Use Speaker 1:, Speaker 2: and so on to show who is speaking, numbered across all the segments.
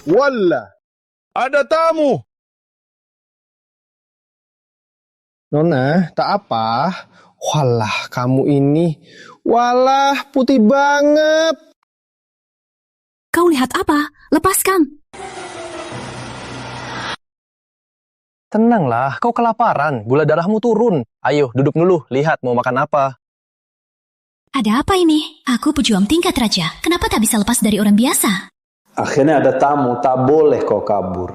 Speaker 1: Wala, ada tamu.
Speaker 2: Nona, tak apa. Walah, kamu ini. Walah, putih banget.
Speaker 3: Kau lihat apa? Lepaskan.
Speaker 2: Tenanglah, kau kelaparan. Gula darahmu turun. Ayo, duduk dulu. Lihat mau makan apa.
Speaker 3: Ada apa ini? Aku pejuang tingkat raja. Kenapa tak bisa lepas dari orang biasa?
Speaker 4: Akhirnya ada tamu, tak boleh kau kabur.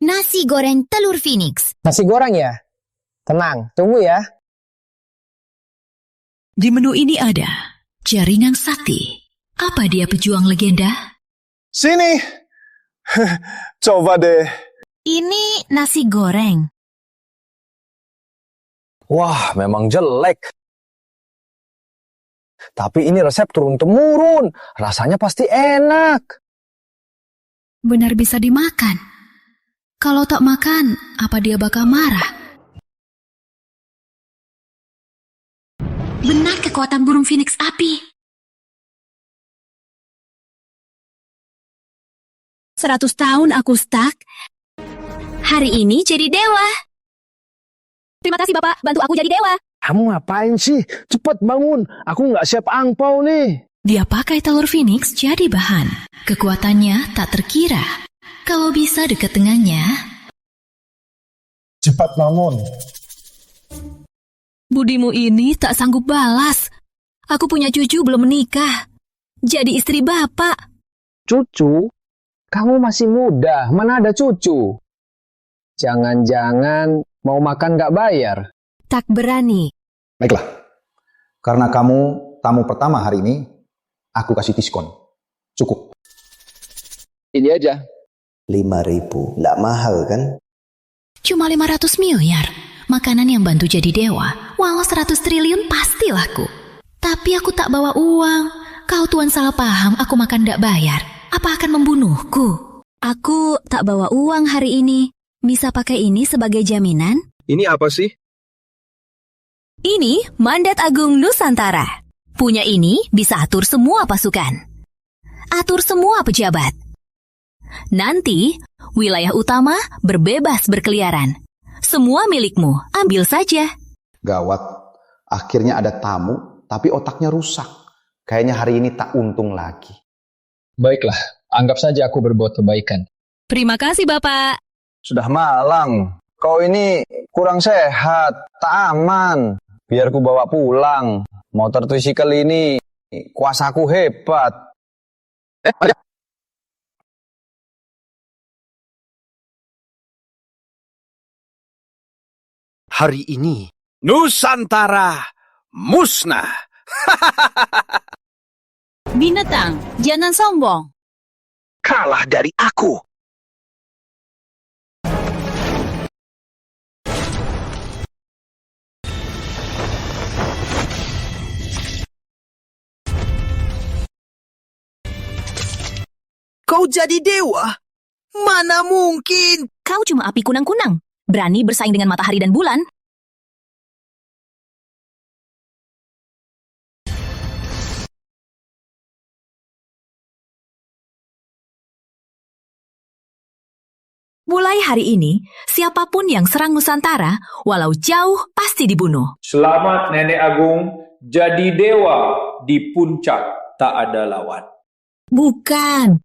Speaker 3: Nasi goreng telur Phoenix.
Speaker 2: Nasi goreng ya? Tenang, tunggu ya.
Speaker 3: Di menu ini ada jaringan sate. Apa dia pejuang legenda?
Speaker 1: Sini. Coba deh.
Speaker 3: Ini nasi goreng.
Speaker 2: Wah, memang jelek. Tapi ini resep turun-temurun. Rasanya pasti enak.
Speaker 3: Benar bisa dimakan. Kalau tak makan, apa dia bakal marah? Benar kekuatan burung Phoenix api. 100 tahun aku stuck. Hari ini jadi dewa. Terima kasih Bapak, bantu aku jadi dewa.
Speaker 2: Kamu ngapain sih? Cepat bangun. Aku nggak siap angpau nih.
Speaker 3: Dia pakai telur Phoenix jadi bahan. Kekuatannya tak terkira. Kalau bisa dekat dengannya.
Speaker 1: Cepat bangun.
Speaker 3: Budimu ini tak sanggup balas. Aku punya cucu belum menikah. Jadi istri Bapak.
Speaker 2: Cucu? Kamu masih muda. Mana ada cucu? Jangan-jangan mau makan nggak bayar.
Speaker 3: Tak berani.
Speaker 4: Baiklah, karena kamu tamu pertama hari ini, aku kasih diskon. Cukup.
Speaker 2: Ini aja.
Speaker 4: 5.000, nggak mahal kan?
Speaker 3: Cuma 500 miliar. Makanan yang bantu jadi dewa. Walau 100 triliun pasti laku. Tapi aku tak bawa uang. Kau tuan salah paham, aku makan ndak bayar. Apa akan membunuhku? Aku tak bawa uang hari ini. Bisa pakai ini sebagai jaminan?
Speaker 1: Ini apa sih?
Speaker 3: Ini mandat agung Nusantara. Punya ini bisa atur semua pasukan. Atur semua pejabat. Nanti, wilayah utama berbebas berkeliaran. Semua milikmu, ambil saja.
Speaker 4: Gawat, akhirnya ada tamu, tapi otaknya rusak. Kayaknya hari ini tak untung lagi.
Speaker 2: Baiklah, anggap saja aku berbuat kebaikan.
Speaker 3: Terima kasih, Bapak.
Speaker 2: Sudah malang. Kau ini kurang sehat, tak aman. Biar ku bawa pulang. Motor tricycle ini kuasaku hebat. Ada.
Speaker 1: Hari ini, Nusantara musnah.
Speaker 3: Binatang, jangan sombong.
Speaker 1: Kalah dari aku. Kau jadi dewa? Mana mungkin?
Speaker 3: Kau cuma api kunang-kunang. Berani bersaing dengan matahari dan bulan? Mulai hari ini, siapapun yang serang Nusantara, walau jauh, pasti dibunuh.
Speaker 5: Selamat Nenek Agung, jadi dewa di puncak tak ada lawan.
Speaker 3: Bukan.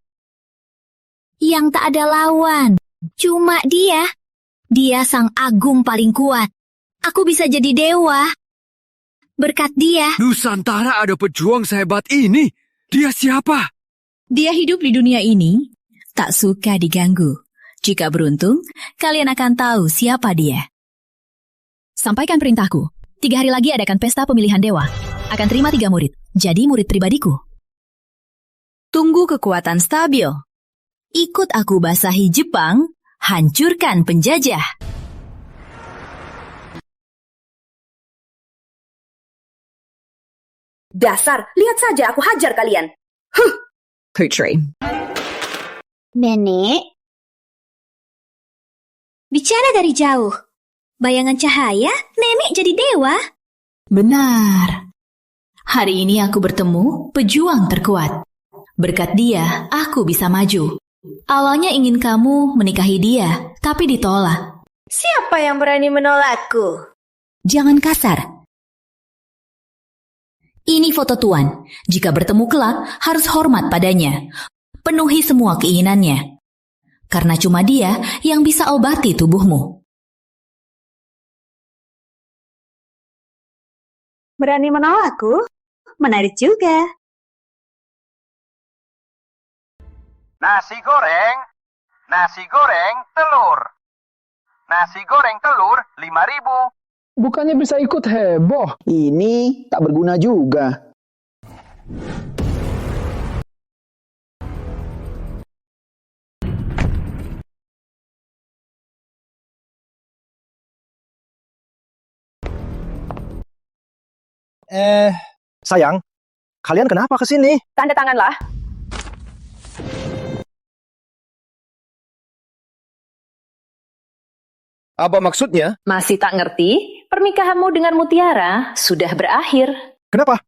Speaker 3: Yang tak ada lawan. Cuma dia. Dia sang agung paling kuat. Aku bisa jadi dewa. Berkat dia.
Speaker 1: Nusantara ada pejuang sehebat ini. Dia siapa?
Speaker 3: Dia hidup di dunia ini, tak suka diganggu. Jika beruntung, kalian akan tahu siapa dia. Sampaikan perintahku. 3 hari lagi adakan pesta pemilihan dewa. Akan terima 3 murid. Jadi murid pribadiku. Tunggu kekuatan stabil. Ikut aku basahi Jepang, hancurkan penjajah.
Speaker 6: Dasar, lihat saja aku hajar kalian.
Speaker 3: Putri.
Speaker 6: Nenek, bicara dari jauh. Bayangan cahaya, nenek jadi dewa.
Speaker 3: Benar. Hari ini aku bertemu pejuang terkuat. Berkat dia, aku bisa maju. Awalnya ingin kamu menikahi dia, tapi ditolak.
Speaker 6: Siapa yang berani menolakku?
Speaker 3: Jangan kasar. Ini foto Tuan. Jika bertemu kelak, harus hormat padanya. Penuhi semua keinginannya. Karena cuma dia yang bisa obati tubuhmu.
Speaker 6: Berani menolakku? Menarik juga.
Speaker 7: Nasi goreng, telur. Nasi goreng telur 5.000.
Speaker 2: Bukannya bisa ikut heboh. Ini tak berguna juga.
Speaker 8: Sayang, kalian kenapa kesini?
Speaker 9: Tanda tanganlah.
Speaker 8: Apa maksudnya?
Speaker 9: Masih tak ngerti? Pernikahanmu dengan Mutiara sudah berakhir.
Speaker 8: Kenapa?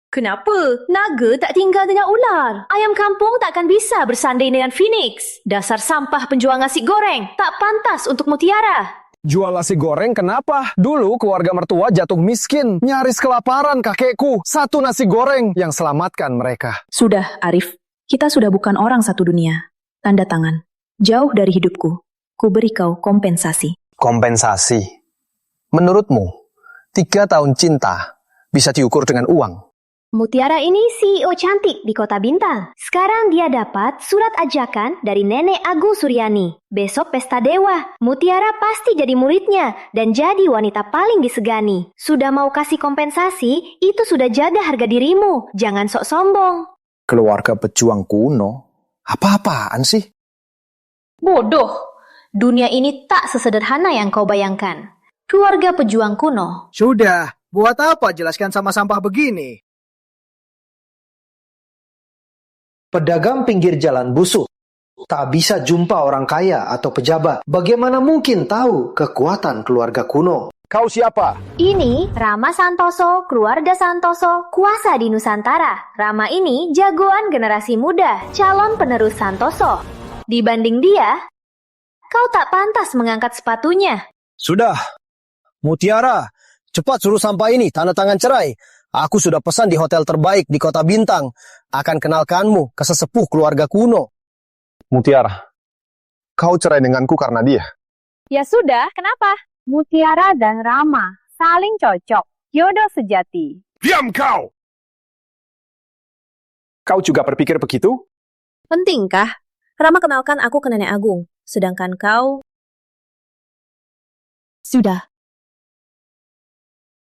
Speaker 6: Kenapa? Naga tak tinggal dengan ular. Ayam kampung takkan bisa bersanding dengan Phoenix. Dasar sampah penjual nasi goreng. Tak pantas untuk Mutiara.
Speaker 1: Jual nasi goreng kenapa? Dulu keluarga mertua jatuh miskin. Nyaris kelaparan kakekku. Satu nasi goreng yang selamatkan mereka.
Speaker 9: Sudah, Arif. Kita sudah bukan orang satu dunia. Tanda tangan. Jauh dari hidupku. Ku beri kau kompensasi.
Speaker 2: Kompensasi. Menurutmu, 3 tahun cinta bisa diukur dengan uang?
Speaker 6: Mutiara ini CEO cantik di Kota Bintang. Sekarang dia dapat surat ajakan dari Nenek Agung Suryani. Besok pesta dewa. Mutiara pasti jadi muridnya dan jadi wanita paling disegani. Sudah mau kasih kompensasi, itu sudah jaga harga dirimu. Jangan sok sombong.
Speaker 2: Keluarga pejuang kuno? Apa-apaan sih?
Speaker 6: Bodoh. Dunia ini tak sesederhana yang kau bayangkan. Keluarga pejuang kuno.
Speaker 8: Sudah, buat apa jelaskan sama sampah begini?
Speaker 10: Pedagang pinggir jalan busuk. Tak bisa jumpa orang kaya atau pejabat. Bagaimana mungkin tahu kekuatan keluarga kuno?
Speaker 8: Kau siapa?
Speaker 6: Ini Rama Santoso, keluarga Santoso, kuasa di Nusantara. Rama ini jagoan generasi muda, calon penerus Santoso. Dibanding dia, kau tak pantas mengangkat sepatunya.
Speaker 8: Sudah. Mutiara, cepat suruh sampah ini tanda tangan cerai. Aku sudah pesan di hotel terbaik di Kota Bintang. Akan kenalkanmu ke sesepuh keluarga kuno.
Speaker 2: Mutiara, kau cerai denganku karena dia.
Speaker 9: Ya sudah, kenapa? Mutiara dan Rama saling cocok. Jodoh sejati.
Speaker 1: Diam kau!
Speaker 8: Kau juga berpikir begitu?
Speaker 9: Pentingkah? Rama kenalkan aku ke Nenek Agung. Sedangkan kau...
Speaker 3: Sudah.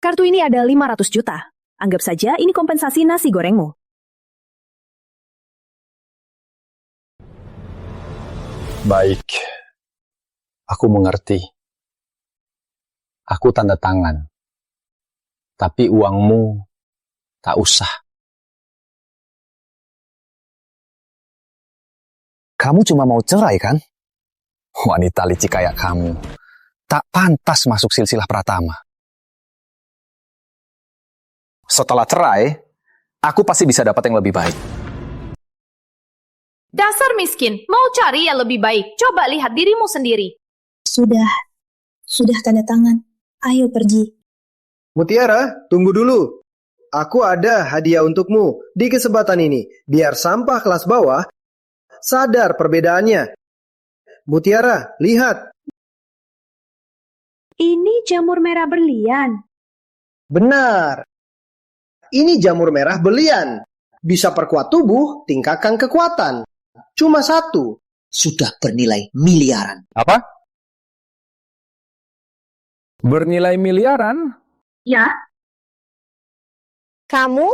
Speaker 3: Kartu ini ada 500 juta. Anggap saja ini kompensasi nasi gorengmu.
Speaker 2: Baik. Aku mengerti. Aku tanda tangan. Tapi uangmu tak usah. Kamu cuma mau cerai kan? Wanita licik kayak kamu tak pantas masuk silsilah Pratama. Setelah cerai, aku pasti bisa dapat yang lebih baik.
Speaker 9: Dasar miskin, mau cari yang lebih baik. Coba lihat dirimu sendiri.
Speaker 6: Sudah tanda tangan. Ayo pergi.
Speaker 10: Mutiara, tunggu dulu. Aku ada hadiah untukmu di kesempatan ini. Biar sampah kelas bawah sadar perbedaannya. Mutiara, lihat.
Speaker 6: Ini jamur merah berlian.
Speaker 10: Benar. Ini jamur merah berlian. Bisa perkuat tubuh, tingkatkan kekuatan. Cuma 1. Sudah bernilai miliaran.
Speaker 2: Apa?
Speaker 1: Bernilai miliaran?
Speaker 9: Ya.
Speaker 6: Kamu?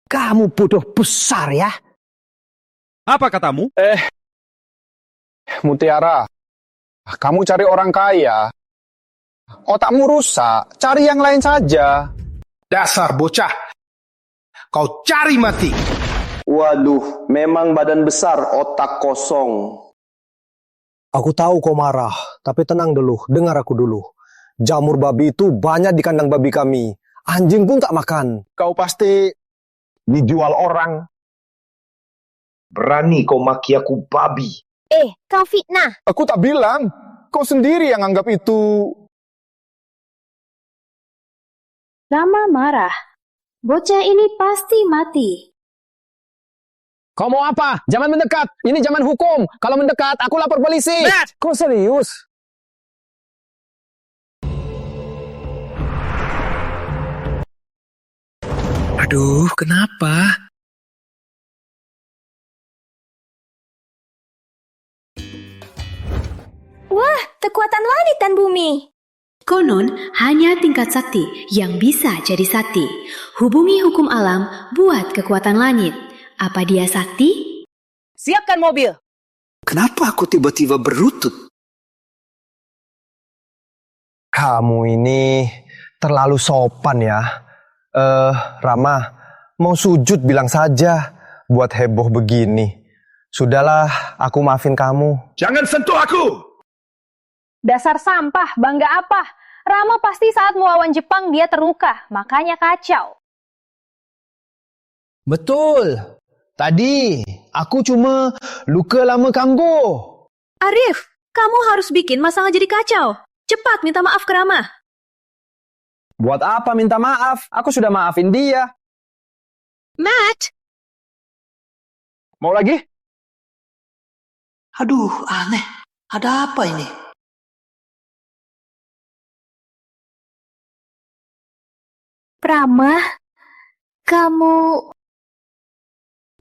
Speaker 8: Kamu bodoh besar ya.
Speaker 1: Apa katamu?
Speaker 2: Mutiara, kamu cari orang kaya. Otakmu rusak, cari yang lain saja.
Speaker 7: Dasar bocah. Kau cari mati.
Speaker 4: Waduh, memang badan besar, otak kosong.
Speaker 8: Aku tahu kau marah, tapi tenang dulu, dengar aku dulu. Jamur babi itu banyak di kandang babi kami. Anjing pun tak makan.
Speaker 2: Kau pasti
Speaker 7: dijual orang. Berani kau maki aku babi.
Speaker 6: Kau fitnah.
Speaker 1: Aku tak bilang. Kau sendiri yang anggap itu.
Speaker 9: Rama marah.
Speaker 6: Bocah ini pasti mati.
Speaker 1: Kau mau apa? Jangan mendekat. Ini zaman hukum. Kalau mendekat, aku lapor polisi. Kau serius? Aduh, kenapa?
Speaker 6: Wah, kekuatan langit dan bumi.
Speaker 3: Konon, hanya tingkat sakti yang bisa jadi sakti. Hubungi hukum alam buat kekuatan langit. Apa dia sakti?
Speaker 11: Siapkan mobil.
Speaker 12: Kenapa aku tiba-tiba berlutut?
Speaker 1: Kamu ini terlalu sopan ya. Rama, mau sujud bilang saja. Buat heboh begini. Sudahlah, aku maafin kamu.
Speaker 7: Jangan sentuh aku!
Speaker 9: Dasar sampah, bangga apa? Rama pasti saat melawan Jepang dia terluka, makanya kacau.
Speaker 1: Betul. Tadi, aku cuma luka lama kanggo.
Speaker 3: Arif, kamu harus bikin masalah jadi kacau. Cepat minta maaf ke Rama.
Speaker 1: Buat apa minta maaf? Aku sudah maafin dia.
Speaker 3: Matt!
Speaker 1: Mau lagi?
Speaker 12: Aduh, aneh. Ada apa ini?
Speaker 6: Rama, kamu...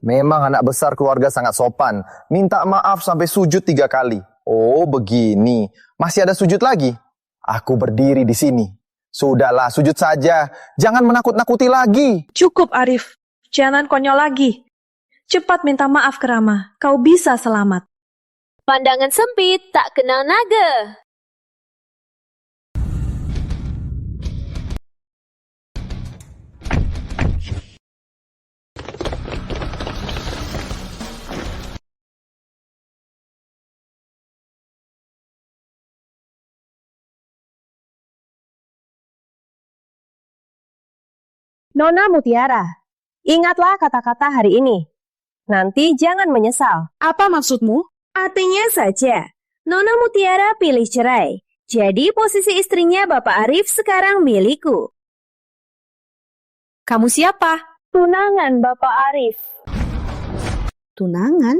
Speaker 2: Memang anak besar keluarga sangat sopan. Minta maaf sampai sujud 3 kali. Oh, begini. Masih ada sujud lagi? Aku berdiri di sini. Sudahlah, sujud saja. Jangan menakut-nakuti lagi.
Speaker 9: Cukup, Arif. Jangan konyol lagi. Cepat minta maaf ke Rama. Kau bisa selamat.
Speaker 6: Pandangan sempit, tak kenal naga.
Speaker 11: Nona Mutiara, ingatlah kata-kata hari ini. Nanti jangan menyesal. Apa maksudmu? Artinya saja, Nona Mutiara pilih cerai. Jadi posisi istrinya Bapak Arif sekarang milikku.
Speaker 3: Kamu siapa?
Speaker 11: Tunangan Bapak Arif.
Speaker 9: Tunangan?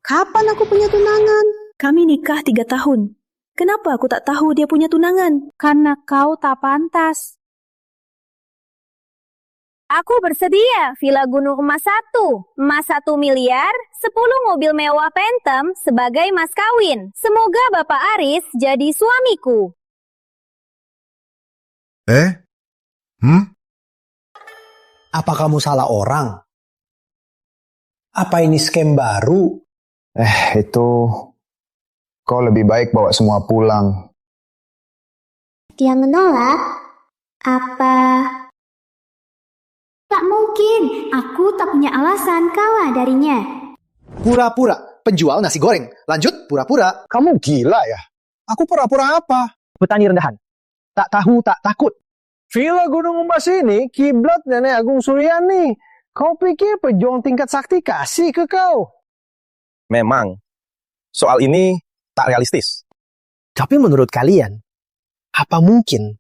Speaker 9: Kapan aku punya tunangan? Kami nikah 3 tahun. Kenapa aku tak tahu dia punya tunangan? Karena kau tak pantas.
Speaker 6: Aku bersedia, Villa Gunung Emas 1, emas 1 miliar, 10 mobil mewah Phantom sebagai mas kawin. Semoga Bapak Aris jadi suamiku.
Speaker 8: Apa kamu salah orang? Apa ini scam baru?
Speaker 2: Itu... Kau lebih baik bawa semua pulang.
Speaker 6: Dia menolak? Apa... Tak mungkin, aku tak punya alasan kalah darinya.
Speaker 10: Pura-pura, penjual nasi goreng. Lanjut, pura-pura.
Speaker 1: Kamu gila ya? Aku pura-pura apa?
Speaker 8: Petani rendahan. Tak tahu, tak takut.
Speaker 1: Villa Gunung Emas ini kiblat Nenek Agung Suryani. Kau pikir pejuang tingkat sakti kasih ke kau?
Speaker 2: Memang, soal ini tak realistis.
Speaker 8: Tapi menurut kalian, apa mungkin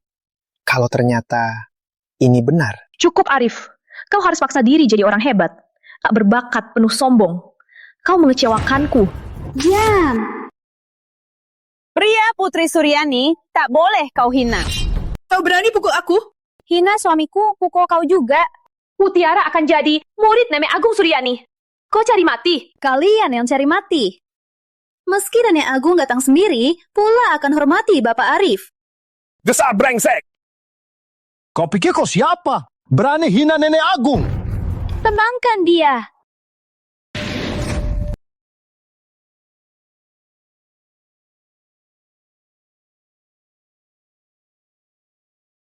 Speaker 8: kalau ternyata ini benar?
Speaker 9: Cukup, Arif. Kau harus paksa diri jadi orang hebat. Tak berbakat, penuh sombong. Kau mengecewakanku.
Speaker 6: Diam.
Speaker 11: Pria Putri Suryani, tak boleh kau hina.
Speaker 9: Kau berani pukul aku?
Speaker 11: Hina suamiku, pukul kau juga.
Speaker 9: Mutiara akan jadi murid Nenek Agung Suryani. Kau cari mati.
Speaker 3: Kalian yang cari mati. Meski Nenek Agung datang sendiri, pula akan hormati Bapak Arif.
Speaker 1: Dasar brengsek! Kau pikir kau siapa? Berani hina Nenek Agung?
Speaker 6: Tenangkan dia.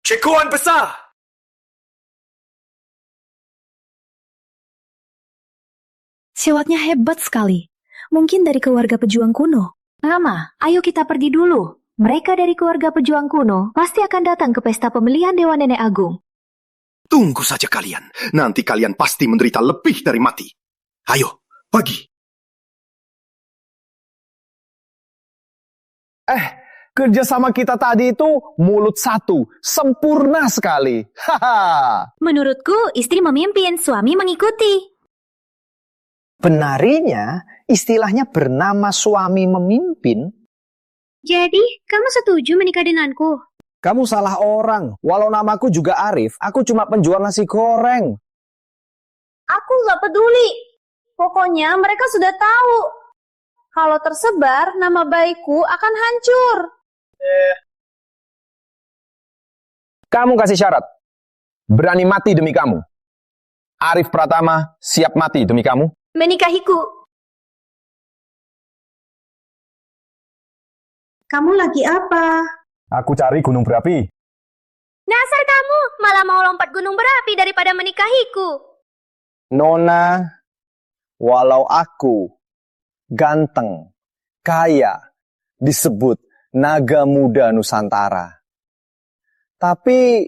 Speaker 7: Cekuan besar!
Speaker 3: Siwatnya hebat sekali. Mungkin dari keluarga pejuang kuno.
Speaker 6: Rama, ayo kita pergi dulu. Mereka dari keluarga pejuang kuno pasti akan datang ke pesta pemilihan Dewa Nenek Agung.
Speaker 13: Tunggu saja kalian. Nanti kalian pasti menderita lebih dari mati. Ayo, pergi.
Speaker 1: Kerjasama kita tadi itu mulut satu, sempurna sekali. Haha.
Speaker 6: Menurutku, istri memimpin, suami mengikuti.
Speaker 2: Benarinya, istilahnya bernama suami memimpin.
Speaker 6: Jadi, kamu setuju menikah denganku?
Speaker 1: Kamu salah orang. Walau namaku juga Arif, aku cuma penjual nasi goreng.
Speaker 11: Aku nggak peduli. Pokoknya mereka sudah tahu. Kalau tersebar, nama baikku akan hancur.
Speaker 1: Kamu kasih syarat. Berani mati demi kamu. Arif Pratama siap mati demi kamu.
Speaker 6: Menikahiku.
Speaker 9: Kamu lagi apa?
Speaker 1: Aku cari gunung berapi.
Speaker 6: Dasar kamu, malah mau lompat gunung berapi daripada menikahiku.
Speaker 2: Nona, walau aku ganteng, kaya, disebut naga muda Nusantara. Tapi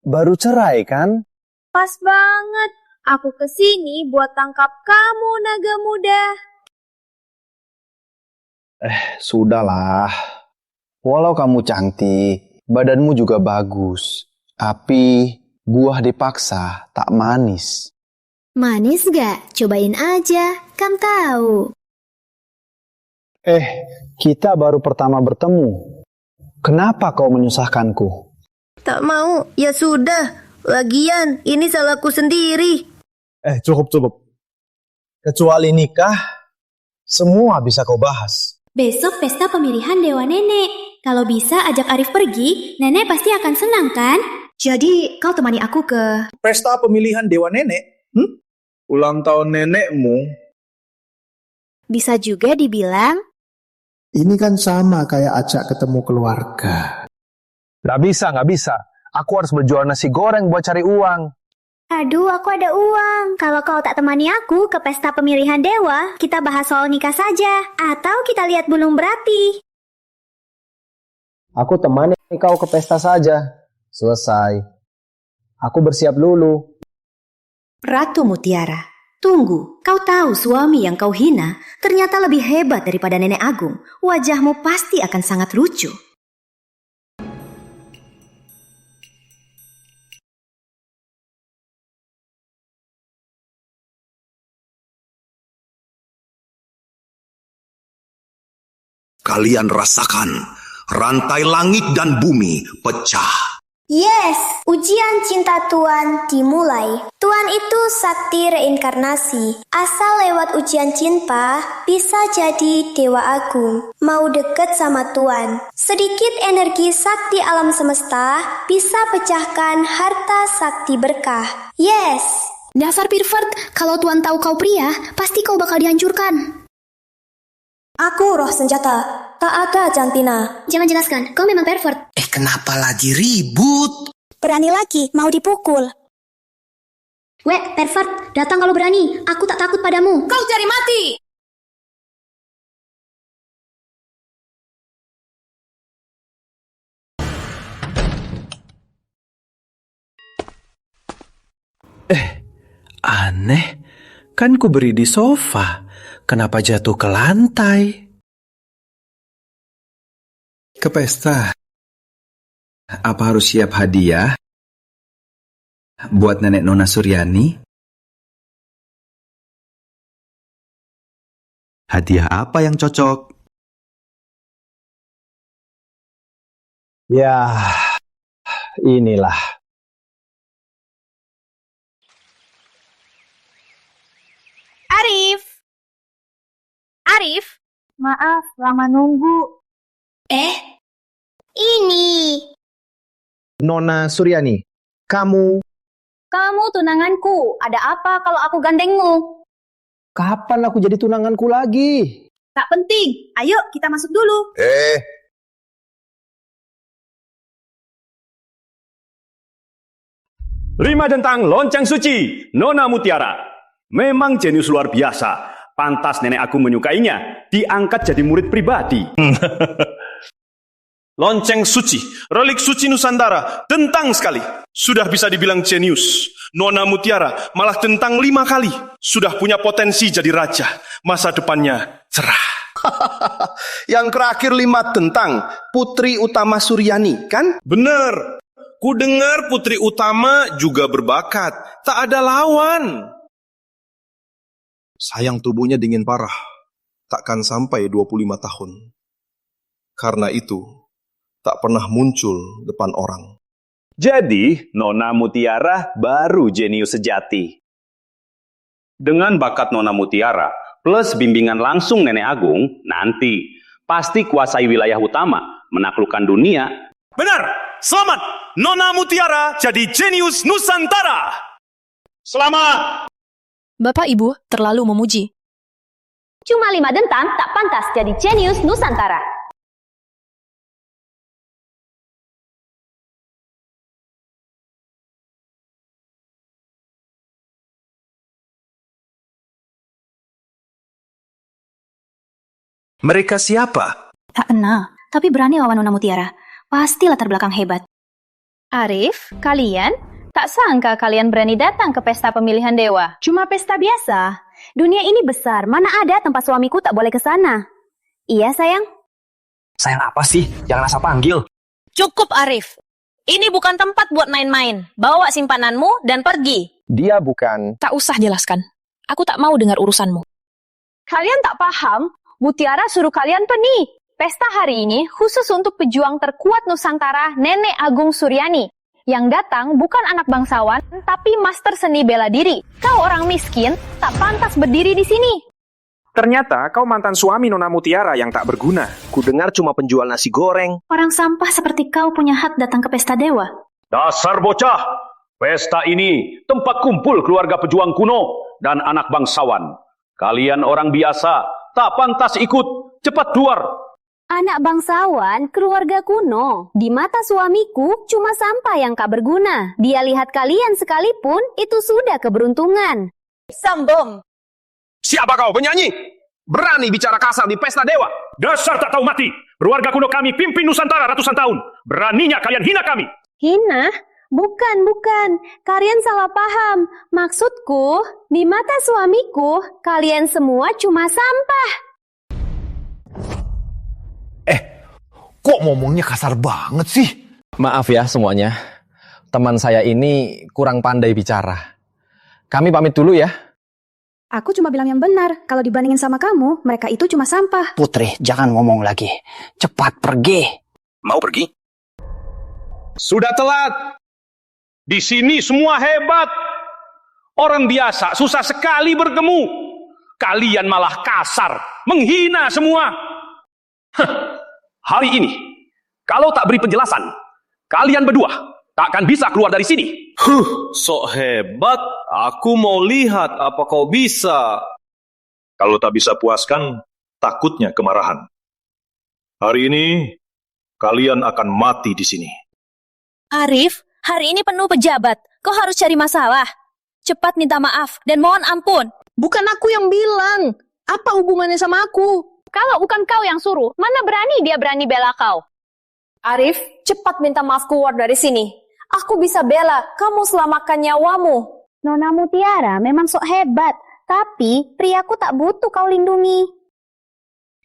Speaker 2: baru cerai kan?
Speaker 11: Pas banget. Aku kesini buat tangkap kamu, naga muda.
Speaker 2: Sudahlah. Walau kamu cantik, badanmu juga bagus. Tapi buah dipaksa tak manis.
Speaker 6: Manis gak? Cobain aja, kan tahu.
Speaker 2: Kita baru pertama bertemu. Kenapa kau menyusahkanku?
Speaker 11: Tak mau, ya sudah. Lagian, ini salahku sendiri.
Speaker 2: Cukup. Kecuali nikah, semua bisa kau bahas.
Speaker 6: Besok pesta pemilihan Dewa Nenek. Kalau bisa ajak Arif pergi, Nenek pasti akan senang kan? Jadi kau temani aku ke...
Speaker 5: Pesta pemilihan Dewa Nenek? Ulang tahun nenekmu?
Speaker 6: Bisa juga dibilang...
Speaker 14: Ini kan sama kayak ajak ketemu keluarga.
Speaker 1: Gak bisa. Aku harus berjual nasi goreng buat cari uang.
Speaker 6: Aduh, aku ada uang. Kalau kau tak temani aku ke pesta pemilihan dewa, kita bahas soal nikah saja. Atau kita lihat gunung berapi.
Speaker 2: Aku temani kau ke pesta saja. Selesai. Aku bersiap dulu.
Speaker 6: Ratu Mutiara, tunggu. Kau tahu suami yang kau hina ternyata lebih hebat daripada Nenek Agung. Wajahmu pasti akan sangat lucu.
Speaker 13: Kalian rasakan, rantai langit dan bumi pecah.
Speaker 15: Yes, ujian cinta Tuan dimulai. Tuan itu sakti reinkarnasi. Asal lewat ujian cinta, bisa jadi Dewa Agung. Mau deket sama Tuan. Sedikit energi sakti alam semesta bisa pecahkan harta sakti berkah. Yes.
Speaker 6: Dasar pervert, kalau Tuan tahu kau pria, pasti kau bakal dihancurkan.
Speaker 15: Aku roh senjata, tak ada jantina.
Speaker 6: Jangan jelaskan, kau memang pervert.
Speaker 12: Kenapa lagi ribut?
Speaker 15: Berani lagi, mau dipukul.
Speaker 6: Weh, pervert, datang kalau berani. Aku tak takut padamu.
Speaker 11: Kau cari mati!
Speaker 16: Aneh, kan ku beri di sofa. Kenapa jatuh ke lantai? Ke pesta. Apa harus siap hadiah? Buat nenek Nona Suryani? Hadiah apa yang cocok?
Speaker 2: Ya, inilah.
Speaker 11: Arif, maaf lama nunggu.
Speaker 15: Ini.
Speaker 10: Nona Suryani, kamu...
Speaker 11: Kamu tunanganku, ada apa kalau aku gandengmu?
Speaker 2: Kapan aku jadi tunanganku lagi?
Speaker 11: Tak penting, ayo kita masuk dulu.
Speaker 17: Rima tentang lonceng suci, Nona Mutiara. Memang jenius luar biasa. Pantas Nenek Agung menyukainya, diangkat jadi murid pribadi. Lonceng suci, relik suci Nusantara, tentang sekali. Sudah bisa dibilang jenius. Nona Mutiara malah tentang 5 kali. Sudah punya potensi jadi raja. Masa depannya cerah.
Speaker 13: Yang terakhir 5 tentang Putri Utama Suryani, kan?
Speaker 17: Bener. Ku dengar Putri Utama juga berbakat. Tak ada lawan.
Speaker 18: Sayang tubuhnya dingin parah. Takkan sampai 25 tahun. Karena itu, tak pernah muncul depan orang.
Speaker 17: Jadi, Nona Mutiara baru jenius sejati. Dengan bakat Nona Mutiara, plus bimbingan langsung Nenek Agung, nanti pasti kuasai wilayah utama, menaklukkan dunia. Benar! Selamat! Nona Mutiara jadi jenius Nusantara! Selamat!
Speaker 3: Bapak Ibu terlalu memuji.
Speaker 6: Cuma 5 dentam tak pantas jadi jenius Nusantara.
Speaker 16: Mereka siapa?
Speaker 9: Tak kenal, tapi berani lawan Nona Mutiara. Pasti latar belakang hebat.
Speaker 11: Arif, kalian? Tak sangka kalian berani datang ke pesta pemilihan dewa.
Speaker 6: Cuma pesta biasa. Dunia ini besar, mana ada tempat suamiku tak boleh ke sana. Iya, sayang?
Speaker 19: Sayang apa sih? Jangan asal panggil.
Speaker 11: Cukup, Arif. Ini bukan tempat buat main-main. Bawa simpananmu dan pergi.
Speaker 1: Dia bukan.
Speaker 3: Tak usah jelaskan. Aku tak mau dengar urusanmu.
Speaker 11: Kalian tak paham? Mutiara suruh kalian pergi. Pesta hari ini khusus untuk pejuang terkuat Nusantara Nenek Agung Suryani. Yang datang bukan anak bangsawan, tapi master seni bela diri. Kau orang miskin, tak pantas berdiri di sini.
Speaker 19: Ternyata kau mantan suami Nona Mutiara yang tak berguna. Kudengar cuma penjual nasi goreng.
Speaker 9: Orang sampah seperti kau punya hak datang ke pesta dewa.
Speaker 17: Dasar bocah! Pesta ini tempat kumpul keluarga pejuang kuno dan anak bangsawan. Kalian orang biasa, tak pantas ikut. Cepat keluar!
Speaker 6: Anak bangsawan, keluarga kuno. Di mata suamiku, cuma sampah yang tak berguna. Dia lihat kalian sekalipun, itu sudah keberuntungan.
Speaker 11: Sambung!
Speaker 19: Siapa kau penyanyi? Berani bicara kasar di pesta dewa?
Speaker 17: Dasar tak tahu mati! Keluarga kuno kami pimpin Nusantara ratusan tahun. Beraninya kalian hina kami!
Speaker 6: Hina? Bukan. Kalian salah paham. Maksudku, di mata suamiku, kalian semua cuma sampah.
Speaker 20: Kok ngomongnya kasar banget sih?
Speaker 1: Maaf ya semuanya. Teman saya ini kurang pandai bicara. Kami pamit dulu ya.
Speaker 9: Aku cuma bilang yang benar. Kalau dibandingin sama kamu, mereka itu cuma sampah.
Speaker 19: Putri, jangan ngomong lagi. Cepat pergi. Mau pergi?
Speaker 17: Sudah telat. Di sini semua hebat. Orang biasa susah sekali bertemu. Kalian malah kasar, menghina semua. Hari ini, kalau tak beri penjelasan, kalian berdua tak akan bisa keluar dari sini.
Speaker 18: Sok hebat. Aku mau lihat apa kau bisa. Kalau tak bisa puaskan, takutnya kemarahan. Hari ini, kalian akan mati di sini.
Speaker 11: Arif, hari ini penuh pejabat. Kau harus cari masalah. Cepat minta maaf dan mohon ampun.
Speaker 21: Bukan aku yang bilang. Apa hubungannya sama aku?
Speaker 11: Kalau bukan kau yang suruh, mana berani dia berani bela kau? Arif, cepat minta maaf keluar dari sini. Aku bisa bela kamu selamatkan nyawamu.
Speaker 6: Nona Mutiara memang sok hebat, tapi priaku tak butuh kau lindungi.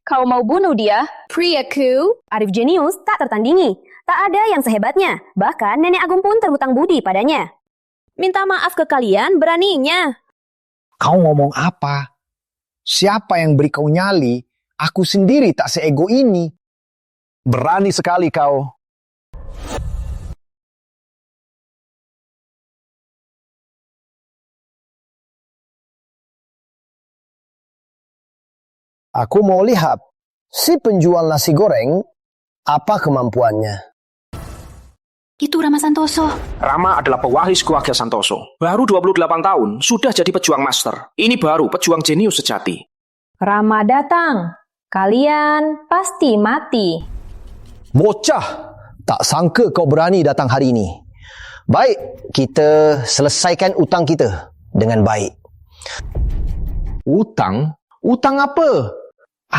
Speaker 11: Kau mau bunuh dia?
Speaker 6: Priaku, Arif jenius tak tertandingi. Tak ada yang sehebatnya, bahkan Nenek Agung pun terhutang budi padanya.
Speaker 11: Minta maaf ke kalian beraninya.
Speaker 20: Kau ngomong apa? Siapa yang beri kau nyali? Aku sendiri tak seego ini.
Speaker 1: Berani sekali kau.
Speaker 8: Aku mau lihat si penjual nasi goreng apa kemampuannya.
Speaker 9: Itu Rama Santoso.
Speaker 19: Rama adalah pewaris keluarga Santoso. Baru 28 tahun, sudah jadi pejuang master. Ini baru pejuang jenius sejati.
Speaker 11: Rama datang. Kalian pasti mati.
Speaker 8: Bocah, tak sangka kau berani datang hari ini. Baik, kita selesaikan utang kita dengan baik.
Speaker 1: Utang? Utang apa?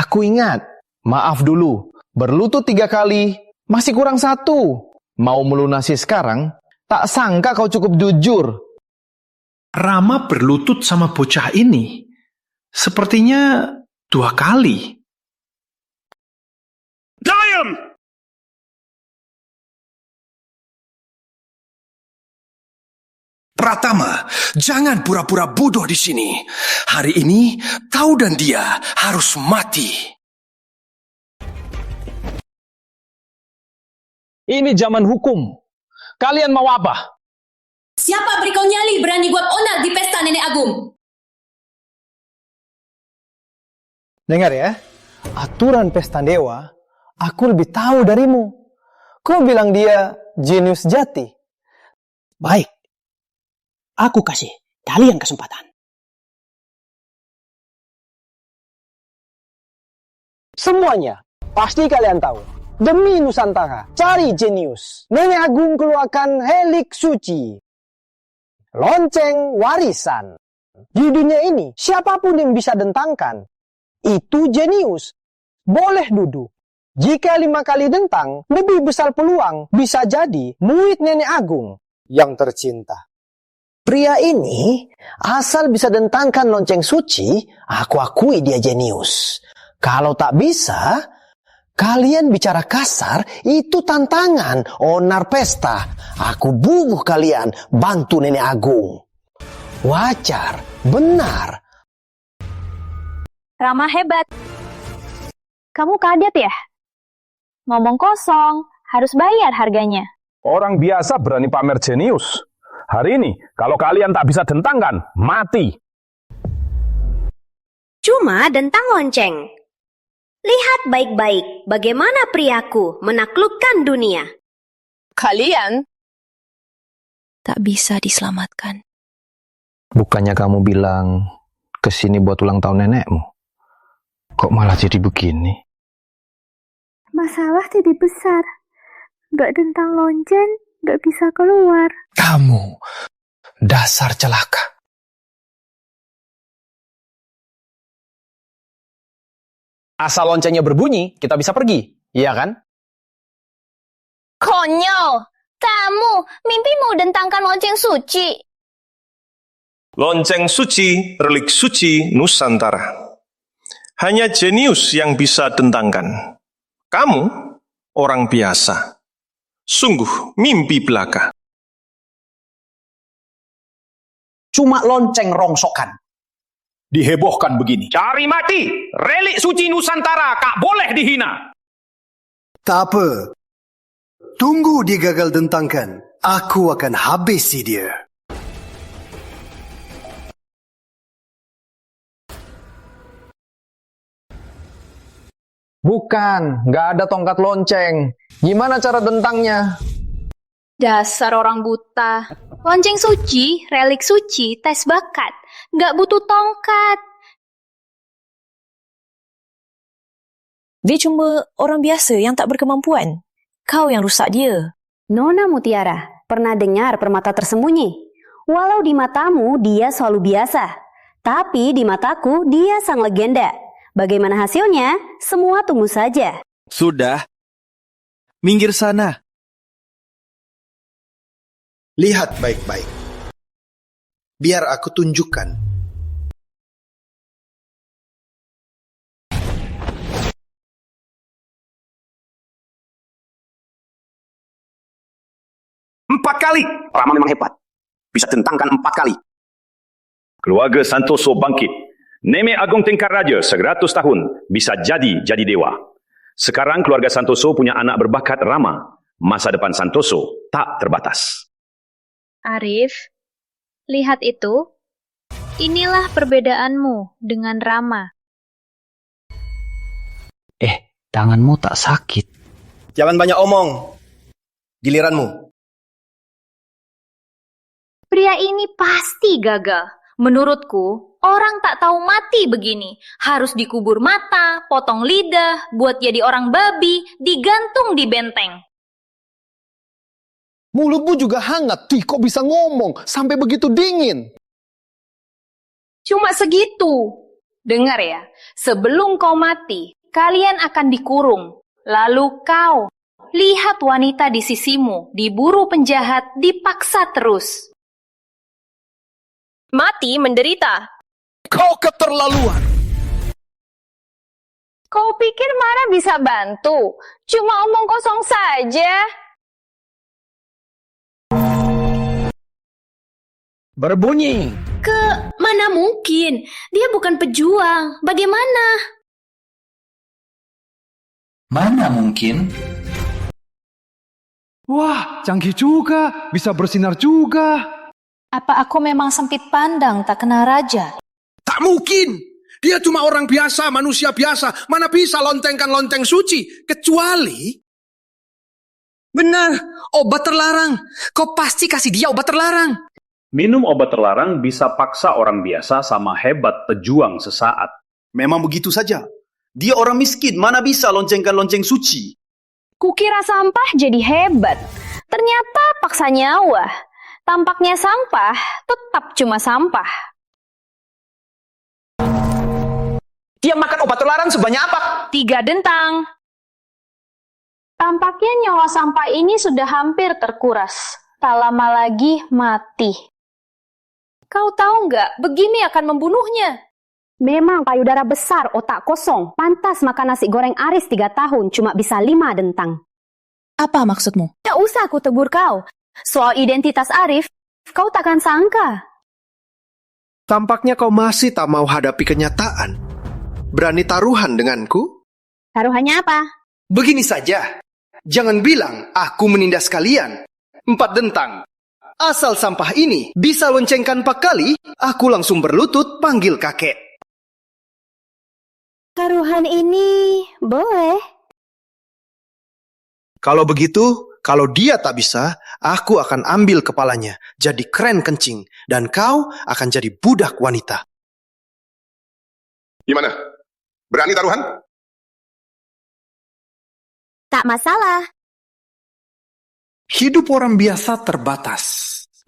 Speaker 1: Aku ingat. Maaf dulu. Berlutut 3 kali, Masih kurang 1. Mau melunasi sekarang? Tak sangka kau cukup jujur.
Speaker 16: Rama berlutut sama bocah ini. Sepertinya 2 kali.
Speaker 17: Diam!
Speaker 12: Pratama, jangan pura-pura bodoh di sini. Hari ini, kau dan dia harus mati.
Speaker 1: Ini zaman hukum. Kalian mau apa?
Speaker 3: Siapa beri kau nyali berani buat onar di pesta Nenek Agung?
Speaker 8: Dengar ya, aturan pesta dewa, aku lebih tahu darimu. Kau bilang dia jenius sejati.
Speaker 19: Baik, aku kasih kalian kesempatan.
Speaker 8: Semuanya, pasti kalian tahu. Demi Nusantara, cari jenius. Nenek Agung keluarkan helik suci. Lonceng warisan. Di dunia ini, siapapun yang bisa dentangkan, itu jenius. Boleh duduk. Jika 5 kali dentang, lebih besar peluang bisa jadi murid Nenek Agung yang tercinta. Pria ini, asal bisa dentangkan lonceng suci, aku akui dia jenius. Kalau tak bisa, kalian bicara kasar, itu tantangan, onar pesta. Aku bunuh kalian, bantu Nenek Agung. Wajar, benar.
Speaker 11: Rama hebat. Kamu kadet ya? Ngomong kosong, harus bayar harganya.
Speaker 5: Orang biasa berani pamer jenius. Hari ini, kalau kalian tak bisa dentangkan, mati.
Speaker 6: Cuma dentang lonceng. Lihat baik-baik bagaimana priaku menaklukkan dunia.
Speaker 11: Kalian
Speaker 3: Tak bisa diselamatkan.
Speaker 2: Bukannya kamu bilang kesini buat ulang tahun nenekmu? Kok malah jadi begini?
Speaker 9: Masalah jadi besar. Gak dentang lonceng, gak bisa keluar.
Speaker 12: Kamu, dasar celaka.
Speaker 1: Asal loncengnya berbunyi, kita bisa pergi. Iya kan?
Speaker 11: Konyol! Kamu mimpi mau dentangkan lonceng suci.
Speaker 18: Lonceng suci, relik suci Nusantara. Hanya jenius yang bisa dentangkan. Kamu, orang biasa. Sungguh mimpi belaka.
Speaker 19: Cuma lonceng rongsokan. Dihebohkan begini.
Speaker 5: Cari mati, relik suci Nusantara, kak boleh dihina.
Speaker 10: Tak apa. Tunggu dia gagal dentangkan. Aku akan habisi dia.
Speaker 1: Bukan, nggak ada tongkat lonceng. Gimana cara dentangnya?
Speaker 11: Dasar orang buta. Lonceng suci, relik suci, tes bakat. Nggak butuh tongkat.
Speaker 3: Dia cuma orang biasa yang tak berkemampuan. Kau yang rusak dia.
Speaker 6: Nona Mutiara, pernah dengar permata tersembunyi? Walau di matamu dia selalu biasa, tapi di mataku dia sang legenda. Bagaimana hasilnya? Semua tunggu saja.
Speaker 16: Sudah. Minggir sana.
Speaker 10: Lihat baik-baik. Biar aku tunjukkan.
Speaker 17: Empat kali. Rama memang hebat. Bisa dentangkan 4 kali. Keluarga Santoso bangkit. Nenek Agung Tingkat Raja 100 tahun bisa jadi dewa. Sekarang keluarga Santoso punya anak berbakat Rama. Masa depan Santoso tak terbatas.
Speaker 11: Arif, lihat itu. Inilah perbedaanmu dengan Rama.
Speaker 2: Tanganmu tak sakit.
Speaker 8: Jangan banyak omong. Giliranmu.
Speaker 11: Pria ini pasti gagal. Menurutku, orang tak tahu mati begini. Harus dikubur mata, potong lidah, buat jadi orang babi, digantung di benteng.
Speaker 1: Mulutmu juga hangat. Tih, kok bisa ngomong sampai begitu dingin?
Speaker 11: Cuma segitu. Dengar ya, sebelum kau mati, kalian akan dikurung. Lalu kau,
Speaker 4: lihat wanita di sisimu, diburu penjahat, dipaksa terus.
Speaker 11: Mati menderita.
Speaker 12: Kau keterlaluan.
Speaker 4: Kau pikir marah bisa bantu? Cuma omong kosong saja.
Speaker 12: Berbunyi.
Speaker 4: Mana mungkin? Dia bukan pejuang. Bagaimana?
Speaker 16: Mana mungkin?
Speaker 1: Wah, canggih juga. Bisa bersinar juga.
Speaker 3: Apa aku memang sempit pandang tak kenal raja?
Speaker 12: Tak mungkin. Dia cuma orang biasa, manusia biasa. Mana bisa loncengkan lonceng suci? Kecuali...
Speaker 16: Benar, obat terlarang. Kau pasti kasih dia obat terlarang.
Speaker 17: Minum obat terlarang bisa paksa orang biasa sama hebat pejuang sesaat.
Speaker 13: Memang begitu saja. Dia orang miskin, mana bisa loncengkan lonceng suci?
Speaker 4: Kukira sampah jadi hebat. Ternyata paksa nyawa. Tampaknya sampah tetap cuma sampah.
Speaker 19: Dia makan obat terlarang sebanyak apa?
Speaker 4: 3 dentang. Tampaknya nyawa sampah ini sudah hampir terkuras. Tak lama lagi mati. Kau tahu nggak, begini akan membunuhnya.
Speaker 11: Memang payudara besar, otak kosong. Pantas makan nasi goreng Aris 3 tahun, cuma bisa 5 dentang.
Speaker 3: Apa maksudmu?
Speaker 11: Tak usah aku tegur kau. Soal identitas Arif, kau takkan sangka.
Speaker 10: Tampaknya kau masih tak mau hadapi kenyataan. Berani taruhan denganku?
Speaker 11: Taruhannya apa?
Speaker 10: Begini saja. Jangan bilang aku menindas kalian. 4 dentang. Asal sampah ini bisa loncengkan 4 kali, aku langsung berlutut panggil kakek.
Speaker 11: Taruhan ini boleh.
Speaker 10: Kalau begitu, kalau dia tak bisa, aku akan ambil kepalanya, jadi keren kencing, dan kau akan jadi budak wanita.
Speaker 13: Gimana? Berani taruhan?
Speaker 11: Tak masalah.
Speaker 1: Hidup orang biasa terbatas.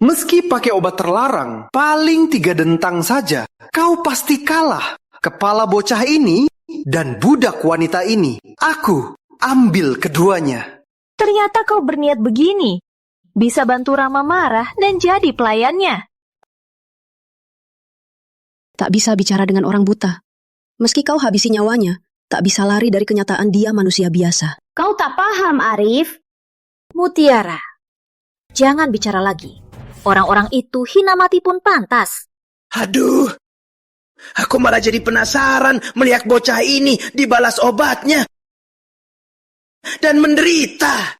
Speaker 1: Meski pakai obat terlarang, paling 3 dentang saja, kau pasti kalah. Kepala bocah ini dan budak wanita ini, aku ambil keduanya.
Speaker 4: Ternyata kau berniat begini. Bisa bantu Rama marah dan jadi pelayannya.
Speaker 22: Tak bisa bicara dengan orang buta. Meski kau habisi nyawanya, tak bisa lari dari kenyataan dia manusia biasa.
Speaker 11: Kau tak paham, Arif.
Speaker 4: Mutiara, jangan bicara lagi. Orang-orang itu hina mati pun pantas.
Speaker 12: Aduh, aku malah jadi penasaran melihat bocah ini dibalas obatnya. Dan menderita.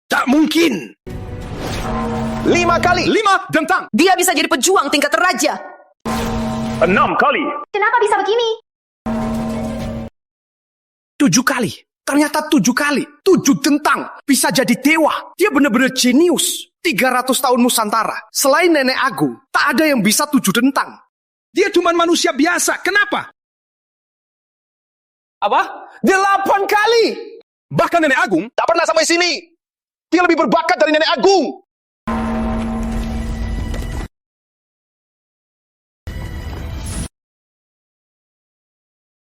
Speaker 12: Tak mungkin.
Speaker 19: 5 kali.
Speaker 12: 5 dentang.
Speaker 22: Dia bisa jadi pejuang tingkat raja.
Speaker 17: 6 kali.
Speaker 6: Kenapa bisa begini?
Speaker 12: 7 kali. Ternyata 7 kali. 7 dentang. Bisa jadi dewa. Dia benar-benar jenius. 300 tahun Nusantara. Selain Nenek Agung, tak ada yang bisa 7 dentang. Dia cuma manusia biasa. Kenapa?
Speaker 19: Apa?
Speaker 12: 8 kali. Bahkan Nenek Agung tak pernah sampai sini. Dia lebih berbakat dari Nenek Agung.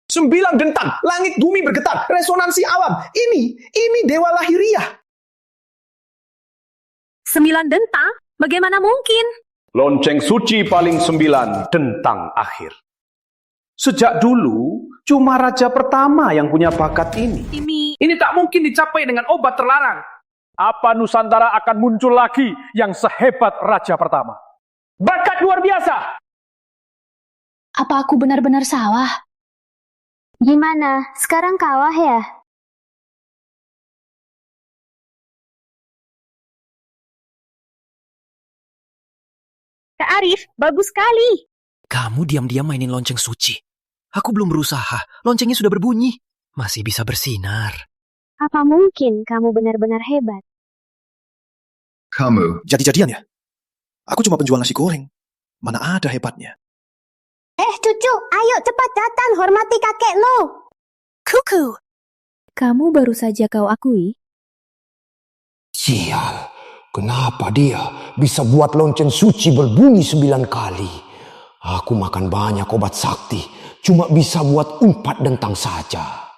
Speaker 12: Sembilan dentang, langit bumi bergetar, resonansi alam. Ini dewa lahiriah.
Speaker 4: 9 dentang? Bagaimana mungkin?
Speaker 17: Lonceng suci paling 9, dentang akhir.
Speaker 5: Sejak dulu, cuma raja pertama yang punya bakat ini.
Speaker 19: Ini tak mungkin dicapai dengan obat terlarang.
Speaker 5: Apa Nusantara akan muncul lagi yang sehebat raja pertama? Bakat luar biasa!
Speaker 3: Apa aku benar-benar salah?
Speaker 6: Gimana? Sekarang kalah ya?
Speaker 11: Kak Arif, bagus sekali.
Speaker 16: Kamu diam-diam mainin lonceng suci. Aku belum berusaha, loncengnya sudah berbunyi. Masih bisa bersinar.
Speaker 6: Apa mungkin kamu benar-benar hebat?
Speaker 13: Kamu
Speaker 12: Jadi-jadian ya? Aku cuma penjual nasi goreng. Mana ada hebatnya?
Speaker 15: Cucu, ayo cepat datang hormati kakek lo.
Speaker 3: Kuku. Kamu baru saja kau akui?
Speaker 20: Sial, kenapa dia bisa buat lonceng suci berbunyi 9 kali? Aku makan banyak obat sakti, cuma bisa buat 4 dentang saja.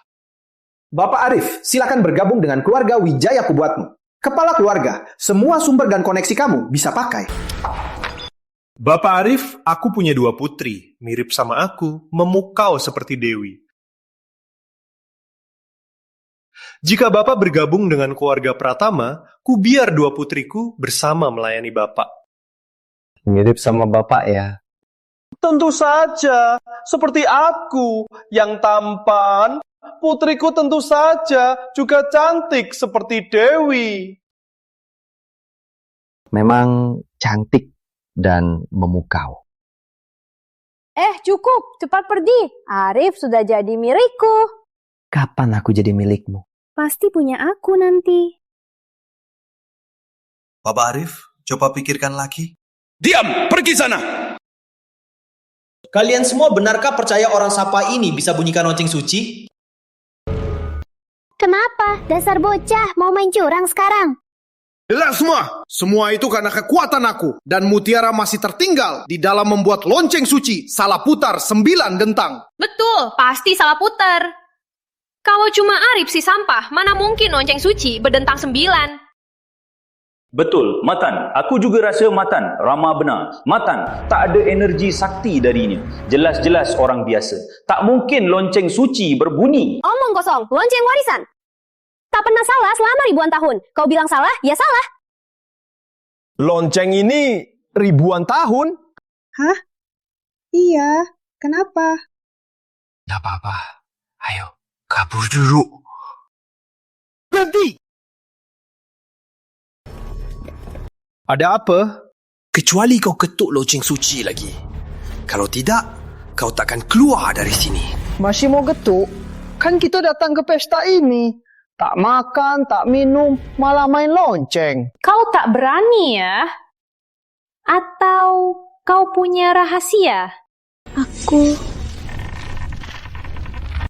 Speaker 1: Bapak Arif, silakan bergabung dengan keluarga Wijaya Kubuatmu. Kepala keluarga, semua sumber dan koneksi kamu bisa pakai.
Speaker 7: Bapak Arif, aku punya 2 putri, mirip sama aku, memukau seperti Dewi. Jika Bapak bergabung dengan keluarga Pratama, ku biar 2 putriku bersama melayani Bapak.
Speaker 2: Mirip sama Bapak ya?
Speaker 5: Tentu saja, seperti aku yang tampan. Putriku tentu saja juga cantik seperti Dewi.
Speaker 2: Memang cantik dan memukau.
Speaker 11: Cukup, cepat pergi. Arif sudah jadi milikku.
Speaker 2: Kapan aku jadi milikmu?
Speaker 11: Pasti punya aku nanti.
Speaker 14: Bapak Arif, coba pikirkan lagi.
Speaker 12: Diam, pergi sana. Kalian semua benarkah percaya orang Sapa ini bisa bunyikan lonceng suci?
Speaker 15: Kenapa? Dasar bocah mau main curang sekarang?
Speaker 12: Jelas semua. Semua itu karena kekuatan aku. Dan Mutiara masih tertinggal di dalam membuat lonceng suci salah putar 9 dentang.
Speaker 4: Betul, pasti salah putar. Kalau cuma Arif si sampah, mana mungkin lonceng suci berdentang 9?
Speaker 17: Betul, Matan. Aku juga rasa Matan ramah benar. Matan, tak ada energi sakti darinya. Jelas-jelas orang biasa. Tak mungkin lonceng suci berbunyi.
Speaker 11: Omong kosong, lonceng warisan. Tak pernah salah selama ribuan tahun. Kau bilang salah, ya salah.
Speaker 5: Lonceng ini ribuan tahun?
Speaker 9: Hah? Iya, kenapa?
Speaker 16: Gak apa-apa. Ayo, kabur dulu.
Speaker 12: Berhenti!
Speaker 1: Ada apa?
Speaker 16: Kecuali kau ketuk lonceng suci lagi. Kalau tidak, kau takkan keluar dari sini.
Speaker 8: Masih mau getuk? Kan kita datang ke pesta ini. Tak makan, tak minum, malah main lonceng.
Speaker 4: Kau tak berani ya? Atau kau punya rahasia?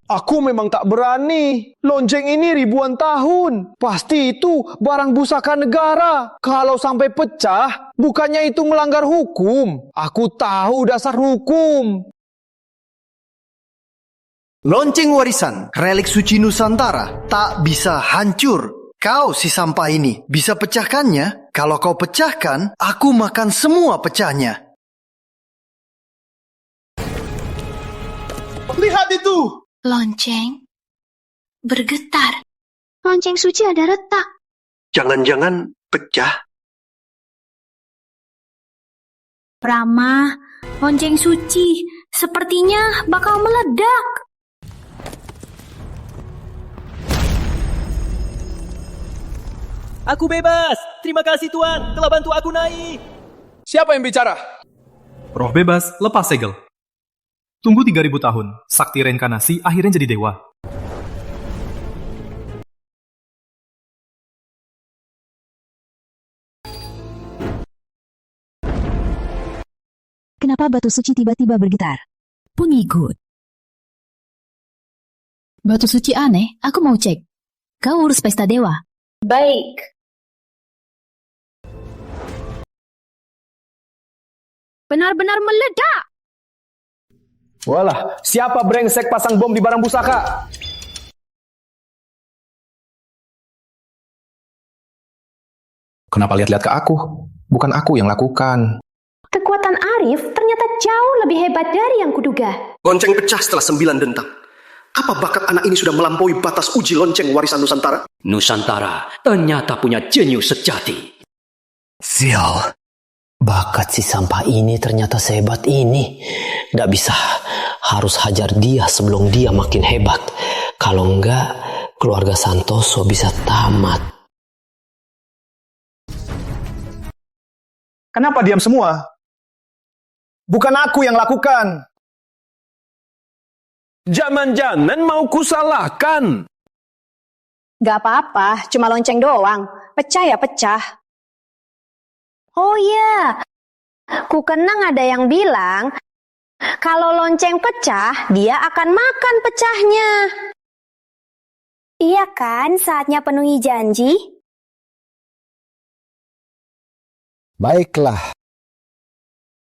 Speaker 5: Aku memang tak berani. Lonceng ini ribuan tahun. Pasti itu barang pusaka negara. Kalau sampai pecah, bukannya itu melanggar hukum. Aku tahu dasar hukum.
Speaker 1: Lonceng warisan, relik suci Nusantara, tak bisa hancur. Kau si sampah ini, bisa pecahkannya? Kalau kau pecahkan, aku makan semua pecahnya.
Speaker 12: Lihat itu!
Speaker 15: Lonceng bergetar. Lonceng suci ada retak.
Speaker 13: Jangan-jangan pecah.
Speaker 3: Rama, lonceng suci sepertinya bakal meledak.
Speaker 16: Aku bebas. Terima kasih Tuan, telah bantu aku naik.
Speaker 5: Siapa yang bicara?
Speaker 23: Roh bebas, lepas segel. Tunggu 3000 tahun, sakti reinkarnasi akhirnya jadi dewa.
Speaker 3: Kenapa batu suci tiba-tiba bergetar? Pengikut. Batu suci aneh, aku mau cek. Kau urus pesta dewa.
Speaker 4: Baik.
Speaker 11: Benar-benar meledak.
Speaker 5: Walah, siapa brengsek pasang bom di barang pusaka?
Speaker 19: Kenapa lihat-lihat ke aku? Bukan aku yang lakukan.
Speaker 6: Kekuatan Arif ternyata jauh lebih hebat dari yang kuduga.
Speaker 13: Lonceng pecah setelah 9 dentang. Apa bakat anak ini sudah melampaui batas uji lonceng warisan Nusantara?
Speaker 24: Nusantara ternyata punya jenius sejati.
Speaker 25: Sial. Bakat si sampah ini ternyata sehebat ini. Nggak bisa, harus hajar dia sebelum dia makin hebat. Kalau enggak, keluarga Santoso bisa tamat.
Speaker 5: Kenapa diam semua? Bukan aku yang lakukan. Jangan-jangan mau kusalahkan.
Speaker 11: Gak apa-apa, cuma lonceng doang. Pecah ya pecah.
Speaker 6: Oh iya, ku kenang ada yang bilang, kalau lonceng pecah, dia akan makan pecahnya.
Speaker 15: Iya kan, saatnya penuhi janji.
Speaker 20: Baiklah.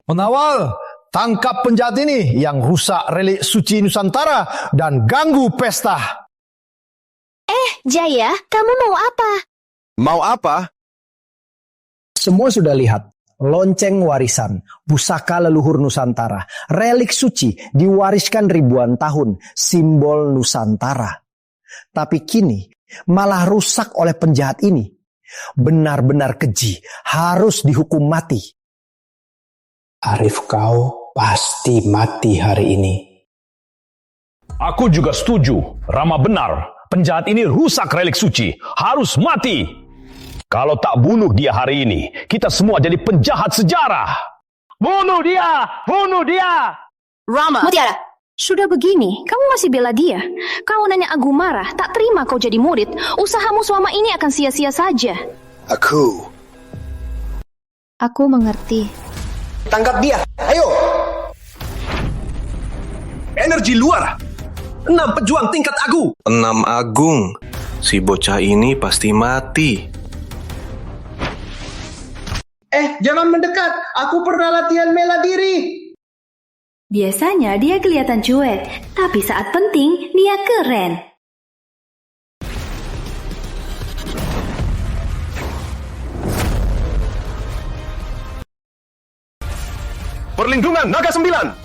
Speaker 20: Pengawal, tangkap penjahat ini yang rusak relik suci Nusantara dan ganggu pesta.
Speaker 6: Jaya, kamu mau apa?
Speaker 13: Mau apa?
Speaker 20: Semua sudah lihat. Lonceng warisan, pusaka leluhur Nusantara, relik suci diwariskan ribuan tahun, simbol Nusantara. Tapi kini malah rusak oleh penjahat ini. Benar-benar keji, harus dihukum mati.
Speaker 7: Arif, kau pasti mati hari ini.
Speaker 10: Aku juga setuju, Rama benar. Penjahat ini rusak relik suci, harus mati. Kalau tak bunuh dia hari ini, kita semua jadi penjahat sejarah.
Speaker 8: Bunuh dia! Bunuh dia!
Speaker 4: Rama, Mutiara, sudah begini, kamu masih bela dia. Kalau Nenek Agung marah, tak terima kau jadi murid, usahamu selama ini akan sia-sia saja.
Speaker 6: Aku mengerti.
Speaker 12: Tangkap dia, ayo! Energi luar! 6 pejuang tingkat agung!
Speaker 14: 6 agung. Si bocah ini pasti mati.
Speaker 5: Jangan mendekat. Aku pernah latihan bela diri.
Speaker 9: Biasanya dia kelihatan cuek, tapi saat penting dia keren.
Speaker 10: Perlindungan Naga 9.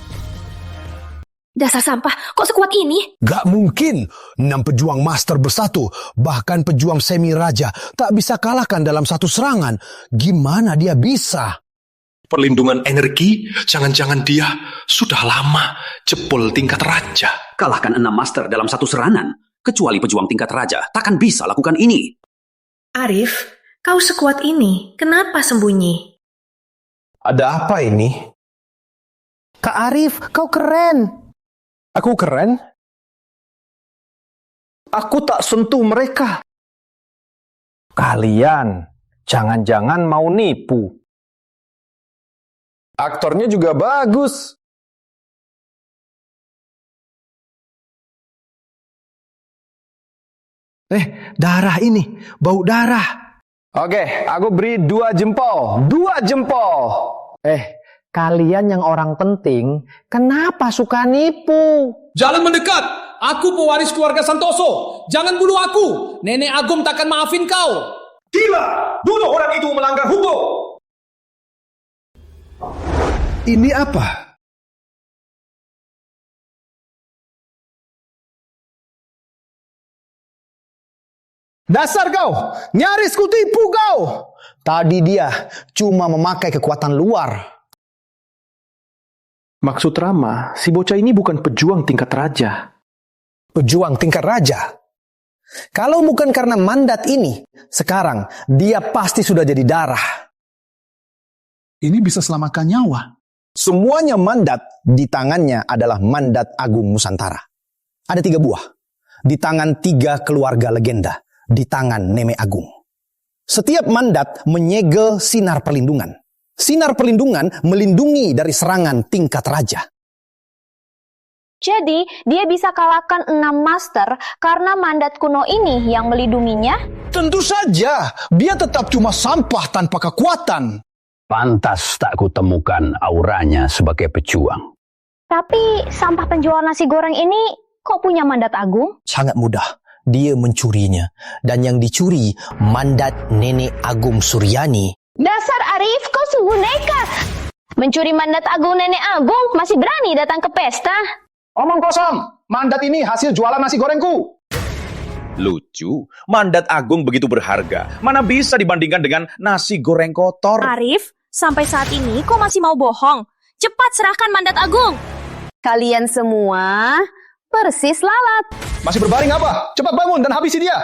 Speaker 4: Dasar sampah, kok sekuat ini?
Speaker 20: Gak mungkin. 6 pejuang master bersatu, bahkan pejuang semi raja, tak bisa kalahkan dalam satu serangan. Gimana dia bisa?
Speaker 13: Perlindungan energi, jangan-jangan dia sudah lama jebol tingkat raja.
Speaker 24: Kalahkan 6 master dalam satu serangan. Kecuali pejuang tingkat raja, takkan bisa lakukan ini.
Speaker 9: Arif, kau sekuat ini, kenapa sembunyi?
Speaker 7: Ada apa ini?
Speaker 20: Kak Arif, kau keren.
Speaker 5: Aku keren? Aku tak sentuh mereka. Kalian, jangan-jangan mau nipu. Aktornya juga bagus.
Speaker 12: Darah ini, bau darah.
Speaker 5: Oke, aku beri 2 jempol. 2 jempol.
Speaker 20: Kalian yang orang penting, kenapa suka nipu?
Speaker 18: Jangan mendekat. Aku pewaris keluarga Santoso. Jangan bunuh aku. Nenek Agung takkan maafin kau.
Speaker 12: Gila! Bunuh orang itu melanggar hukum. Ini apa?
Speaker 5: Dasar kau! Nyaris kutipu kau!
Speaker 20: Tadi dia cuma memakai kekuatan luar.
Speaker 5: Maksud Rama, si bocah ini bukan pejuang tingkat raja.
Speaker 20: Pejuang tingkat raja? Kalau bukan karena mandat ini, sekarang dia pasti sudah jadi darah.
Speaker 12: Ini bisa selamatkan nyawa.
Speaker 20: Semuanya mandat di tangannya adalah mandat Agung Nusantara. Ada 3 buah. Di tangan 3 keluarga legenda. Di tangan Nenek Agung. Setiap mandat menyegel sinar perlindungan. Sinar perlindungan melindungi dari serangan tingkat raja.
Speaker 4: Jadi, dia bisa kalahkan 6 master karena mandat kuno ini yang melindunginya?
Speaker 20: Tentu saja, dia tetap cuma sampah tanpa kekuatan.
Speaker 7: Pantas tak kutemukan auranya sebagai pejuang.
Speaker 4: Tapi, sampah penjual nasi goreng ini kok punya mandat agung?
Speaker 20: Sangat mudah. Dia mencurinya. Dan yang dicuri, mandat Nenek Agung Suryani.
Speaker 4: Dasar Arif, kau sungguh nekat. Mencuri mandat agung Nenek Agung, masih berani datang ke pesta?
Speaker 5: Omong kosong. Mandat ini hasil jualan nasi gorengku.
Speaker 17: Lucu, mandat agung begitu berharga. Mana bisa dibandingkan dengan nasi goreng kotor?
Speaker 11: Arif, sampai saat ini kau masih mau bohong? Cepat serahkan mandat agung. Kalian semua persis lalat.
Speaker 5: Masih berbaring apa? Cepat bangun dan habisi dia.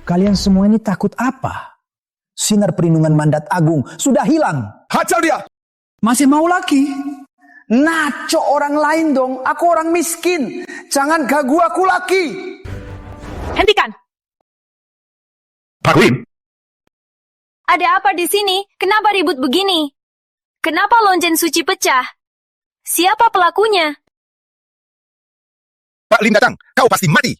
Speaker 20: Kalian semua ini takut apa? Sinar perlindungan mandat agung sudah hilang.
Speaker 12: Hajar dia!
Speaker 1: Masih mau lagi? Naco orang lain dong. Aku orang miskin. Jangan ganggu aku lagi.
Speaker 11: Hentikan.
Speaker 10: Pak Wim.
Speaker 3: Ada apa di sini? Kenapa ribut begini? Kenapa lonceng suci pecah? Siapa pelakunya?
Speaker 13: Pak Lim datang, kau pasti mati.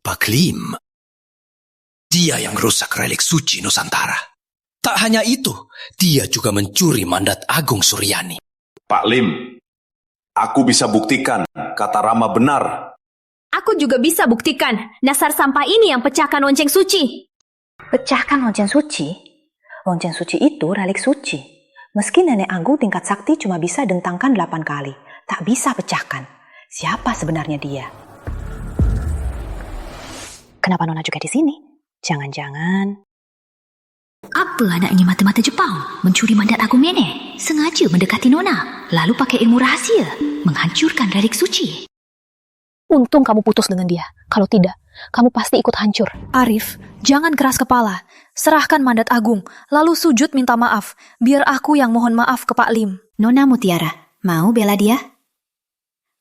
Speaker 13: Pak Lim, dia yang rusak relik suci Nusantara.
Speaker 2: Tak hanya itu, dia juga mencuri mandat Agung Suryani.
Speaker 14: Pak Lim, aku bisa buktikan kata Rama benar.
Speaker 3: Aku juga bisa buktikan dasar sampah ini yang pecahkan lonceng suci.
Speaker 16: Pecahkan lonceng suci? Lonceng suci itu relik suci. Meski Nenek Agung tingkat sakti cuma bisa dentangkan 8 kali, tak bisa pecahkan. Siapa sebenarnya dia? Kenapa Nona juga di sini? Jangan-jangan...
Speaker 3: Apa anaknya mata-mata Jepang mencuri mandat Agung Nenek, sengaja mendekati Nona, lalu pakai ilmu rahasia menghancurkan relik suci.
Speaker 4: Untung kamu putus dengan dia. Kalau tidak, kamu pasti ikut hancur.
Speaker 9: Arif, jangan keras kepala. Serahkan mandat Agung, lalu sujud minta maaf. Biar aku yang mohon maaf ke Pak Lim.
Speaker 3: Nona Mutiara, mau bela dia?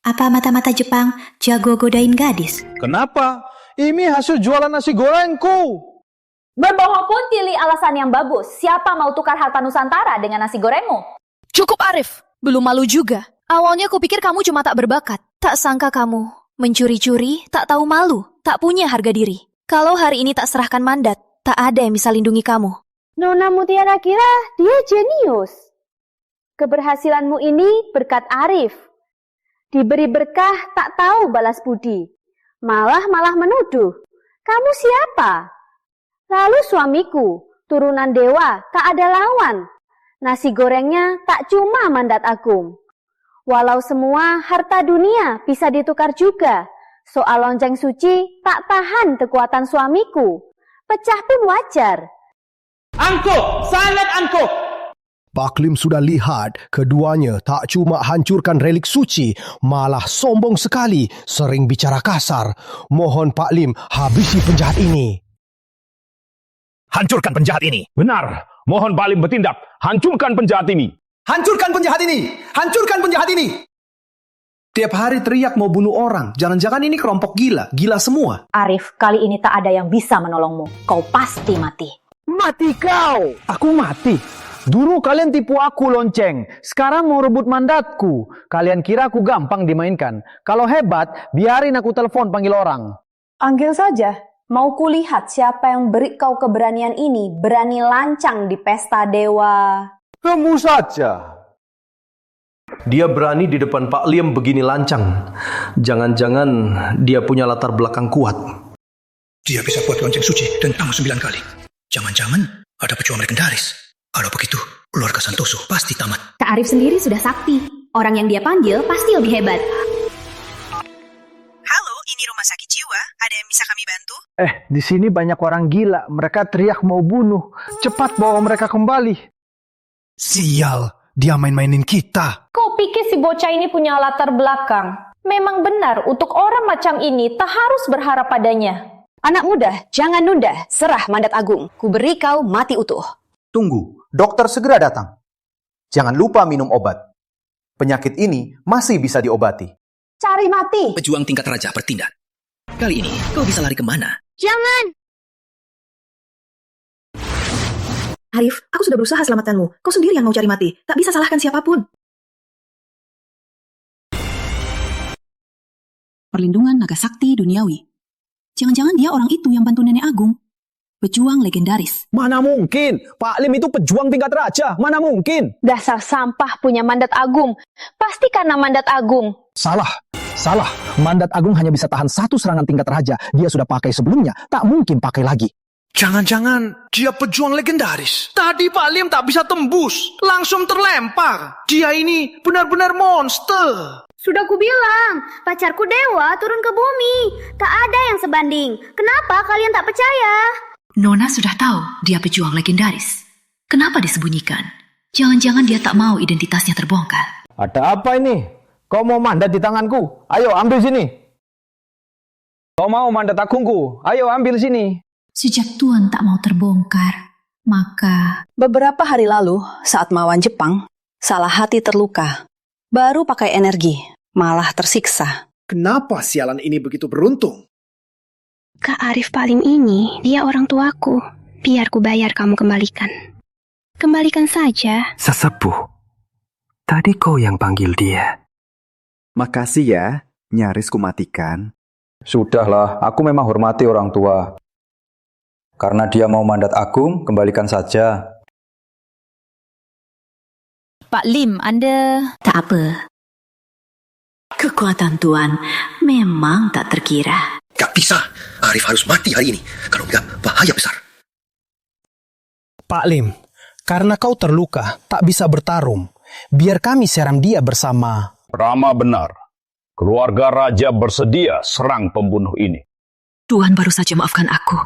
Speaker 3: Apa mata-mata Jepang jago godain gadis?
Speaker 5: Kenapa? Ini hasil jualan nasi gorengku.
Speaker 4: Berbohong pun pilih alasan yang bagus. Siapa mau tukar harta Nusantara dengan nasi gorengmu?
Speaker 9: Cukup Arif, belum malu juga. Awalnya kupikir kamu cuma tak berbakat. Tak sangka kamu mencuri-curi, tak tahu malu, tak punya harga diri. Kalau hari ini tak serahkan mandat, tak ada yang bisa lindungi kamu.
Speaker 4: Nona Mutiara kira dia jenius. Keberhasilanmu ini berkat Arif. Diberi berkah tak tahu balas budi. Malah menuduh. Kamu siapa? Lalu suamiku, turunan dewa, tak ada lawan. Nasi gorengnya tak cuma mandat Agung. Walau semua harta dunia bisa ditukar juga, soal lonceng suci tak tahan kekuatan suamiku. Pecah pun wajar.
Speaker 5: Angkuh, sangat angkuh.
Speaker 20: Pak Lim sudah lihat keduanya tak cuma hancurkan relik suci, malah sombong sekali, sering bicara kasar. Mohon Pak Lim habisi penjahat ini.
Speaker 10: Hancurkan penjahat ini. Benar. Mohon Pak Lim bertindak. Hancurkan penjahat ini.
Speaker 12: Hancurkan penjahat ini! Hancurkan penjahat ini! Tiap hari teriak mau bunuh orang. Jangan-jangan ini kelompok gila. Gila semua.
Speaker 4: Arif, kali ini tak ada yang bisa menolongmu. Kau pasti mati.
Speaker 5: Mati kau! Aku mati? Dulu kalian tipu aku lonceng. Sekarang mau rebut mandatku. Kalian kira aku gampang dimainkan. Kalau hebat, biarin aku telepon panggil orang.
Speaker 4: Panggil saja. Mau kulihat siapa yang beri kau keberanian ini. Berani lancang di pesta dewa.
Speaker 5: Kamu saja.
Speaker 14: Dia berani di depan Pak Lim begini lancang. Jangan-jangan dia punya latar belakang kuat.
Speaker 2: Dia bisa buat lonceng suci tentang 9 kali. Jangan-jangan ada pejuang legendaris. Kalau begitu, keluarga Santoso pasti tamat.
Speaker 3: Kak Arif sendiri sudah sakti. Orang yang dia panggil pasti lebih hebat.
Speaker 16: Halo, ini rumah sakit jiwa. Ada yang bisa kami bantu?
Speaker 5: Di sini banyak orang gila. Mereka teriak mau bunuh. Cepat bawa mereka kembali.
Speaker 2: Sial, dia main-mainin kita.
Speaker 4: Kau pikir si bocah ini punya latar belakang? Memang benar, untuk orang macam ini tak harus berharap padanya.
Speaker 16: Anak muda, jangan nunda. Serah mandat Agung. Ku beri kau mati utuh.
Speaker 21: Tunggu, dokter segera datang. Jangan lupa minum obat. Penyakit ini masih bisa diobati.
Speaker 4: Cari mati.
Speaker 2: Pejuang tingkat raja bertindak. Kali ini, kau bisa lari kemana?
Speaker 6: Jangan!
Speaker 9: Arif, aku sudah berusaha selamatkanmu. Kau sendiri yang mau cari mati. Tak bisa salahkan siapapun. Perlindungan naga sakti duniawi. Jangan-jangan dia orang itu yang bantu Nenek Agung. Pejuang legendaris.
Speaker 5: Mana mungkin? Pak Lim itu pejuang tingkat raja. Mana mungkin?
Speaker 4: Dasar sampah punya mandat Agung. Pasti karena mandat Agung.
Speaker 20: Salah. Mandat Agung hanya bisa tahan 1 serangan tingkat raja. Dia sudah pakai sebelumnya. Tak mungkin pakai lagi.
Speaker 12: Jangan-jangan dia pejuang legendaris. Tadi Pak Lim tak bisa tembus. Langsung terlempar. Dia ini benar-benar monster.
Speaker 15: Sudah kubilang, pacarku dewa turun ke bumi. Tak ada yang sebanding. Kenapa kalian tak percaya?
Speaker 3: Nona sudah tahu dia pejuang legendaris. Kenapa disembunyikan? Jangan-jangan dia tak mau identitasnya terbongkar.
Speaker 5: Ada apa ini? Kau mau mandat di tanganku? Ayo ambil sini. Kau mau mandat agungku? Ayo ambil sini.
Speaker 3: Sejak Tuan tak mau terbongkar, maka...
Speaker 16: Beberapa hari lalu, saat melawan Jepang, salah hati terluka. Baru pakai energi, malah tersiksa.
Speaker 12: Kenapa sialan ini begitu beruntung?
Speaker 6: Kak Arif Palim ini, dia orang tuaku. Biar ku bayar kamu kembalikan. Kembalikan saja.
Speaker 22: Sesepuh, tadi kau yang panggil dia.
Speaker 23: Makasih ya, nyaris ku matikan.
Speaker 26: Sudahlah, aku memang hormati orang tua. Karena dia mau mandat Agung, kembalikan saja.
Speaker 3: Pak Lim, Anda...
Speaker 7: Tak apa. Kekuatan Tuan memang tak terkira.
Speaker 2: Gak bisa. Arif harus mati hari ini. Kalau enggak, bahaya besar.
Speaker 5: Pak Lim, karena kau terluka, tak bisa bertarung. Biar kami serang dia bersama.
Speaker 10: Rama benar. Keluarga raja bersedia serang pembunuh ini.
Speaker 3: Tuan baru saja maafkan aku.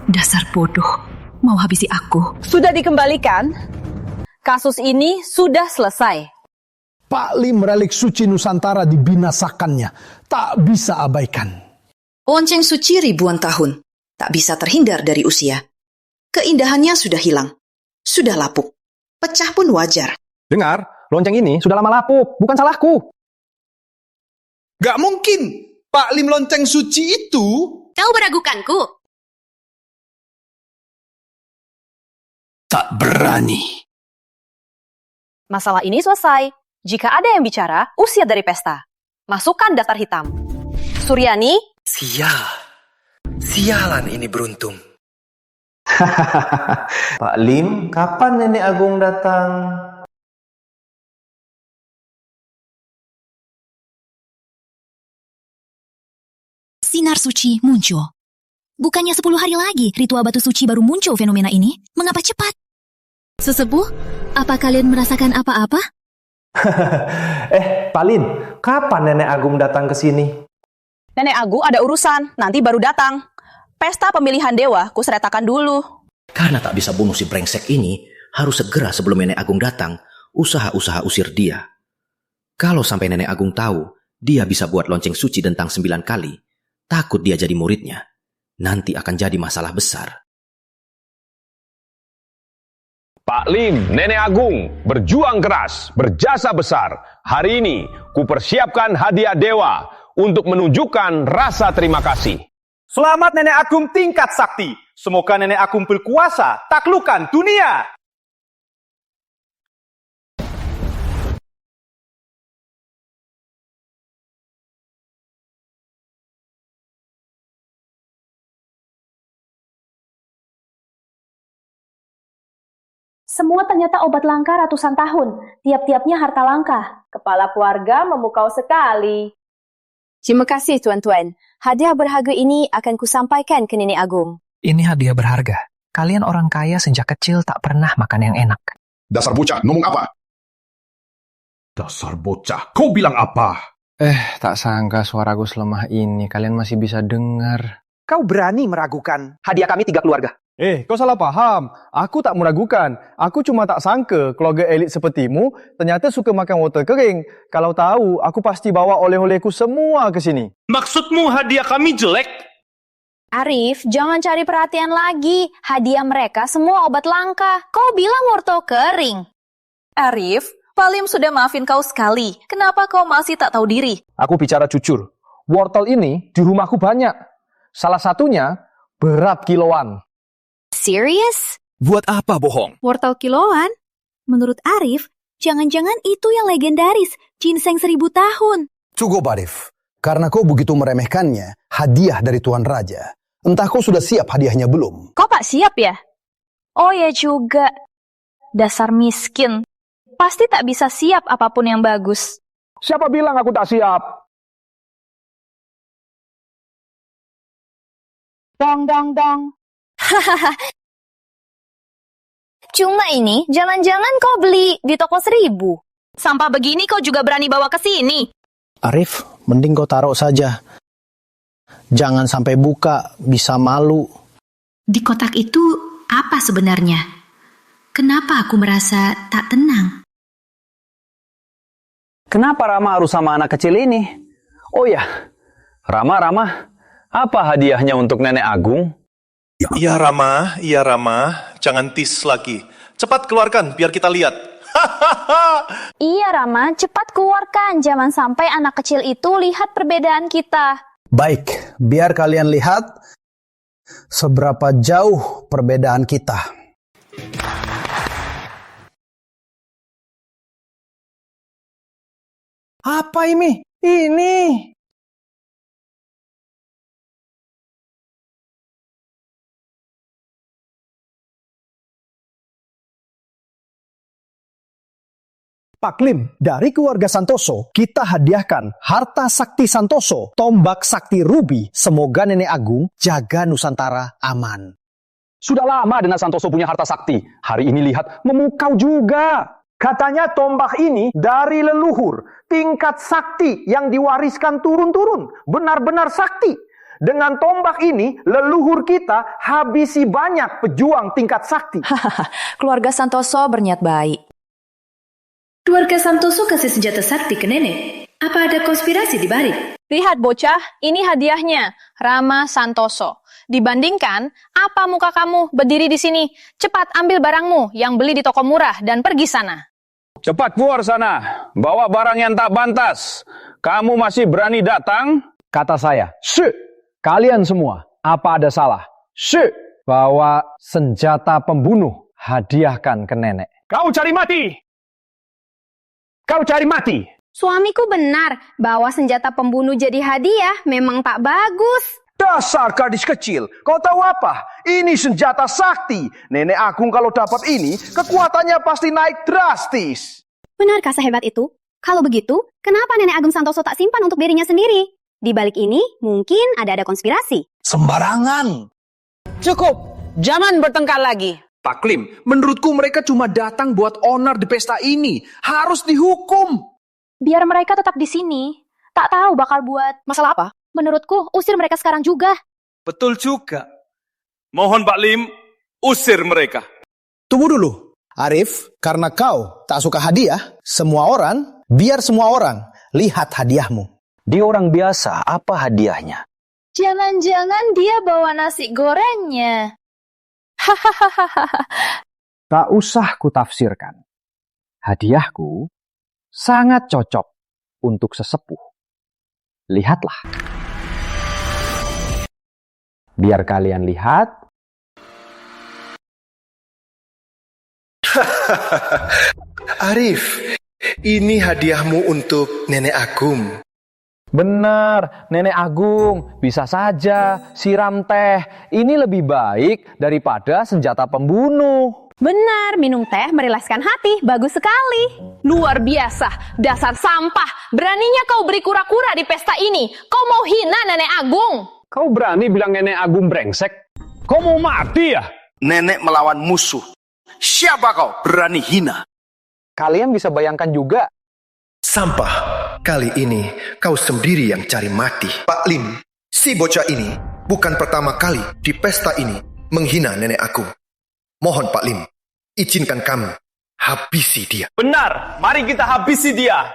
Speaker 3: Dasar bodoh. Mau habisi aku.
Speaker 11: Sudah dikembalikan? Kasus ini sudah selesai.
Speaker 5: Pak Lim Relik Suci Nusantara dibinasakannya. Tak bisa abaikan.
Speaker 8: Lonceng suci ribuan tahun. Tak bisa terhindar dari usia. Keindahannya sudah hilang. Sudah lapuk. Pecah pun wajar.
Speaker 14: Dengar, lonceng ini sudah lama lapuk. Bukan salahku.
Speaker 12: Gak mungkin. Pak Lim lonceng suci itu...
Speaker 3: Kau meragukanku?
Speaker 12: Tak berani.
Speaker 11: Masalah ini selesai. Jika ada yang bicara, usir dari pesta. Masukkan daftar hitam. Suryani?
Speaker 1: Sialan ini beruntung.
Speaker 14: Pak Lim, kapan Nenek Agung datang?
Speaker 3: Sinar suci muncul. Bukannya 10 hari lagi ritual batu suci baru muncul fenomena ini? Mengapa cepat? Sesepuh, apa kalian merasakan apa-apa?
Speaker 14: Pak Lin, kapan Nenek Agung datang ke sini?
Speaker 11: Nenek Agung ada urusan, nanti baru datang. Pesta pemilihan dewa kuseretakan dulu.
Speaker 2: Karena tak bisa bunuh si brengsek ini, harus segera sebelum Nenek Agung datang, usaha-usaha usir dia. Kalau sampai Nenek Agung tahu, dia bisa buat lonceng suci dentang 9 kali, takut dia jadi muridnya. Nanti akan jadi masalah besar.
Speaker 10: Pak Lim, Nenek Agung, berjuang keras, berjasa besar. Hari ini, kupersiapkan hadiah dewa untuk menunjukkan rasa terima kasih.
Speaker 18: Selamat Nenek Agung tingkat sakti. Semoga Nenek Agung berkuasa, taklukkan dunia.
Speaker 4: Semua ternyata obat langka ratusan tahun. Tiap-tiapnya harta langka. Kepala keluarga memukau sekali.
Speaker 11: Terima kasih tuan-tuan. Hadiah berharga ini akan kusampaikan ke Nenek Agung.
Speaker 22: Ini hadiah berharga. Kalian orang kaya sejak kecil tak pernah makan yang enak.
Speaker 13: Dasar bocah, ngomong apa? Dasar bocah, kau bilang apa?
Speaker 5: Tak sangka suaraku selemah ini. Kalian masih bisa dengar.
Speaker 1: Kau berani meragukan hadiah kami 3 keluarga.
Speaker 5: Kau salah paham. Aku tak meragukan. Aku cuma tak sangka keluarga elit sepertimu ternyata suka makan wortel kering. Kalau tahu, aku pasti bawa oleh-olehku semua ke sini.
Speaker 18: Maksudmu hadiah kami jelek?
Speaker 4: Arif, jangan cari perhatian lagi. Hadiah mereka semua obat langka. Kau bilang wortel kering.
Speaker 11: Arif, Pak Lim sudah maafin kau sekali. Kenapa kau masih tak tahu diri?
Speaker 5: Aku bicara jujur. Wortel ini di rumahku banyak. Salah satunya berat kiloan.
Speaker 3: Serius?
Speaker 22: Buat apa bohong?
Speaker 3: Wortel kiloan? Menurut Arif, jangan-jangan itu yang legendaris, ginseng 1000 tahun.
Speaker 20: Cukup Arif, karena kau begitu meremehkannya, hadiah dari Tuan Raja. Entah kau sudah siap hadiahnya belum?
Speaker 4: Kau tak siap ya? Oh ya juga. Dasar miskin. Pasti tak bisa siap apapun yang bagus.
Speaker 5: Siapa bilang aku tak siap?
Speaker 4: Dong, dong, dong. Hahaha. Cuma ini, jangan-jangan kau beli di toko 1000.
Speaker 11: Sampah begini kau juga berani bawa ke sini?
Speaker 20: Arif, mending kau taruh saja. Jangan sampai buka, bisa malu.
Speaker 7: Di kotak itu apa sebenarnya? Kenapa aku merasa tak tenang?
Speaker 19: Kenapa Rama harus sama anak kecil ini? Oh ya, Rama, apa hadiahnya untuk Nenek Agung?
Speaker 24: Iya Rama, jangan tis lagi. Cepat keluarkan biar kita lihat.
Speaker 4: Iya Rama, cepat keluarkan. Jangan sampai anak kecil itu lihat perbedaan kita.
Speaker 20: Baik, biar kalian lihat seberapa jauh perbedaan kita.
Speaker 5: Apa ini? Ini.
Speaker 20: Pak Lim, dari keluarga Santoso, kita hadiahkan harta sakti Santoso, tombak sakti Ruby. Semoga Nenek Agung jaga Nusantara aman.
Speaker 19: Sudah lama Dana Santoso punya harta sakti. Hari ini lihat memukau juga.
Speaker 5: Katanya tombak ini dari leluhur, tingkat sakti yang diwariskan turun-turun, benar-benar sakti. Dengan tombak ini, leluhur kita habisi banyak pejuang tingkat sakti.
Speaker 9: Keluarga Santoso berniat baik.
Speaker 3: Keluarga Santoso kasih senjata sakti ke nenek. Apa ada konspirasi di balik?
Speaker 11: Lihat bocah, ini hadiahnya, Rama Santoso. Dibandingkan, apa muka kamu berdiri di sini? Cepat ambil barangmu yang beli di toko murah dan pergi sana.
Speaker 19: Cepat keluar sana, bawa barang yang tak pantas. Kamu masih berani datang?
Speaker 20: Kata saya, "Syuk, kalian semua, apa ada salah? Syuk, bawa senjata pembunuh, hadiahkan ke nenek."
Speaker 19: Kau cari mati! Kau cari mati!
Speaker 4: Suamiku benar, bawa senjata pembunuh jadi hadiah memang tak bagus.
Speaker 5: Dasar gadis kecil, kau tahu apa? Ini senjata sakti. Nenek Agung kalau dapat ini, kekuatannya pasti naik drastis.
Speaker 4: Benarkah sehebat itu? Kalau begitu, kenapa Nenek Agung Santoso tak simpan untuk dirinya sendiri? Di balik ini, mungkin ada konspirasi.
Speaker 12: Sembarangan.
Speaker 11: Cukup, jangan bertengkar lagi.
Speaker 12: Pak Lim, menurutku mereka cuma datang buat onar di pesta ini. Harus dihukum.
Speaker 4: Biar mereka tetap di sini. Tak tahu bakal buat
Speaker 11: masalah apa?
Speaker 4: Menurutku, usir mereka sekarang juga.
Speaker 18: Betul juga. Mohon Pak Lim, usir mereka.
Speaker 1: Tunggu dulu. Arif, karena kau tak suka hadiah, biar semua orang lihat hadiahmu.
Speaker 19: Dia orang biasa, apa hadiahnya?
Speaker 4: Jangan-jangan dia bawa nasi gorengnya.
Speaker 20: Tak usah kutafsirkan. Hadiahku sangat cocok untuk sesepuh. Lihatlah. Biar kalian lihat.
Speaker 13: Arif, ini hadiahmu untuk Nenek Agung.
Speaker 19: Benar, Nenek Agung. Bisa saja siram teh. Ini lebih baik daripada senjata pembunuh.
Speaker 4: Benar, minum teh merilaskan hati. Bagus sekali.
Speaker 11: Luar biasa, dasar sampah. Beraninya kau beri kura-kura di pesta ini. Kau mau hina Nenek Agung.
Speaker 19: Kau berani bilang Nenek Agung brengsek? Kau mau mati ya?
Speaker 12: Nenek melawan musuh. Siapa kau berani hina?
Speaker 19: Kalian bisa bayangkan juga.
Speaker 13: Sampah. Kali ini kau sendiri yang cari mati. Pak Lim, si bocah ini bukan pertama kali di pesta ini menghina Nenek Agung. Mohon Pak Lim, izinkan kami habisi dia.
Speaker 18: Benar, mari kita habisi dia.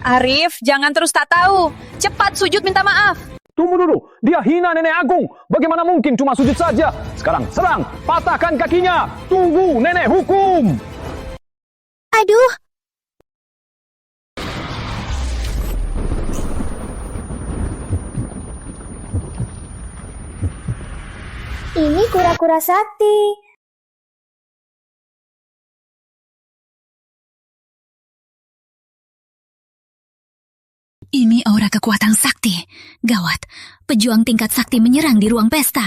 Speaker 11: Arif, jangan terus tak tahu. Cepat sujud minta maaf.
Speaker 19: Tunggu dulu, dia hina Nenek Agung. Bagaimana mungkin cuma sujud saja? Sekarang serang, patahkan kakinya. Tunggu Nenek hukum.
Speaker 4: Aduh. Ini kura-kura sakti.
Speaker 3: Ini aura kekuatan sakti. Gawat, pejuang tingkat sakti menyerang di ruang pesta.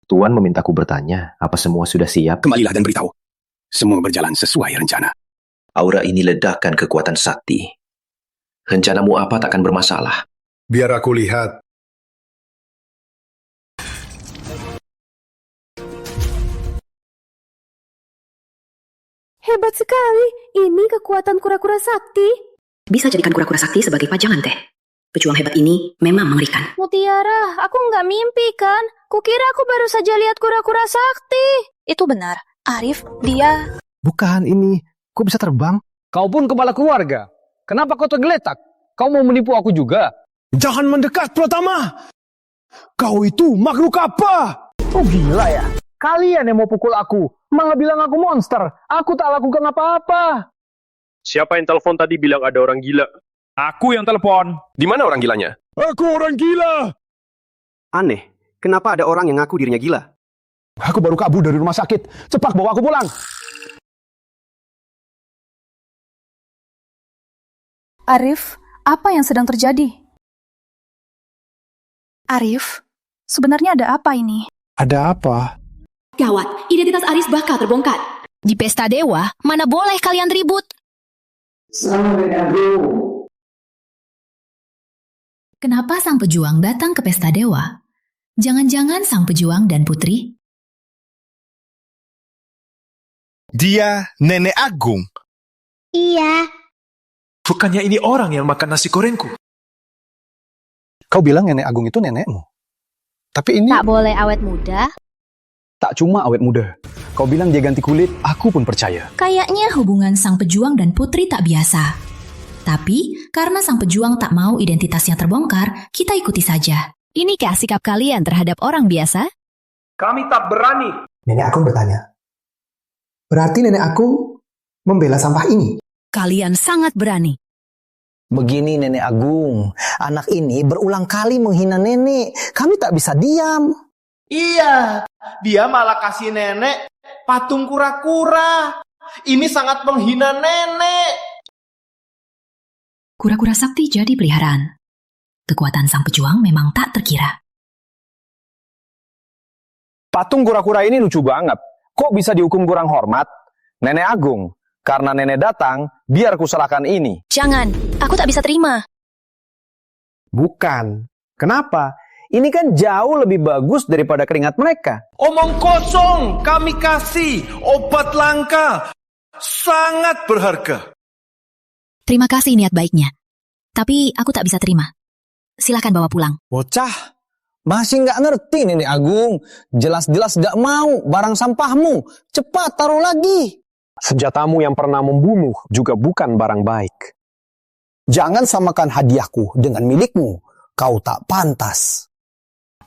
Speaker 2: Tuan memintaku bertanya, apa semua sudah siap?
Speaker 12: Kembalilah dan beritahu. Semua berjalan sesuai rencana.
Speaker 2: Aura ini ledakan kekuatan sakti. Rencanamu apa takkan bermasalah.
Speaker 13: Biar aku lihat.
Speaker 4: Hebat sekali. Ini kekuatan kura-kura sakti.
Speaker 8: Bisa jadikan kura-kura sakti sebagai pajangan teh. Pejuang hebat ini memang mengerikan.
Speaker 4: Mutiara, aku nggak mimpi kan? Kukira aku baru saja lihat kura-kura sakti.
Speaker 11: Itu benar. Arif, dia...
Speaker 20: Bukan ini. Kok bisa terbang?
Speaker 14: Kau pun kepala keluarga. Kenapa kau tergeletak? Kau mau menipu aku juga?
Speaker 12: Jangan mendekat, Pratama. Kau itu makhluk apa?
Speaker 5: Oh gila ya? Kalian yang mau pukul aku, malah bilang aku monster. Aku tak lakukan apa-apa.
Speaker 15: Siapa yang telepon tadi bilang ada orang gila?
Speaker 10: Aku yang telepon.
Speaker 15: Di mana orang gilanya?
Speaker 12: Aku orang gila.
Speaker 16: Aneh, kenapa ada orang yang ngaku dirinya gila?
Speaker 5: Aku baru kabur dari rumah sakit. Cepat bawa aku pulang.
Speaker 11: Arif, apa yang sedang terjadi? Arif, sebenarnya ada apa ini?
Speaker 5: Ada apa?
Speaker 3: Gawat, identitas Arif bakal terbongkar. Di pesta dewa, mana boleh kalian ribut? Kenapa sang pejuang datang ke pesta dewa? Jangan-jangan sang pejuang dan putri?
Speaker 6: Dia nenek agung.
Speaker 4: Iya.
Speaker 24: Bukannya ini orang yang makan nasi gorengku?
Speaker 5: Kau bilang nenek agung itu nenekmu. Tapi ini...
Speaker 4: Tak boleh awet muda.
Speaker 5: Tak cuma awet muda. Kau bilang dia ganti kulit, aku pun percaya.
Speaker 3: Kayaknya hubungan sang pejuang dan putri tak biasa. Tapi, karena sang pejuang tak mau identitasnya terbongkar, kita ikuti saja. Inikah sikap kalian terhadap orang biasa?
Speaker 18: Kami tak berani.
Speaker 1: Nenek agung bertanya. Berarti nenek agung membela sampah ini?
Speaker 3: Kalian sangat berani.
Speaker 20: Begini nenek agung, anak ini berulang kali menghina nenek. Kami tak bisa diam.
Speaker 18: Iya, dia malah kasih nenek patung kura-kura. Ini sangat menghina nenek.
Speaker 3: Kura-kura sakti jadi peliharaan. Kekuatan sang pejuang memang tak terkira.
Speaker 19: Patung kura-kura ini lucu banget. Kok bisa dihukum kurang hormat? Nenek agung, karena nenek datang, biar kuserahkan ini.
Speaker 3: Jangan, aku tak bisa terima.
Speaker 19: Bukan. Kenapa? Ini kan jauh lebih bagus daripada keringat mereka.
Speaker 24: Omong kosong, kami kasih obat langka. Sangat berharga.
Speaker 3: Terima kasih niat baiknya. Tapi aku tak bisa terima. Silakan bawa pulang.
Speaker 20: Bocah, masih nggak ngerti nenek agung. Jelas-jelas nggak mau barang sampahmu. Cepat taruh lagi.
Speaker 19: Senjatamu yang pernah membunuh juga bukan barang baik.
Speaker 20: Jangan samakan hadiahku dengan milikmu. Kau tak pantas.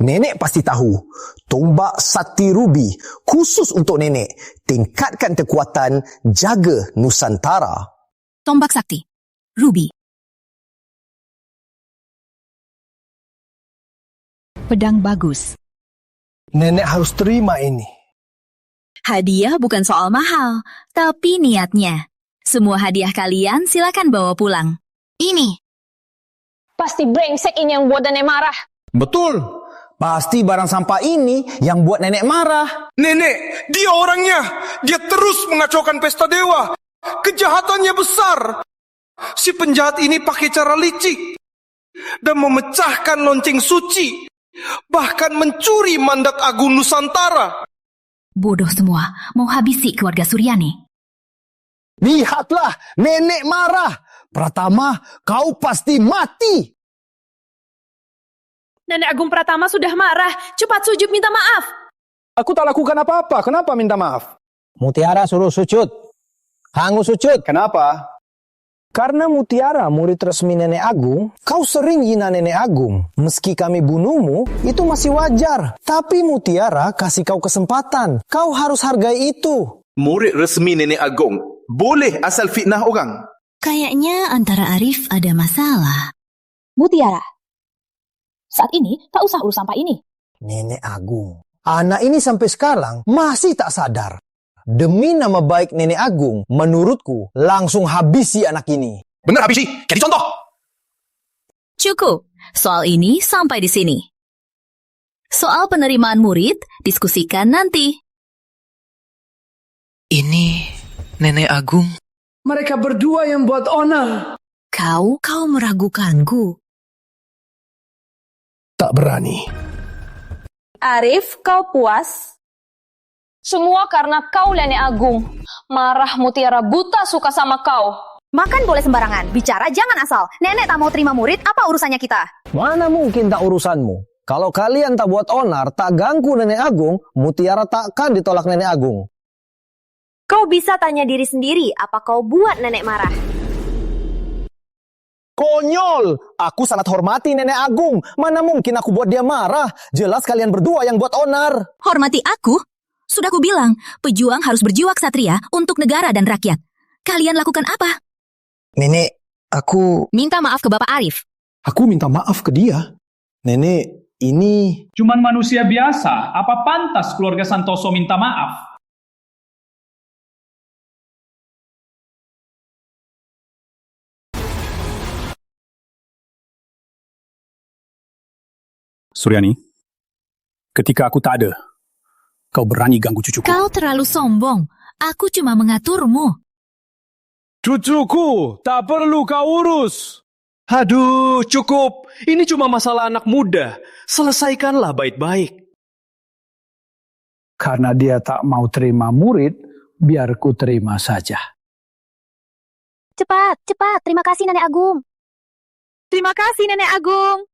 Speaker 20: Nenek pasti tahu. Tombak Sakti Ruby khusus untuk nenek. Tingkatkan kekuatan, jaga Nusantara.
Speaker 3: Tombak Sakti, Ruby. Pedang bagus.
Speaker 20: Nenek harus terima ini.
Speaker 3: Hadiah bukan soal mahal, tapi niatnya. Semua hadiah kalian silakan bawa pulang. Ini.
Speaker 4: Pasti brengsek ini yang buat nenek marah.
Speaker 20: Betul. Pasti barang sampah ini yang buat nenek marah.
Speaker 12: Nenek, dia orangnya. Dia terus mengacaukan pesta dewa. Kejahatannya besar. Si penjahat ini pakai cara licik dan memecahkan lonceng suci. Bahkan mencuri mandat agung Nusantara.
Speaker 3: Bodoh semua, mau habisi keluarga Suryani.
Speaker 20: Lihatlah, nenek marah. Pratama, kau pasti mati.
Speaker 11: Nenek Agung Pratama sudah marah. Cepat sujud minta maaf.
Speaker 5: Aku tak lakukan apa-apa. Kenapa minta maaf?
Speaker 20: Mutiara suruh sujud. Hangus sujud.
Speaker 5: Kenapa?
Speaker 20: Karena Mutiara murid resmi Nenek Agung, kau sering hina Nenek Agung. Meski kami bunuhmu, itu masih wajar. Tapi Mutiara kasih kau kesempatan. Kau harus hargai itu.
Speaker 6: Murid resmi Nenek Agung boleh asal fitnah orang.
Speaker 3: Kayaknya antara Arif ada masalah.
Speaker 4: Mutiara, saat ini tak usah urus sampah ini.
Speaker 20: Nenek Agung, anak ini sampai sekarang masih tak sadar. Demi nama baik Nenek Agung, menurutku langsung habisi anak ini.
Speaker 6: Benar habisi, jadi contoh.
Speaker 3: Cukup, soal ini sampai di sini. Soal penerimaan murid, diskusikan nanti.
Speaker 22: Ini Nenek Agung.
Speaker 12: Mereka berdua yang buat onar.
Speaker 3: Kau meragukanku.
Speaker 20: Tak berani.
Speaker 4: Arif, kau puas? Semua karena kau Nenek Agung. Marah Mutiara buta suka sama kau.
Speaker 17: Makan boleh sembarangan, bicara jangan asal. Nenek tak mau terima murid, apa urusannya kita?
Speaker 20: Mana mungkin tak urusanmu? Kalau kalian tak buat onar, tak ganggu Nenek Agung, Mutiara takkan ditolak Nenek Agung.
Speaker 17: Kau bisa tanya diri sendiri, apa kau buat nenek marah?
Speaker 20: Konyol! Aku sangat hormati Nenek Agung. Mana mungkin aku buat dia marah? Jelas kalian berdua yang buat onar.
Speaker 3: Hormati aku? Sudah ku bilang, pejuang harus berjiwa ksatria untuk negara dan rakyat. Kalian lakukan apa?
Speaker 20: Nenek, aku...
Speaker 3: Minta maaf ke Bapak Arif.
Speaker 5: Aku minta maaf ke dia.
Speaker 20: Nenek, ini...
Speaker 21: Cuman manusia biasa, apa pantas keluarga Santoso minta maaf?
Speaker 10: Suryani, ketika aku tak ada, kau berani ganggu cucuku.
Speaker 3: Kau terlalu sombong. Aku cuma mengaturmu.
Speaker 5: Cucuku, tak perlu kau urus.
Speaker 14: Aduh, cukup. Ini cuma masalah anak muda. Selesaikanlah baik-baik.
Speaker 2: Karena dia tak mau terima murid, biar ku terima saja.
Speaker 17: Cepat, cepat. Terima kasih, Nenek Agung.
Speaker 11: Terima kasih, Nenek Agung.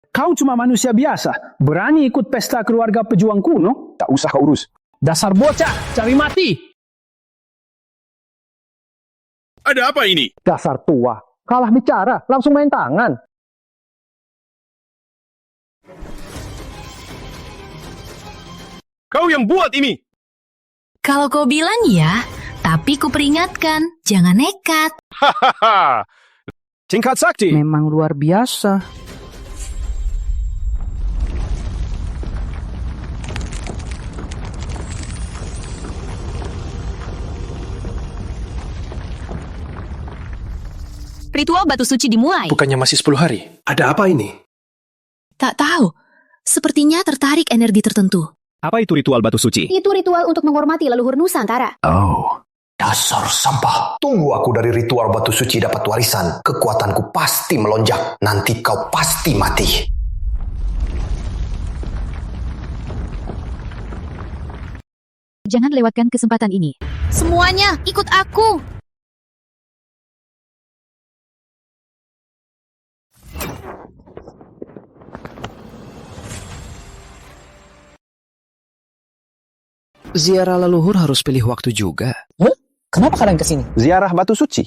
Speaker 2: Kau cuma manusia biasa, berani ikut pesta keluarga pejuang kuno? Tak usah kau urus. Dasar bocah, cari mati.
Speaker 15: Ada apa ini?
Speaker 2: Dasar tua, kalah bicara, langsung main tangan.
Speaker 15: Kau yang buat ini.
Speaker 3: Kalau kau bilang ya, tapi ku peringatkan, jangan nekat.
Speaker 15: Hahaha.
Speaker 2: Tingkat sakti. Memang luar biasa.
Speaker 3: Ritual batu suci dimulai.
Speaker 14: Bukannya masih 10 hari? Ada apa ini?
Speaker 3: Tak tahu. Sepertinya tertarik energi tertentu.
Speaker 15: Apa itu ritual batu suci?
Speaker 17: Itu ritual untuk menghormati leluhur Nusantara.
Speaker 13: Oh, dasar sampah. Tunggu aku dari ritual batu suci dapat warisan. Kekuatanku pasti melonjak. Nanti kau pasti mati.
Speaker 3: Jangan lewatkan kesempatan ini. Semuanya, ikut aku.
Speaker 22: Ziarah leluhur harus pilih waktu juga.
Speaker 20: Kenapa kalian kesini?
Speaker 16: Ziarah batu suci.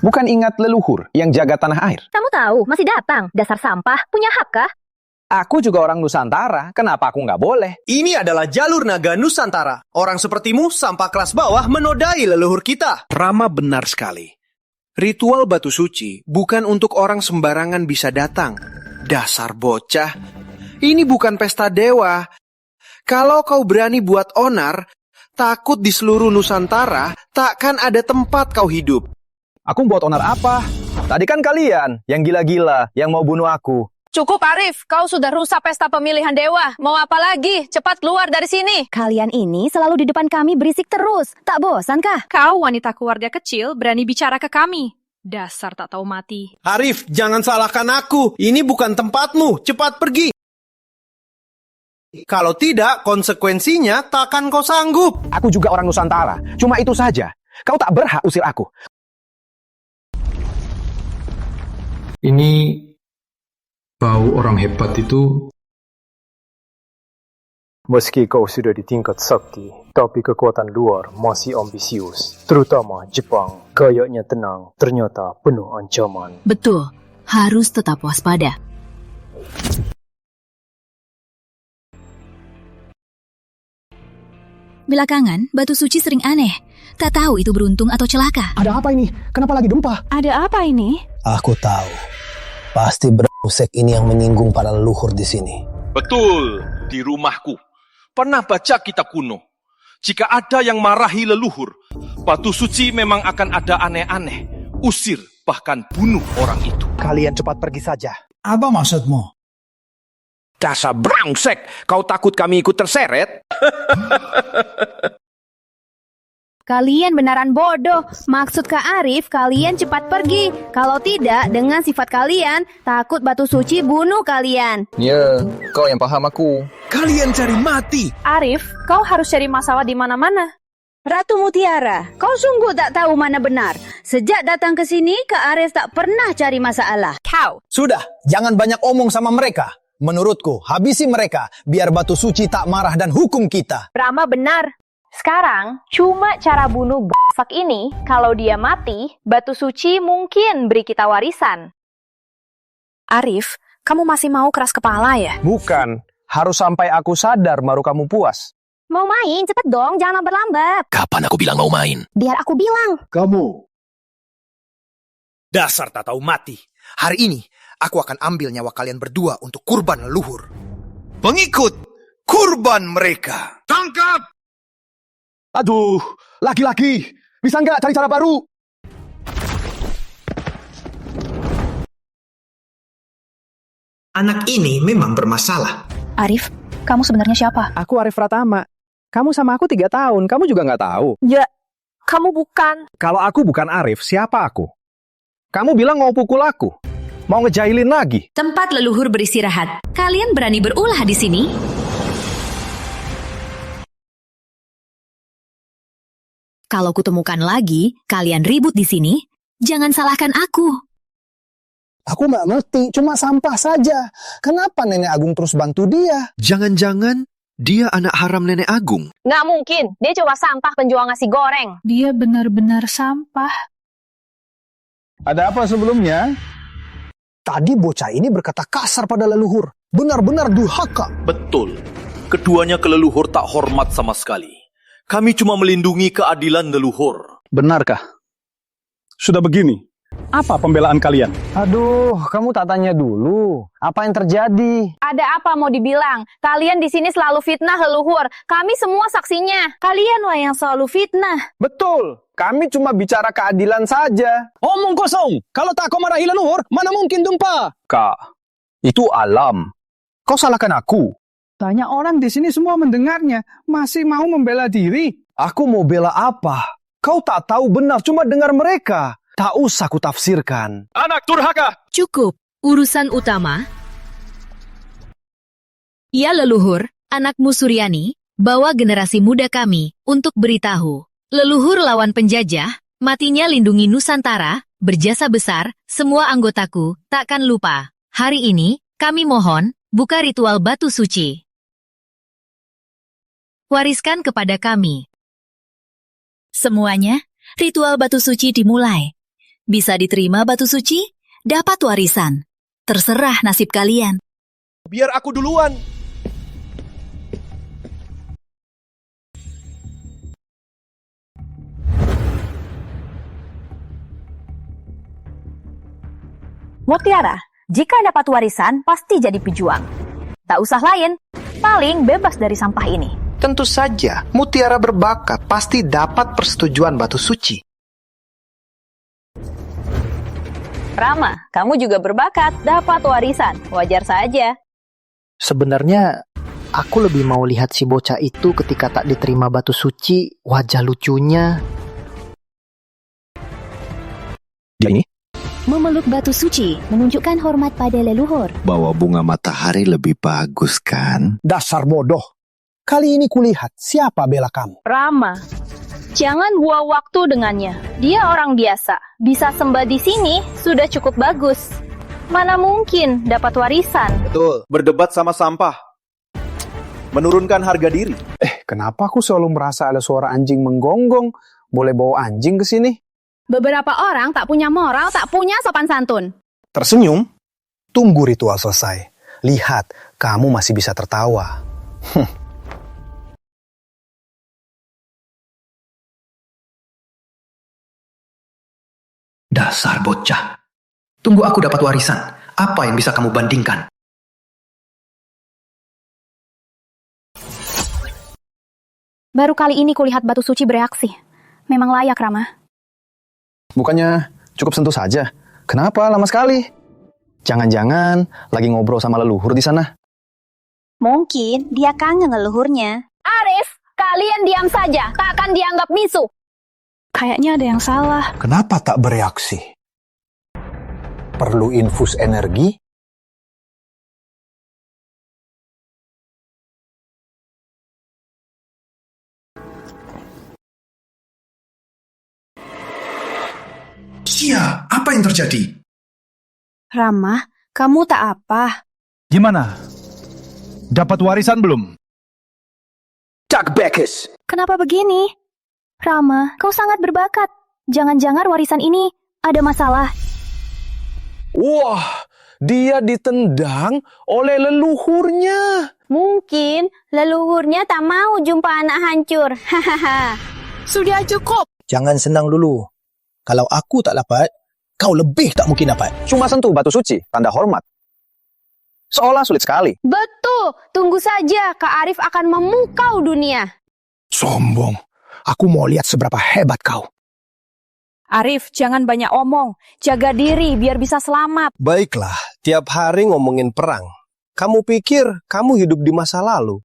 Speaker 16: Bukan ingat leluhur yang jaga tanah air.
Speaker 17: Kamu tahu, masih datang. Dasar sampah, punya hak kah?
Speaker 16: Aku juga orang Nusantara, kenapa aku nggak boleh?
Speaker 5: Ini adalah jalur naga Nusantara. Orang sepertimu sampah kelas bawah menodai leluhur kita.
Speaker 12: Rama benar sekali. Ritual batu suci bukan untuk orang sembarangan bisa datang. Dasar bocah. Ini bukan pesta dewa. Kalau kau berani buat onar, takut di seluruh Nusantara takkan ada tempat kau hidup.
Speaker 16: Aku buat onar apa? Tadi kan kalian yang gila-gila yang mau bunuh aku.
Speaker 11: Cukup, Arif. Kau sudah rusak pesta pemilihan dewa. Mau apa lagi? Cepat keluar dari sini.
Speaker 17: Kalian ini selalu di depan kami berisik terus. Tak bosan kah?
Speaker 11: Kau wanita keluarga kecil berani bicara ke kami. Dasar tak tahu mati.
Speaker 5: Arif, jangan salahkan aku. Ini bukan tempatmu. Cepat pergi. Kalau tidak, konsekuensinya takkan kau sanggup.
Speaker 16: Aku juga orang Nusantara. Cuma itu saja. Kau tak berhak usir aku.
Speaker 7: Ini bau orang hebat itu.
Speaker 14: Meski kau sudah di tingkat sakti, tapi kekuatan luar masih ambisius. Terutama Jepang, kayaknya tenang, ternyata penuh ancaman.
Speaker 3: Betul, harus tetap waspada. Belakangan, batu suci sering aneh. Tak tahu itu beruntung atau celaka.
Speaker 20: Ada apa ini? Kenapa lagi gempa?
Speaker 11: Ada apa ini?
Speaker 20: Aku tahu. Pasti brengsek ini yang menyinggung para leluhur di sini.
Speaker 6: Betul, di rumahku. Pernah baca kitab kuno. Jika ada yang marahi leluhur, batu suci memang akan ada aneh-aneh. Usir, bahkan bunuh orang itu.
Speaker 20: Kalian cepat pergi saja.
Speaker 2: Apa maksudmu?
Speaker 16: Dasar brengsek, kau takut kami ikut terseret?
Speaker 4: Kalian benaran bodoh. Maksud Kak Arif, kalian cepat pergi. Kalau tidak, dengan sifat kalian, takut batu suci bunuh kalian.
Speaker 16: Ya, kau yang paham aku.
Speaker 12: Kalian cari mati.
Speaker 11: Arif, kau harus cari masalah di mana-mana.
Speaker 4: Ratu Mutiara, kau sungguh tak tahu mana benar. Sejak datang ke sini, Kak Arif tak pernah cari masalah.
Speaker 11: Kau.
Speaker 20: Sudah, jangan banyak omong sama mereka. Menurutku, habisi mereka, biar batu suci tak marah dan hukum kita.
Speaker 4: Rama benar. Sekarang, cuma cara bunuh b***sak ini, kalau dia mati, batu suci mungkin beri kita warisan.
Speaker 11: Arif, kamu masih mau keras kepala ya?
Speaker 16: Bukan, harus sampai aku sadar baru kamu puas.
Speaker 17: Mau main? Cepet dong, jangan lambat-lambat.
Speaker 10: Kapan aku bilang mau main?
Speaker 17: Biar aku bilang.
Speaker 2: Kamu.
Speaker 12: Dasar tak tahu mati. Hari ini, aku akan ambil nyawa kalian berdua untuk kurban leluhur. Pengikut kurban mereka. Tangkap!
Speaker 5: Aduh, laki-laki. Bisa nggak cari cara baru?
Speaker 1: Anak ini memang bermasalah.
Speaker 11: Arif, kamu sebenarnya siapa?
Speaker 16: Aku Arif Pratama.
Speaker 2: Kamu sama aku 3 tahun, kamu juga nggak tahu.
Speaker 11: Ya, kamu bukan.
Speaker 2: Kalau aku bukan Arif, siapa aku? Kamu bilang mau pukul aku? Mau ngejailin lagi?
Speaker 3: Tempat leluhur beristirahat. Kalian berani berulah di sini? Kalau kutemukan lagi, kalian ribut di sini, jangan salahkan aku.
Speaker 20: Aku nggak ngerti, cuma sampah saja. Kenapa Nenek Agung terus bantu dia?
Speaker 1: Jangan-jangan dia anak haram Nenek Agung.
Speaker 11: Nggak mungkin, dia cuma sampah penjual nasi goreng.
Speaker 3: Dia benar-benar sampah.
Speaker 2: Ada apa sebelumnya?
Speaker 20: Tadi bocah ini berkata kasar pada leluhur. Benar-benar durhaka.
Speaker 24: Betul. Keduanya ke leluhur tak hormat sama sekali. Kami cuma melindungi keadilan leluhur.
Speaker 2: Benarkah? Sudah begini, apa pembelaan kalian?
Speaker 19: Aduh, kamu tak tanya dulu. Apa yang terjadi?
Speaker 4: Ada apa mau dibilang? Kalian di sini selalu fitnah leluhur. Kami semua saksinya. Kalianlah yang selalu fitnah.
Speaker 2: Betul, kami cuma bicara keadilan saja. Omong kosong, kalau tak kau marahi leluhur, mana mungkin dumpa? Kak, itu alam. Kau salahkan aku. Tanya orang di sini semua mendengarnya, masih mau membela diri.
Speaker 5: Aku mau bela apa? Kau tak tahu benar, cuma dengar mereka. Tak usah kutafsirkan.
Speaker 15: Anak durhaka!
Speaker 3: Cukup, urusan utama. Ya leluhur, anakmu Suryani, bawa generasi muda kami untuk beritahu. Leluhur lawan penjajah, matinya lindungi Nusantara, berjasa besar, semua anggotaku takkan lupa. Hari ini, kami mohon, buka ritual batu suci. Wariskan kepada kami. Semuanya, ritual batu suci dimulai. Bisa diterima batu suci, dapat warisan. Terserah nasib kalian.
Speaker 24: Biar aku duluan.
Speaker 17: Mutiara, jika dapat warisan, pasti jadi pejuang. Tak usah lain, paling bebas dari sampah ini.
Speaker 1: Tentu saja, Mutiara berbakat pasti dapat persetujuan batu suci.
Speaker 4: Rama, kamu juga berbakat, dapat warisan. Wajar saja.
Speaker 8: Sebenarnya, aku lebih mau lihat si bocah itu ketika tak diterima batu suci, wajah lucunya.
Speaker 1: Dia ini?
Speaker 3: Memeluk batu suci, menunjukkan hormat pada leluhur.
Speaker 9: Bawa bunga matahari lebih bagus kan?
Speaker 20: Dasar bodoh. Kali ini kulihat siapa bela kamu.
Speaker 4: Rama, jangan buang waktu dengannya. Dia orang biasa. Bisa sembah di sini sudah cukup bagus. Mana mungkin dapat warisan?
Speaker 16: Betul, berdebat sama sampah. Menurunkan harga diri.
Speaker 2: Kenapa aku selalu merasa ada suara anjing menggonggong? Boleh bawa anjing ke sini?
Speaker 4: Beberapa orang tak punya moral, tak punya sopan santun.
Speaker 20: Tersenyum? Tunggu ritual selesai. Lihat, kamu masih bisa tertawa.
Speaker 1: Dasar bocah. Tunggu aku dapat warisan. Apa yang bisa kamu bandingkan?
Speaker 4: Baru kali ini kulihat batu suci bereaksi. Memang layak, Rama.
Speaker 16: Bukannya cukup sentuh saja? Kenapa lama sekali? Jangan-jangan lagi ngobrol sama leluhur di sana?
Speaker 17: Mungkin dia kangen leluhurnya.
Speaker 4: Arif, kalian diam saja. Tak akan dianggap misuh. Kayaknya ada yang salah.
Speaker 20: Kenapa tak bereaksi? Perlu infus energi?
Speaker 12: Sia, apa yang terjadi?
Speaker 11: Rama, kamu tak apa.
Speaker 2: Gimana? Dapat warisan belum?
Speaker 1: Cak Bekes.
Speaker 17: Kenapa begini? Rama, kau sangat berbakat. Jangan-jangan warisan ini ada masalah.
Speaker 5: Wah, dia ditendang oleh leluhurnya.
Speaker 4: Mungkin leluhurnya tak mau jumpa anak hancur. Hahaha.
Speaker 11: Sudah cukup.
Speaker 20: Jangan senang dulu. Kalau aku tak dapat, kau lebih tak mungkin dapat.
Speaker 16: Cuma sentuh batu suci, tanda hormat. Seolah sulit sekali.
Speaker 4: Betul, tunggu saja Kak Arif akan memukau dunia.
Speaker 20: Sombong. Aku mau lihat seberapa hebat kau.
Speaker 11: Arif, jangan banyak omong. Jaga diri biar bisa selamat.
Speaker 18: Baiklah, tiap hari ngomongin perang. Kamu pikir kamu hidup di masa lalu?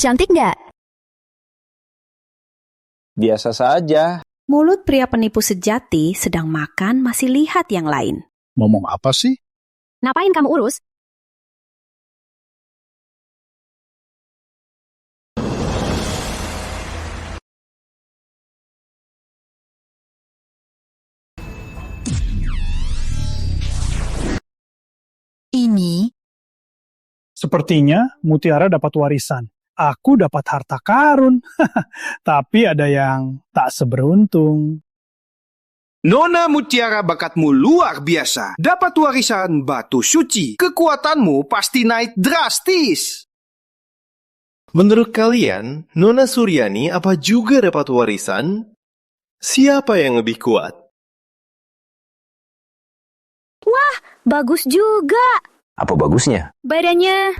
Speaker 3: Cantik nggak?
Speaker 19: Biasa saja.
Speaker 11: Mulut pria penipu sejati sedang makan masih lihat yang lain.
Speaker 15: Ngomong apa sih?
Speaker 3: Ngapain kamu urus?
Speaker 13: Ini
Speaker 2: Sepertinya Mutiara dapat warisan. Aku dapat harta karun. Tapi ada yang tak seberuntung.
Speaker 12: Nona Mutiara, bakatmu luar biasa. Dapat warisan batu suci. Kekuatanmu pasti naik drastis.
Speaker 21: Menurut kalian, Nona Suryani apa juga dapat warisan? Siapa yang lebih kuat?
Speaker 17: Wah, bagus juga.
Speaker 10: Apa bagusnya?
Speaker 17: Badannya.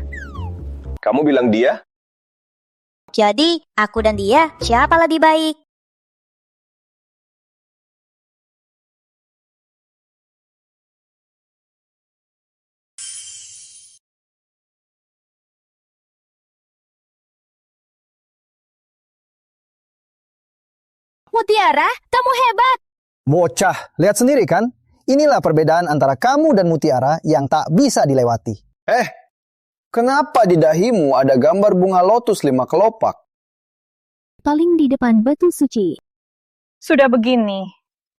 Speaker 10: Kamu bilang dia?
Speaker 17: Jadi, aku dan dia, siapa lebih baik?
Speaker 11: Mutiara, kamu hebat.
Speaker 8: Bocah, lihat sendiri kan? Inilah perbedaan antara kamu dan Mutiara yang tak bisa dilewati.
Speaker 16: Kenapa di dahimu ada gambar bunga lotus 5 kelopak?
Speaker 17: Paling di depan batu suci.
Speaker 11: Sudah begini,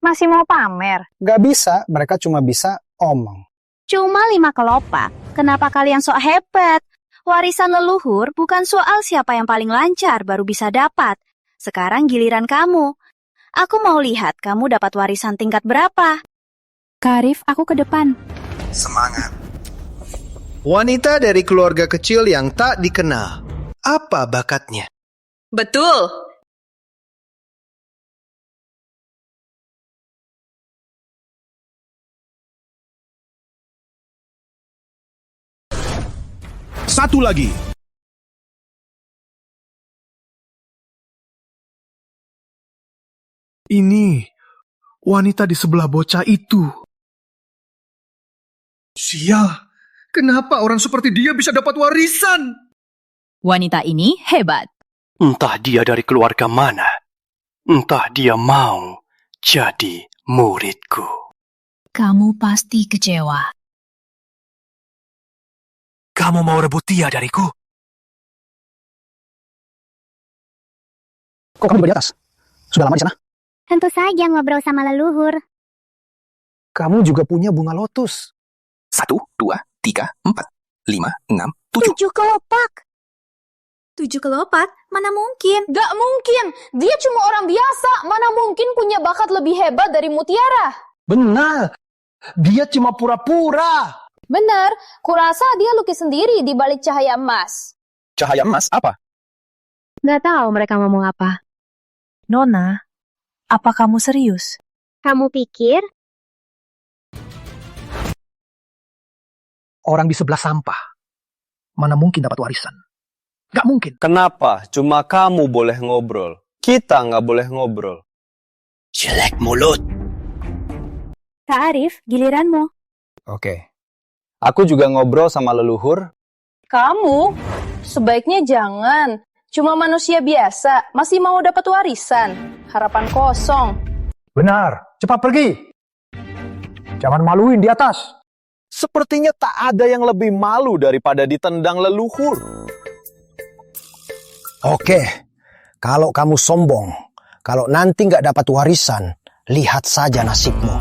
Speaker 11: masih mau pamer?
Speaker 8: Gak bisa, mereka cuma bisa omong.
Speaker 17: Cuma 5 kelopak. Kenapa kalian sok hebat? Warisan leluhur bukan soal siapa yang paling lancar baru bisa dapat. Sekarang giliran kamu. Aku mau lihat kamu dapat warisan tingkat berapa.
Speaker 11: Karif, aku ke depan.
Speaker 1: Semangat. Wanita dari keluarga kecil yang tak dikenal. Apa bakatnya?
Speaker 11: Betul.
Speaker 15: Satu lagi.
Speaker 12: Ini wanita di sebelah bocah itu. Sial, kenapa orang seperti dia bisa dapat warisan?
Speaker 3: Wanita ini hebat.
Speaker 1: Entah dia dari keluarga mana. Entah dia mau jadi muridku.
Speaker 3: Kamu pasti kecewa.
Speaker 1: Kamu mau rebut dia dariku?
Speaker 8: Kok kamu di atas? Sudah lama di sana?
Speaker 22: Tentu saja ngobrol sama leluhur.
Speaker 8: Kamu juga punya bunga lotus.
Speaker 16: 1, 2, 3, 4, 5, 6, 7.
Speaker 17: 7 kelopak. 7 kelopak? Mana mungkin?
Speaker 11: Gak mungkin. Dia cuma orang biasa. Mana mungkin punya bakat lebih hebat dari Mutiara?
Speaker 5: Benar. Dia cuma pura-pura.
Speaker 11: Benar. Kurasa dia lukis sendiri di balik cahaya emas.
Speaker 16: Cahaya emas apa?
Speaker 11: Gak tahu mereka ngomong apa.
Speaker 3: Nona, apa kamu serius?
Speaker 22: Kamu pikir?
Speaker 8: Orang di sebelah sampah. Mana mungkin dapat warisan? Gak mungkin.
Speaker 18: Kenapa? Cuma kamu boleh ngobrol. Kita nggak boleh ngobrol.
Speaker 1: Jelek mulut.
Speaker 17: Kak Arif, giliranmu.
Speaker 16: Oke. Aku juga ngobrol sama leluhur.
Speaker 11: Kamu? Sebaiknya jangan. Cuma manusia biasa, masih mau dapat warisan. Harapan kosong.
Speaker 5: Benar, cepat pergi. Jangan maluin di atas.
Speaker 18: Sepertinya tak ada yang lebih malu daripada ditendang leluhur.
Speaker 20: Oke, kalau kamu sombong, kalau nanti nggak dapat warisan, lihat saja nasibmu.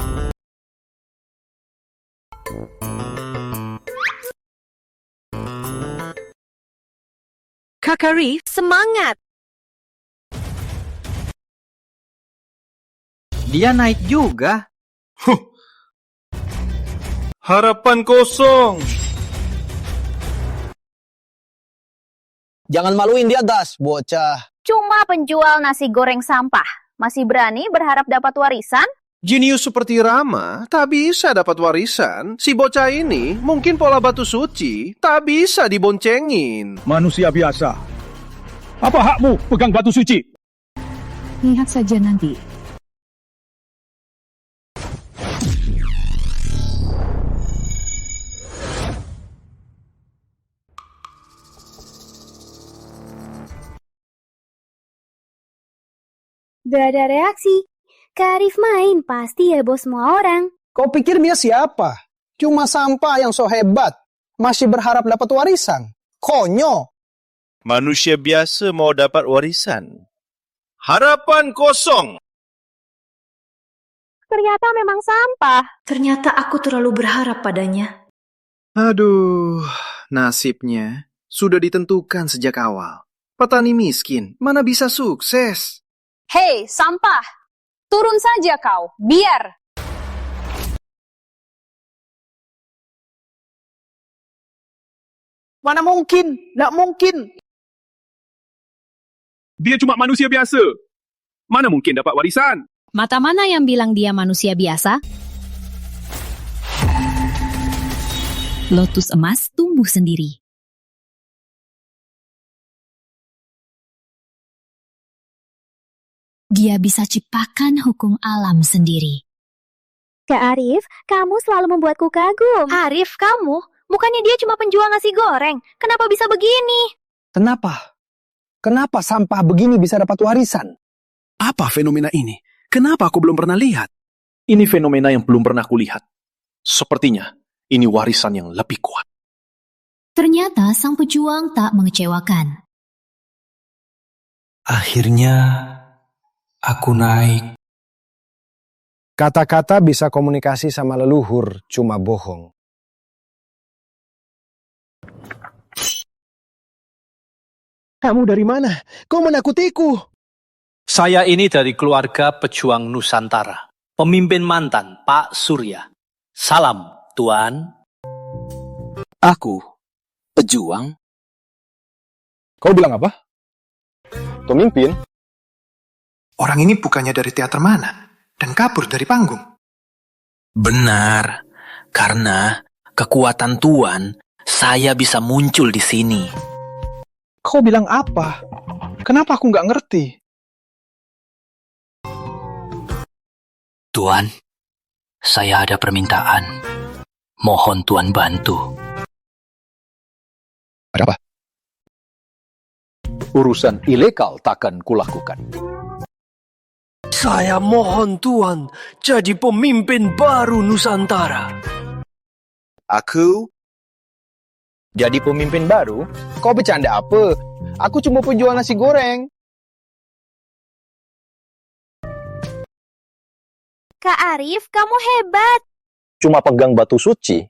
Speaker 11: Kak Arif, semangat!
Speaker 1: Dia naik juga.
Speaker 24: Harapan kosong.
Speaker 16: Jangan maluin di atas, bocah.
Speaker 17: Cuma penjual nasi goreng sampah. Masih berani berharap dapat warisan?
Speaker 1: Jenius seperti Rama tak bisa dapat warisan. Si bocah ini mungkin pola batu suci tak bisa diboncengin.
Speaker 15: Manusia biasa. Apa hakmu pegang batu suci?
Speaker 3: Lihat saja nanti.
Speaker 22: Gak ada reaksi. Kak Arif main, pasti heboh semua orang.
Speaker 12: Kau pikir dia siapa? Cuma sampah yang so hebat. Masih berharap dapat warisan. Konyol.
Speaker 21: Manusia biasa mau dapat warisan. Harapan kosong.
Speaker 11: Ternyata memang sampah.
Speaker 3: Ternyata aku terlalu berharap padanya.
Speaker 1: Aduh, nasibnya sudah ditentukan sejak awal. Petani miskin, mana bisa sukses?
Speaker 11: Hei, sampah! Turun saja kau, biar!
Speaker 12: Mana mungkin? Nggak mungkin.
Speaker 15: Dia cuma manusia biasa. Mana mungkin dapat warisan?
Speaker 3: Mata mana yang bilang dia manusia biasa? Lotus emas tumbuh sendiri. Dia bisa ciptakan hukum alam sendiri.
Speaker 22: Kak Arif, kamu selalu membuatku kagum.
Speaker 17: Arif, kamu? Bukannya dia cuma penjual nasi goreng. Kenapa bisa begini?
Speaker 12: Kenapa? Kenapa sampah begini bisa dapat warisan? Apa fenomena ini? Kenapa aku belum pernah lihat?
Speaker 6: Ini fenomena yang belum pernah kulihat. Sepertinya ini warisan yang lebih kuat.
Speaker 3: Ternyata sang pejuang tak mengecewakan.
Speaker 12: Akhirnya, aku naik. Kata-kata bisa komunikasi sama leluhur, cuma bohong. Kamu dari mana? Kau menakutiku.
Speaker 7: Saya ini dari keluarga pejuang Nusantara. Pemimpin mantan, Pak Surya. Salam, Tuan.
Speaker 2: Aku, pejuang.
Speaker 16: Kau bilang apa? Pemimpin?
Speaker 1: Orang ini bukannya dari teater mana? Dan kabur dari panggung.
Speaker 7: Benar, karena kekuatan Tuan, saya bisa muncul di sini.
Speaker 5: Kau bilang apa? Kenapa aku nggak ngerti?
Speaker 7: Tuan, saya ada permintaan. Mohon Tuan bantu.
Speaker 16: Ada apa?
Speaker 10: Urusan ilegal takkan kulakukan.
Speaker 13: Saya mohon Tuan jadi pemimpin baru Nusantara.
Speaker 16: Aku? Jadi pemimpin baru? Kau bercanda apa? Aku cuma penjual nasi goreng.
Speaker 17: Kak Arif, kamu hebat.
Speaker 16: Cuma pegang batu suci.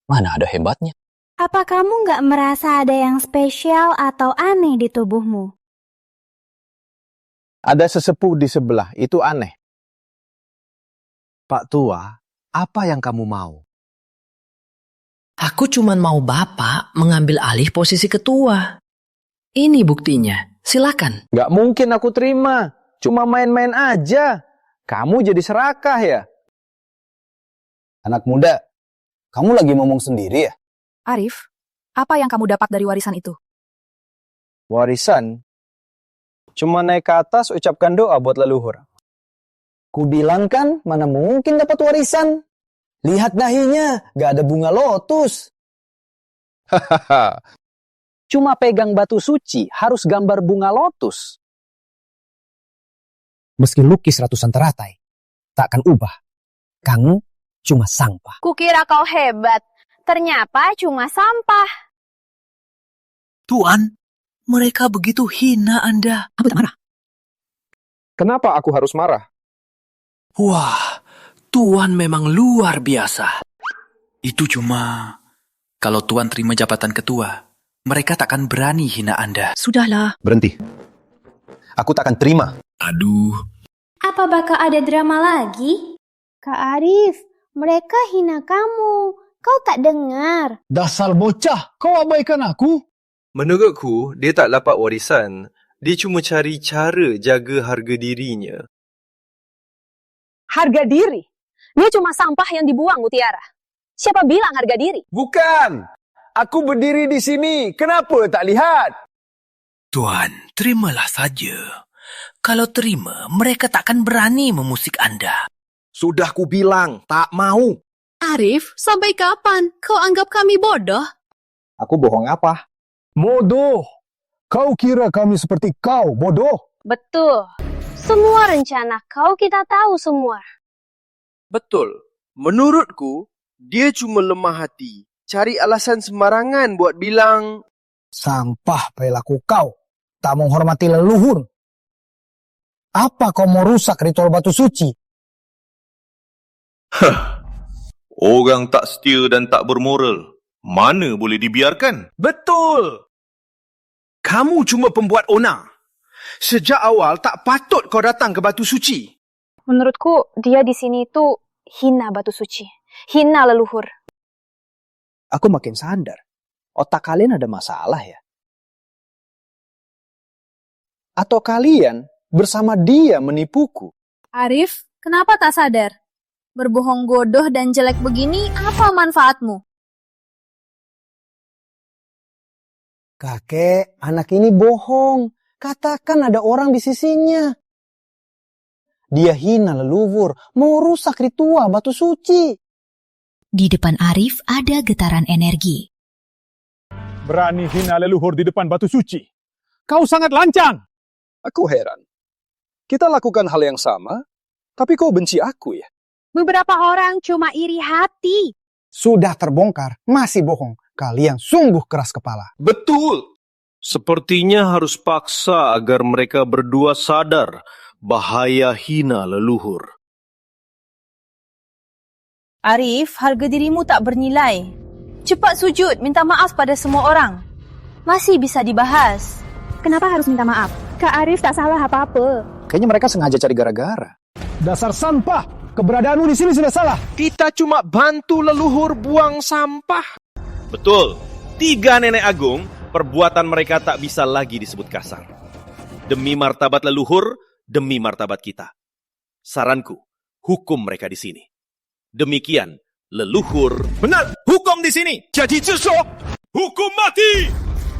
Speaker 16: Mana ada hebatnya?
Speaker 22: Apa kamu nggak merasa ada yang spesial atau aneh di tubuhmu?
Speaker 16: Ada sesepuh di sebelah, itu aneh.
Speaker 1: Pak Tua, apa yang kamu mau?
Speaker 14: Aku cuma mau Bapak mengambil alih posisi ketua. Ini buktinya. Silakan.
Speaker 16: Nggak mungkin aku terima. Cuma main-main aja. Kamu jadi serakah ya?
Speaker 20: Anak muda, kamu lagi ngomong sendiri ya?
Speaker 11: Arif, apa yang kamu dapat dari warisan itu?
Speaker 16: Warisan? Cuma naik ke atas ucapkan doa buat leluhur.
Speaker 20: Ku bilang kan, mana mungkin dapat warisan? Lihat dahinya, gak ada bunga lotus.
Speaker 16: Hahaha.
Speaker 2: Cuma pegang batu suci, harus gambar bunga lotus.
Speaker 20: Meski lukis ratusan teratai, takkan ubah. Kamu cuma sampah.
Speaker 11: Kukira kau hebat, ternyata cuma sampah.
Speaker 14: Tuan, mereka begitu hina Anda.
Speaker 2: Aku tak marah.
Speaker 16: Kenapa aku harus marah?
Speaker 14: Wah, Tuan memang luar biasa. Itu cuma kalau Tuan terima jabatan ketua, mereka takkan berani hina Anda.
Speaker 2: Sudahlah.
Speaker 16: Berhenti. Aku takkan terima.
Speaker 14: Aduh.
Speaker 22: Apa bakal ada drama lagi? Kak Arif, mereka hina kamu. Kau tak dengar.
Speaker 12: Dasar bocah, kau abaikan aku?
Speaker 21: Menurutku, dia tak dapat warisan. Dia cuma cari cara jaga harga dirinya.
Speaker 11: Harga diri? Dia cuma sampah yang dibuang, Mutiara. Siapa bilang harga diri?
Speaker 12: Bukan. Aku berdiri di sini. Kenapa tak lihat?
Speaker 14: Tuan, terimalah saja. Kalau terima, mereka takkan berani memusik Anda.
Speaker 12: Sudah ku bilang, tak mau.
Speaker 3: Arif, sampai kapan kau anggap kami bodoh?
Speaker 16: Aku bohong apa?
Speaker 12: Bodoh. Kau kira kami seperti kau, bodoh?
Speaker 11: Betul. Semua rencana kau kita tahu semua.
Speaker 13: Betul. Menurutku, dia cuma lemah hati. Cari alasan sembarangan buat bilang...
Speaker 20: Sampah perilaku kau. Tak menghormati leluhur. Apa kau mau rusak ritual batu suci?
Speaker 6: Orang tak setia dan tak bermoral, mana boleh dibiarkan?
Speaker 12: Betul. Kamu cuma pembuat onar. Sejak awal tak patut kau datang ke batu suci.
Speaker 11: Menurutku, dia di sini itu hina batu suci. Hina leluhur.
Speaker 2: Aku makin sadar. Otak kalian ada masalah ya? Atau kalian bersama dia menipuku?
Speaker 22: Arif, kenapa tak sadar? Berbohong bodoh dan jelek begini, apa manfaatmu?
Speaker 20: Kakek, anak ini bohong. Katakan ada orang di sisinya. Dia hina leluhur, mau rusak ritual batu suci.
Speaker 3: Di depan Arif ada getaran energi.
Speaker 15: Berani hina leluhur di depan batu suci. Kau sangat lancang.
Speaker 2: Aku heran. Kita lakukan hal yang sama, tapi kau benci aku ya?
Speaker 22: Beberapa orang cuma iri hati.
Speaker 20: Sudah terbongkar, masih bohong. Kalian sungguh keras kepala.
Speaker 6: Betul. Sepertinya harus paksa agar mereka berdua sadar bahaya hina leluhur.
Speaker 22: Arif, harga dirimu tak bernilai. Cepat sujud, minta maaf pada semua orang. Masih bisa dibahas. Kenapa harus minta maaf? Kak Arif tak salah apa-apa.
Speaker 2: Kayaknya mereka sengaja cari gara-gara.
Speaker 15: Dasar sampah. Keberadaanmu di sini sudah salah.
Speaker 13: Kita cuma bantu leluhur buang sampah.
Speaker 6: Betul. 3 nenek agung, perbuatan mereka tak bisa lagi disebut kasar. Demi martabat leluhur, demi martabat kita. Saranku, hukum mereka di sini. Demikian, leluhur...
Speaker 12: Benar, hukum di sini. Jadi jusok.
Speaker 6: Hukum mati.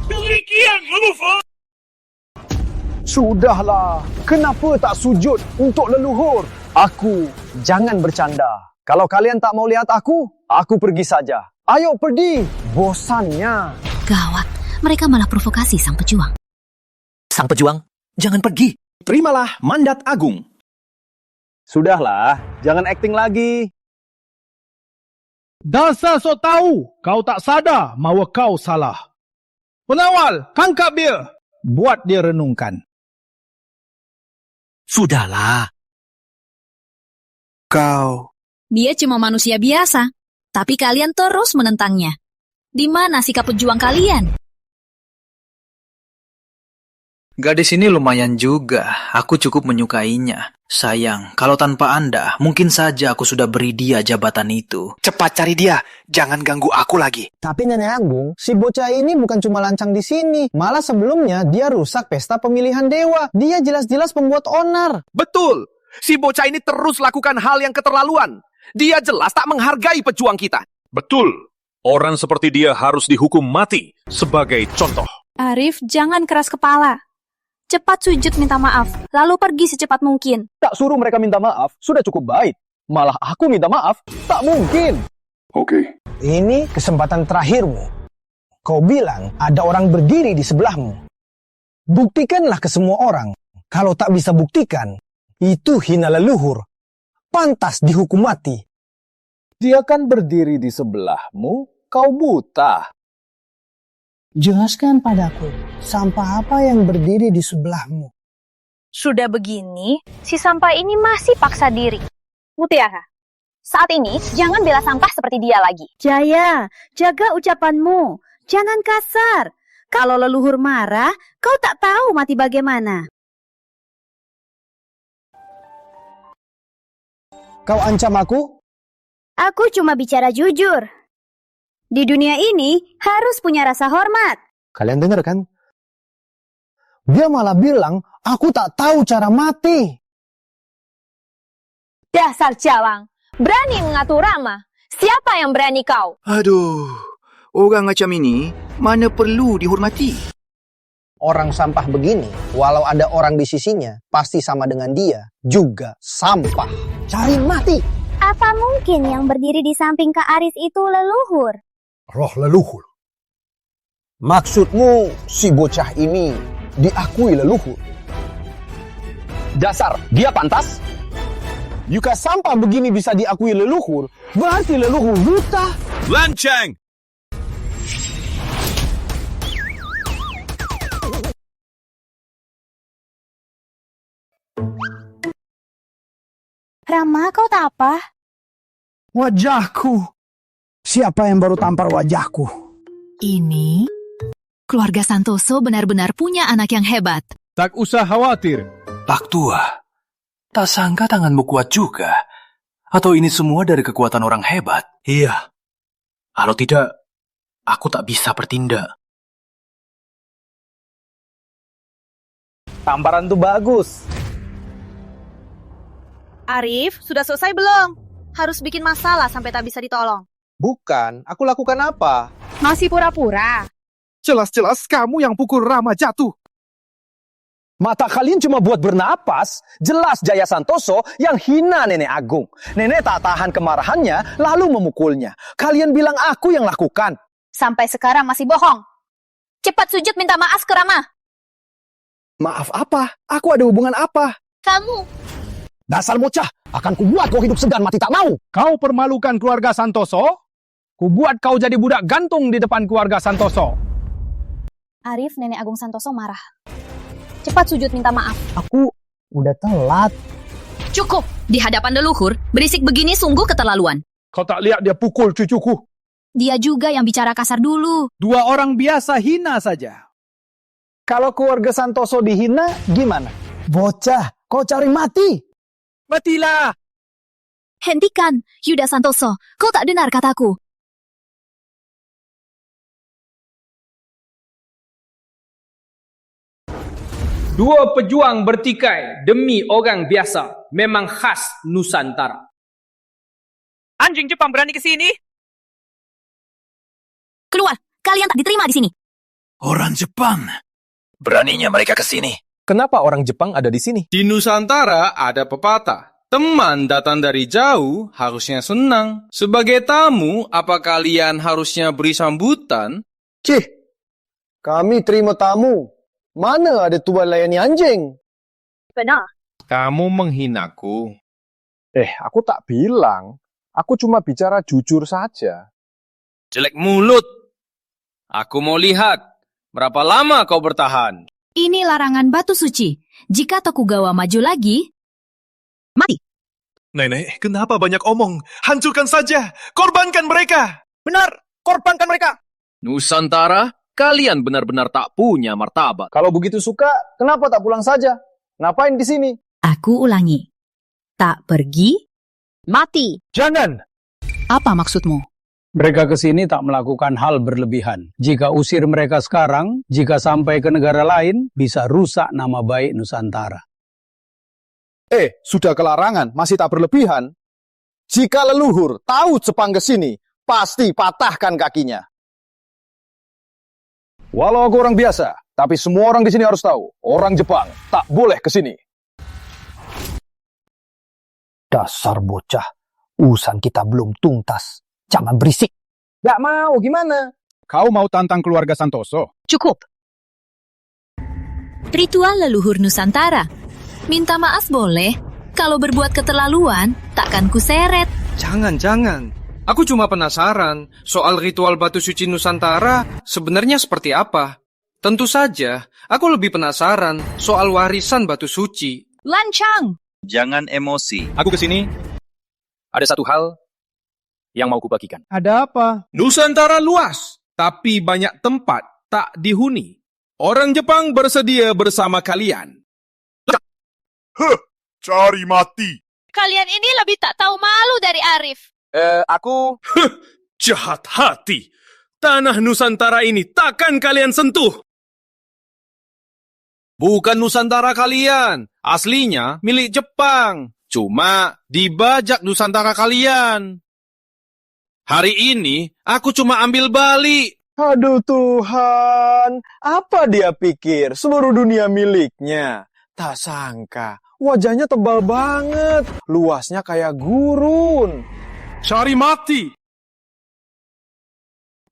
Speaker 6: Demikian, leluhur.
Speaker 20: Sudahlah, kenapa tak sujud untuk leluhur? Aku, jangan bercanda. Kalau kalian tak mau lihat aku pergi saja. Ayo pergi, bosannya.
Speaker 3: Gawat, mereka malah provokasi sang pejuang.
Speaker 14: Sang pejuang, jangan pergi.
Speaker 12: Terimalah mandat agung.
Speaker 2: Sudahlah, jangan akting lagi.
Speaker 15: Dasar sok tahu. Kau tak sadar mahu kau salah.
Speaker 12: Pengawal, tangkap dia.
Speaker 15: Buat dia renungkan.
Speaker 14: Sudahlah.
Speaker 12: Kau.
Speaker 3: Dia cuma manusia biasa, tapi kalian terus menentangnya. Di mana sikap pejuang kalian?
Speaker 14: Gadis ini lumayan juga. Aku cukup menyukainya. Sayang, kalau tanpa Anda, mungkin saja aku sudah beri dia jabatan itu.
Speaker 12: Cepat cari dia. Jangan ganggu aku lagi.
Speaker 20: Tapi Nenek Agung, si bocah ini bukan cuma lancang di sini. Malah sebelumnya dia rusak pesta pemilihan dewa. Dia jelas-jelas pembuat onar.
Speaker 12: Betul. Si bocah ini terus lakukan hal yang keterlaluan. Dia jelas tak menghargai pejuang kita.
Speaker 6: Betul. Orang seperti dia harus dihukum mati sebagai contoh.
Speaker 22: Arif, jangan keras kepala. Cepat sujud minta maaf, lalu pergi secepat mungkin.
Speaker 2: Tak suruh mereka minta maaf, sudah cukup baik. Malah aku minta maaf, tak mungkin.
Speaker 15: Oke.
Speaker 20: Ini kesempatan terakhirmu. Kau bilang ada orang berdiri di sebelahmu. Buktikanlah ke semua orang. Kalau tak bisa buktikan, itu hina leluhur. Pantas dihukum mati.
Speaker 18: Dia kan berdiri di sebelahmu, kau buta.
Speaker 20: Jelaskan padaku, sampah apa yang berdiri di sebelahmu?
Speaker 11: Sudah begini, si sampah ini masih paksa diri. Mutiara, saat ini jangan bela sampah seperti dia lagi.
Speaker 22: Jaya, jaga ucapanmu. Jangan kasar. Kalau leluhur marah, kau tak tahu mati bagaimana.
Speaker 20: Kau ancam aku?
Speaker 22: Aku cuma bicara jujur. Di dunia ini harus punya rasa hormat.
Speaker 20: Kalian dengar kan? Dia malah bilang, aku tak tahu cara mati.
Speaker 11: Dasar jalang, berani mengatur Rama. Siapa yang berani kau?
Speaker 4: Aduh, orang macam ini mana perlu dihormati.
Speaker 20: Orang sampah begini, walau ada orang di sisinya, pasti sama dengan dia, juga sampah. Cari mati.
Speaker 22: Apa mungkin yang berdiri di samping Kak Aris itu leluhur?
Speaker 20: Roh leluhur. Maksudmu si bocah ini diakui leluhur?
Speaker 2: Dasar, dia pantas?
Speaker 18: Jika sampah begini bisa diakui leluhur, berarti leluhur buta.
Speaker 10: Lanceng!
Speaker 22: Rama, kau tak apa?
Speaker 20: Wajahku. Siapa yang baru tampar wajahku?
Speaker 3: Ini keluarga Santoso benar-benar punya anak yang hebat.
Speaker 15: Tak usah khawatir.
Speaker 14: Pak Tua, tak sangka tanganmu kuat juga. Atau ini semua dari kekuatan orang hebat?
Speaker 7: Iya. Kalau tidak, aku tak bisa bertindak.
Speaker 2: Tamparan tuh bagus.
Speaker 22: Arif, sudah selesai belum? Harus bikin masalah sampai tak bisa ditolong.
Speaker 18: Bukan, aku lakukan apa?
Speaker 22: Masih pura-pura.
Speaker 12: Jelas-jelas kamu yang pukul Rama jatuh.
Speaker 2: Mata kalian cuma buat bernapas. Jelas Jaya Santoso yang hina Nenek Agung. Nenek tak tahan kemarahannya, lalu memukulnya. Kalian bilang aku yang lakukan.
Speaker 22: Sampai sekarang masih bohong. Cepat sujud minta maaf ke Rama.
Speaker 12: Maaf apa? Aku ada hubungan apa?
Speaker 22: Kamu.
Speaker 20: Dasar bocah, akan kubuat kau hidup segan mati tak mau.
Speaker 15: Kau permalukan keluarga Santoso? Kubuat kau jadi budak gantung di depan keluarga Santoso.
Speaker 22: Arif, Nenek Agung Santoso marah. Cepat sujud minta maaf.
Speaker 20: Aku udah telat.
Speaker 3: Cukup, di hadapan leluhur, berisik begini sungguh keterlaluan.
Speaker 15: Kau tak lihat dia pukul cucuku?
Speaker 3: Dia juga yang bicara kasar dulu.
Speaker 15: Dua orang biasa hina saja.
Speaker 2: Kalau keluarga Santoso dihina, gimana?
Speaker 20: Bocah, kau cari mati.
Speaker 15: Matilah!
Speaker 3: Hentikan, Yuda Santoso, kau tak dengar kataku.
Speaker 8: Dua pejuang bertikai demi orang biasa memang khas Nusantara. Anjing Jepang berani ke sini?
Speaker 3: Keluar, kalian tak diterima di sini.
Speaker 14: Orang Jepang. Beraninya mereka ke sini.
Speaker 18: Kenapa orang Jepang ada di sini?
Speaker 9: Di Nusantara ada pepatah. Teman datang dari jauh harusnya senang. Sebagai tamu, apa kalian harusnya beri sambutan?
Speaker 18: Cih, kami terima tamu. Mana ada tuan layani anjing?
Speaker 22: Benar.
Speaker 9: Kamu menghinaku.
Speaker 18: Aku tak bilang. Aku cuma bicara jujur saja.
Speaker 9: Jelek mulut. Aku mau lihat. Berapa lama kau bertahan?
Speaker 3: Ini larangan batu suci. Jika Tokugawa maju lagi, mati.
Speaker 6: Nenek, kenapa banyak omong? Hancurkan saja. Korbankan mereka.
Speaker 2: Benar, korbankan mereka.
Speaker 9: Nusantara, kalian benar-benar tak punya martabat.
Speaker 18: Kalau begitu suka, kenapa tak pulang saja? Ngapain di sini?
Speaker 3: Aku ulangi. Tak pergi, mati.
Speaker 2: Jangan.
Speaker 3: Apa maksudmu?
Speaker 15: Mereka ke sini tak melakukan hal berlebihan. Jika usir mereka sekarang, jika sampai ke negara lain, bisa rusak nama baik Nusantara.
Speaker 18: Sudah kelarangan, masih tak berlebihan. Jika leluhur tahu Jepang ke sini, pasti patahkan kakinya. Walau aku orang biasa, tapi semua orang di sini harus tahu, orang Jepang tak boleh ke sini.
Speaker 20: Dasar bocah, urusan kita belum tuntas. Jangan berisik.
Speaker 18: Gak mau, gimana?
Speaker 15: Kau mau tantang keluarga Santoso?
Speaker 3: Cukup. Ritual leluhur Nusantara. Minta maaf boleh. Kalau berbuat keterlaluan, takkan kuseret.
Speaker 13: Jangan. Aku cuma penasaran soal ritual batu suci Nusantara sebenarnya seperti apa. Tentu saja, aku lebih penasaran soal warisan batu suci.
Speaker 22: Lancang!
Speaker 10: Jangan emosi.
Speaker 2: Aku ke sini. Ada satu hal yang mau kubagikan.
Speaker 15: Ada apa?
Speaker 9: Nusantara luas, tapi banyak tempat tak dihuni. Orang Jepang bersedia bersama kalian.
Speaker 10: Cari mati.
Speaker 22: Kalian ini lebih tak tahu malu dari Arif.
Speaker 2: Aku...
Speaker 9: Jahat hati. Tanah Nusantara ini takkan kalian sentuh. Bukan Nusantara kalian. Aslinya milik Jepang. Cuma dibajak Nusantara kalian. Hari ini aku cuma ambil balik.
Speaker 18: Aduh Tuhan, apa dia pikir seluruh dunia miliknya? Tak sangka, wajahnya tebal banget, luasnya kayak gurun.
Speaker 9: Cari mati.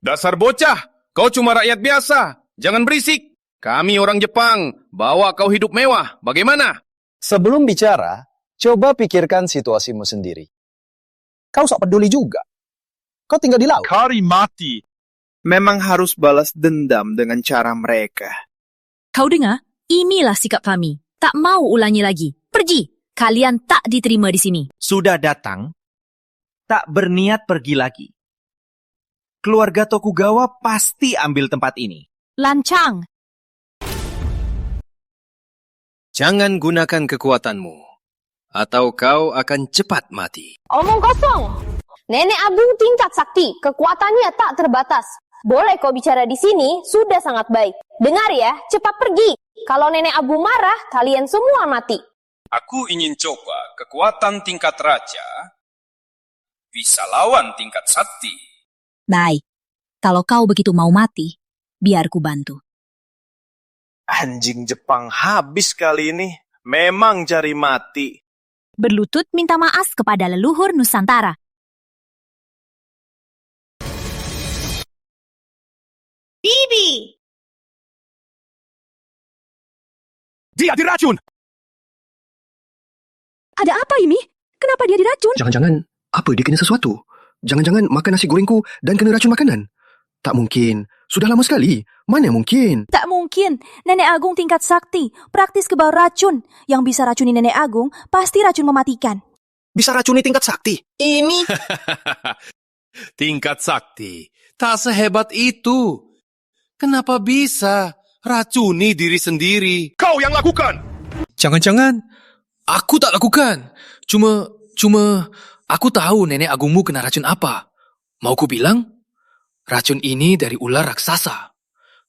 Speaker 9: Dasar bocah, kau cuma rakyat biasa. Jangan berisik. Kami orang Jepang, bawa kau hidup mewah. Bagaimana?
Speaker 18: Sebelum bicara, coba pikirkan situasimu sendiri. Kau sok peduli juga. Kau tinggal di laut.
Speaker 5: Kari mati. Memang harus balas dendam dengan cara mereka.
Speaker 3: Kau dengar? Inilah sikap kami. Tak mau ulangi lagi. Pergi. Kalian tak diterima di sini.
Speaker 19: Sudah datang, tak berniat pergi lagi. Keluarga Tokugawa pasti ambil tempat ini.
Speaker 22: Lancang.
Speaker 23: Jangan gunakan kekuatanmu, atau kau akan cepat mati.
Speaker 11: Omong kosong. Nenek Agung tingkat sakti, kekuatannya tak terbatas. Boleh kau bicara di sini, sudah sangat baik. Dengar ya, cepat pergi. Kalau Nenek Agung marah, kalian semua mati.
Speaker 9: Aku ingin coba kekuatan tingkat raja bisa lawan tingkat sakti.
Speaker 3: Baik. Kalau kau begitu mau mati, biar ku bantu.
Speaker 5: Anjing Jepang habis kali ini. Memang cari mati.
Speaker 3: Berlutut minta maaf kepada leluhur Nusantara.
Speaker 22: Bibi!
Speaker 12: Dia diracun!
Speaker 22: Ada apa ini? Kenapa dia diracun?
Speaker 1: Jangan-jangan, apa dia kena sesuatu? Jangan-jangan makan nasi gorengku dan kena racun makanan? Tak mungkin. Sudah lama sekali. Mana mungkin?
Speaker 22: Tak mungkin. Nenek Agung tingkat sakti. Praktis kebal racun. Yang bisa racuni Nenek Agung, pasti racun mematikan.
Speaker 12: Bisa racuni tingkat sakti?
Speaker 22: Ini...
Speaker 9: Tingkat sakti tak sehebat itu. Kenapa bisa racuni diri sendiri?
Speaker 12: Kau yang lakukan!
Speaker 14: Jangan-jangan aku tak lakukan. Cuma aku tahu nenek agungmu kena racun apa. Mau ku bilang, racun ini dari ular raksasa.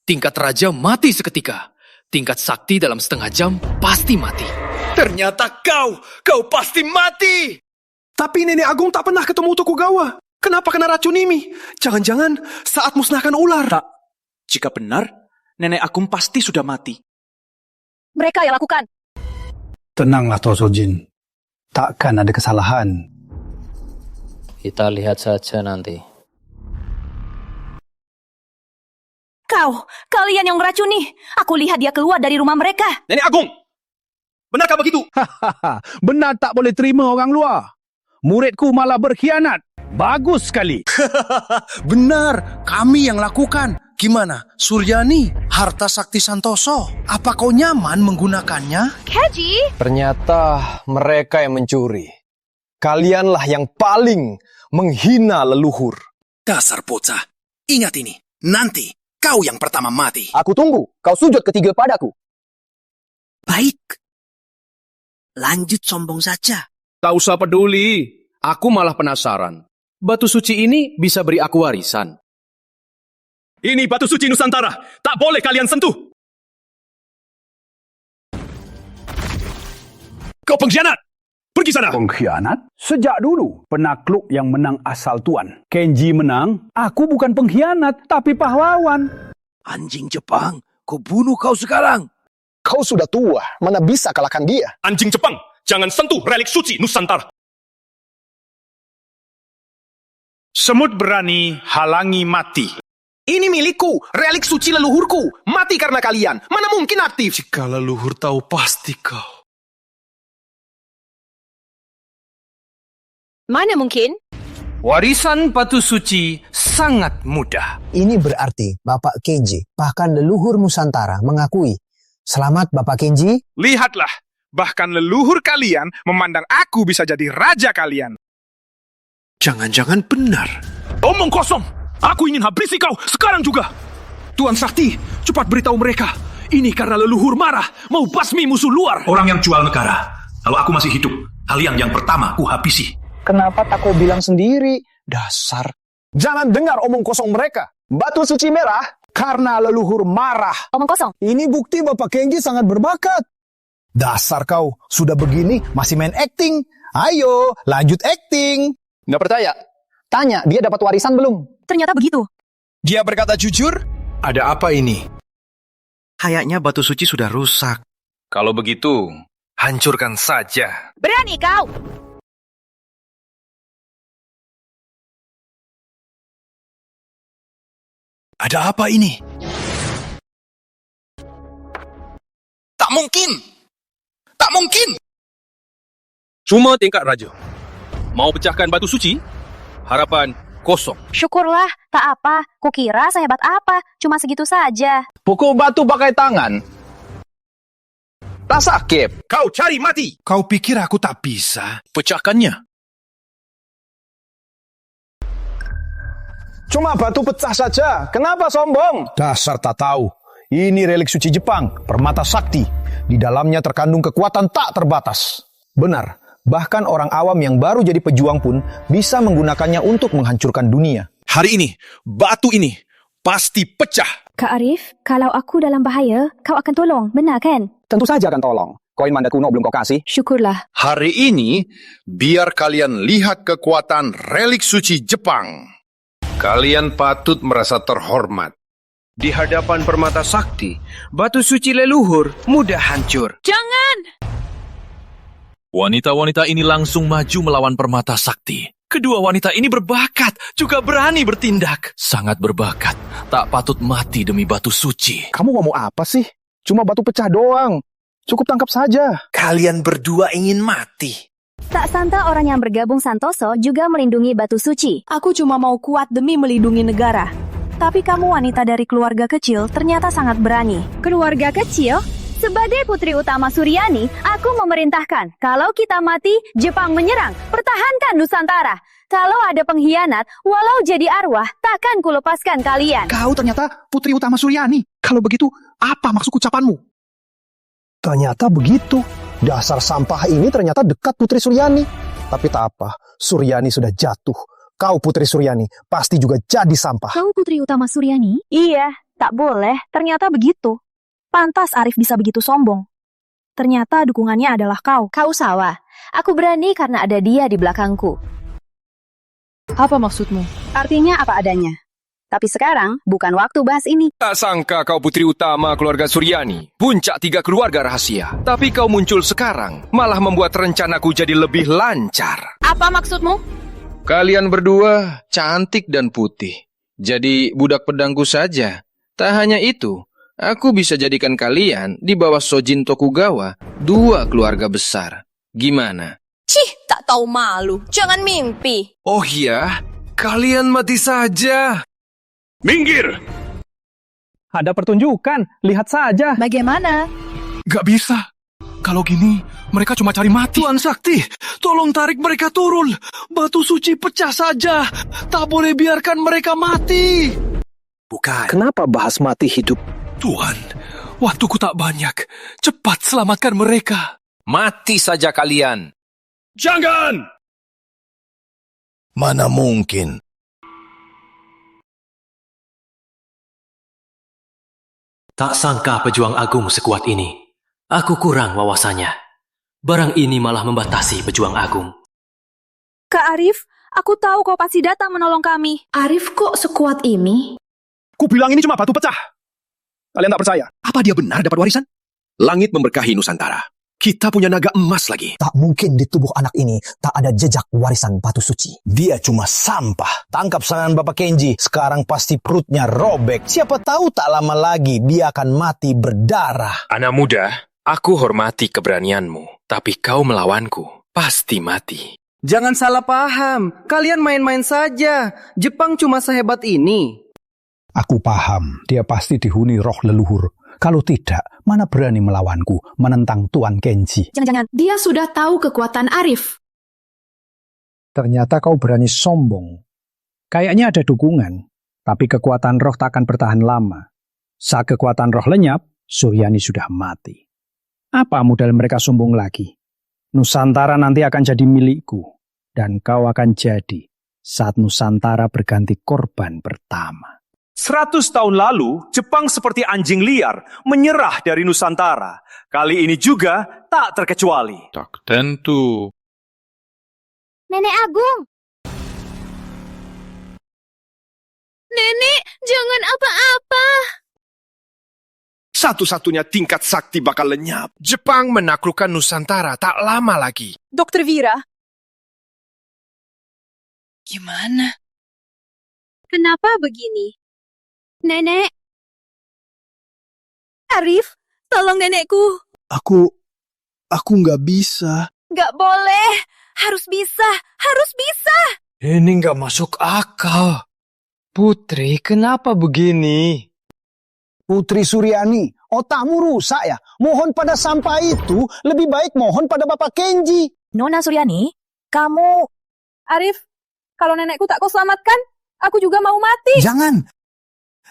Speaker 14: Tingkat raja mati seketika. Tingkat sakti dalam setengah jam pasti mati.
Speaker 12: Ternyata kau pasti mati! Tapi Nenek Agung tak pernah ketemu Tokugawa. Kenapa kena racun ini? Jangan-jangan saat musnahkan ular.
Speaker 19: Tak. Jika benar, Nenek Agung pasti sudah mati.
Speaker 22: Mereka yang lakukan.
Speaker 15: Tenanglah Tosojin. Takkan ada kesalahan.
Speaker 24: Kita lihat saja nanti.
Speaker 22: Kalian yang meracuni. Aku lihat dia keluar dari rumah mereka.
Speaker 12: Nenek Agung! Benarkah begitu?
Speaker 15: Benar tak boleh terima orang luar. Muridku malah berkhianat. Bagus sekali.
Speaker 12: Benar, kami yang lakukan. Gimana, Suryani, harta sakti Santoso? Apa kau nyaman menggunakannya?
Speaker 22: Keji?
Speaker 18: Ternyata mereka yang mencuri. Kalianlah yang paling menghina leluhur.
Speaker 12: Dasar bocah. Ingat ini, nanti kau yang pertama mati.
Speaker 18: Aku tunggu, kau sujud ketiga padaku.
Speaker 19: Baik. Lanjut sombong saja.
Speaker 2: Tak usah peduli. Aku malah penasaran. Batu suci ini bisa beri aku warisan.
Speaker 10: Ini batu suci Nusantara. Tak boleh kalian sentuh. Kau pengkhianat. Pergi sana.
Speaker 15: Pengkhianat? Sejak dulu, penakluk yang menang asal tuan. Kenji menang, aku bukan pengkhianat, tapi pahlawan.
Speaker 12: Anjing Jepang, kau bunuh kau sekarang.
Speaker 18: Kau sudah tua, mana bisa kalahkan dia?
Speaker 10: Anjing Jepang, jangan sentuh relik suci Nusantara.
Speaker 5: Semut berani halangi mati.
Speaker 12: Ini milikku, relik suci leluhurku. Mati karena kalian. Mana mungkin aktif?
Speaker 6: Jika leluhur tahu pasti kau.
Speaker 22: Mana mungkin?
Speaker 13: Warisan batu suci sangat mudah.
Speaker 20: Ini berarti Bapak Kenji, bahkan leluhur Nusantara mengakui. Selamat Bapak Kenji.
Speaker 5: Lihatlah, bahkan leluhur kalian memandang aku bisa jadi raja kalian.
Speaker 12: Jangan-jangan benar.
Speaker 10: Omong kosong. Aku ingin habisi kau sekarang juga.
Speaker 12: Tuan Sakti, cepat beritahu mereka. Ini karena leluhur marah, mau basmi musuh luar.
Speaker 10: Orang yang jual negara. Kalau aku masih hidup, kalian yang pertama ku habisi.
Speaker 18: Kenapa tak kau bilang sendiri? Dasar. Jangan dengar omong kosong mereka. Batu suci merah karena leluhur marah.
Speaker 22: Omong kosong.
Speaker 20: Ini bukti Bapak Kenji sangat berbakat. Dasar kau, sudah begini masih main acting. Ayo, lanjut acting.
Speaker 16: Nggak percaya? Tanya, dia dapat warisan belum?
Speaker 22: Ternyata begitu.
Speaker 12: Dia berkata jujur? Ada apa ini?
Speaker 19: Kayaknya batu suci sudah rusak.
Speaker 9: Kalau begitu, hancurkan saja.
Speaker 22: Berani kau!
Speaker 12: Ada apa ini? Tak mungkin! Tak mungkin!
Speaker 6: Cuma tingkat raja. Mau pecahkan batu suci? Harapan kosong.
Speaker 22: Syukurlah, tak apa. Kukira sehebat apa, cuma segitu saja.
Speaker 2: Pukul batu pakai tangan. Tak sakit.
Speaker 5: Kau cari mati. Kau pikir aku tak bisa?
Speaker 6: Pecahkannya.
Speaker 18: Cuma batu pecah saja. Kenapa sombong? Dasar tak tahu. Ini relik suci Jepang, permata sakti. Di dalamnya terkandung kekuatan tak terbatas. Benar, bahkan orang awam yang baru jadi pejuang pun bisa menggunakannya untuk menghancurkan dunia.
Speaker 5: Hari ini, batu ini pasti pecah.
Speaker 22: Kak Arif, kalau aku dalam bahaya, kau akan tolong, benar kan?
Speaker 2: Tentu saja akan tolong. Koin mandat kuno belum kau kasih?
Speaker 22: Syukurlah.
Speaker 4: Hari ini, biar kalian lihat kekuatan relik suci Jepang. Kalian patut merasa terhormat.
Speaker 7: Di hadapan permata sakti, batu suci leluhur mudah hancur.
Speaker 22: Jangan!
Speaker 6: Wanita-wanita ini langsung maju melawan permata sakti. Kedua wanita ini berbakat, juga berani bertindak. Sangat berbakat, tak patut mati demi batu suci.
Speaker 18: Kamu ngomong apa sih? Cuma batu pecah doang. Cukup tangkap saja.
Speaker 19: Kalian berdua ingin mati.
Speaker 22: Tak sangka orang yang bergabung Santoso juga melindungi batu suci. Aku cuma mau kuat demi melindungi negara. Tapi kamu wanita dari keluarga kecil ternyata sangat berani. Keluarga kecil? Sebagai putri utama Suryani, aku memerintahkan kalau kita mati, Jepang menyerang. Pertahankan Nusantara. Kalau ada pengkhianat, walau jadi arwah, takkan kulepaskan kalian.
Speaker 12: Kau ternyata putri utama Suryani. Kalau begitu, apa maksud ucapanmu?
Speaker 20: Ternyata begitu. Dasar sampah ini ternyata dekat Putri Suryani. Tapi tak apa, Suryani sudah jatuh. Kau Putri Suryani pasti juga jadi sampah.
Speaker 22: Kau putri utama Suryani? Iya, tak boleh. Ternyata begitu. Pantas Arif bisa begitu sombong. Ternyata dukungannya adalah kau. Kau salah. Aku berani karena ada dia di belakangku. Apa maksudmu? Artinya apa adanya. Tapi sekarang bukan waktu bahas ini.
Speaker 7: Tak sangka kau putri utama keluarga Suryani, puncak 3 keluarga rahasia. Tapi kau muncul sekarang, malah membuat rencanaku jadi lebih lancar.
Speaker 22: Apa maksudmu?
Speaker 9: Kalian berdua cantik dan putih. Jadi budak pedangku saja. Tak hanya itu, aku bisa jadikan kalian di bawah Shojin Tokugawa 2 keluarga besar. Gimana?
Speaker 22: Cih, tak tahu malu. Jangan mimpi.
Speaker 7: Oh iya, kalian mati saja.
Speaker 5: Minggir!
Speaker 2: Ada pertunjukan, lihat saja.
Speaker 22: Bagaimana?
Speaker 5: Gak bisa. Kalau gini, mereka cuma cari mati.
Speaker 7: Tuan Sakti, tolong tarik mereka turun. Batu suci pecah saja. Tak boleh biarkan mereka mati.
Speaker 12: Bukan.
Speaker 2: Kenapa bahas mati hidup?
Speaker 7: Tuan, waktuku tak banyak. Cepat selamatkan mereka.
Speaker 6: Mati saja kalian.
Speaker 5: Jangan!
Speaker 4: Mana mungkin.
Speaker 17: Tak sangka pejuang agung sekuat ini. Aku kurang wawasannya. Barang ini malah membatasi pejuang agung.
Speaker 22: Kak Arif, aku tahu kau pasti datang menolong kami. Arif kok sekuat ini?
Speaker 12: Ku bilang ini cuma batu pecah. Kalian tak percaya? Apa dia benar dapat warisan?
Speaker 21: Langit memberkahi Nusantara. Kita punya naga emas lagi.
Speaker 20: Tak mungkin di tubuh anak ini tak ada jejak warisan batu suci.
Speaker 18: Dia cuma sampah. Tangkap serangan Bapak Kenji. Sekarang pasti perutnya robek. Siapa tahu tak lama lagi dia akan mati berdarah.
Speaker 6: Anak muda, aku hormati keberanianmu. Tapi kau melawanku, pasti mati.
Speaker 7: Jangan salah paham. Kalian main-main saja. Jepang cuma sehebat ini.
Speaker 15: Aku paham, dia pasti dihuni roh leluhur. Kalau tidak, mana berani melawanku, menentang Tuan Kenji.
Speaker 22: Jangan-jangan dia sudah tahu kekuatan Arif.
Speaker 15: Ternyata kau berani sombong. Kayaknya ada dukungan, tapi kekuatan roh tak akan bertahan lama. Saat kekuatan roh lenyap, Suryani sudah mati. Apa modal mereka sombong lagi? Nusantara nanti akan jadi milikku, dan kau akan jadi saat Nusantara berganti korban pertama.
Speaker 10: 100 tahun lalu, Jepang seperti anjing liar menyerah dari Nusantara. Kali ini juga tak terkecuali.
Speaker 9: Tak tentu.
Speaker 22: Nenek Agung! Nenek, jangan apa-apa.
Speaker 7: Satu-satunya tingkat sakti bakal lenyap. Jepang menaklukkan Nusantara tak lama lagi.
Speaker 22: Dokter Vira.
Speaker 25: Gimana?
Speaker 22: Kenapa begini? Nenek. Arif, tolong nenekku.
Speaker 18: Aku nggak bisa.
Speaker 22: Gak boleh. Harus bisa. Harus bisa.
Speaker 13: Ini nggak masuk akal. Putri, kenapa begini?
Speaker 15: Putri Suryani, otakmu rusak ya? Mohon pada sampah itu, lebih baik mohon pada Bapak Kenji.
Speaker 22: Nona Suryani, kamu... Arif, kalau nenekku tak kau selamatkan, aku juga mau mati.
Speaker 18: Jangan.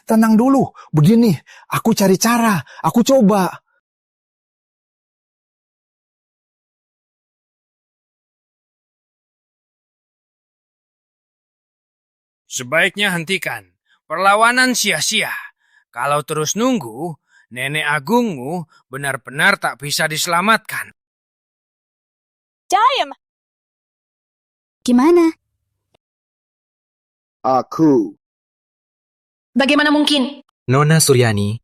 Speaker 18: Tenang dulu. Begini, aku cari cara. Aku coba.
Speaker 13: Sebaiknya hentikan. Perlawanan sia-sia. Kalau terus nunggu, nenek agungmu benar-benar tak bisa diselamatkan.
Speaker 22: Jaim! Gimana?
Speaker 18: Aku.
Speaker 22: Bagaimana mungkin?
Speaker 3: Nona Suryani,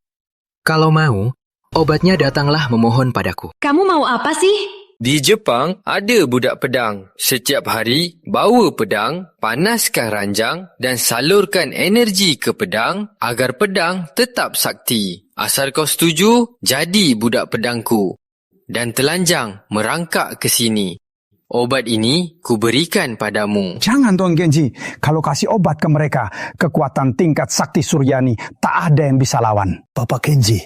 Speaker 3: kalau mau, obatnya datanglah memohon padaku.
Speaker 22: Kamu mau apa sih?
Speaker 7: Di Jepang, ada budak pedang. Setiap hari, bawa pedang, panaskan ranjang dan salurkan energi ke pedang agar pedang tetap sakti. Asal kau setuju, jadi budak pedangku. Dan telanjang merangkak ke sini. Obat ini kuberikan padamu.
Speaker 15: Jangan Tuan Kenji, kalau kasih obat ke mereka, kekuatan tingkat sakti Suryani, tak ada yang bisa lawan.
Speaker 18: Bapak Kenji,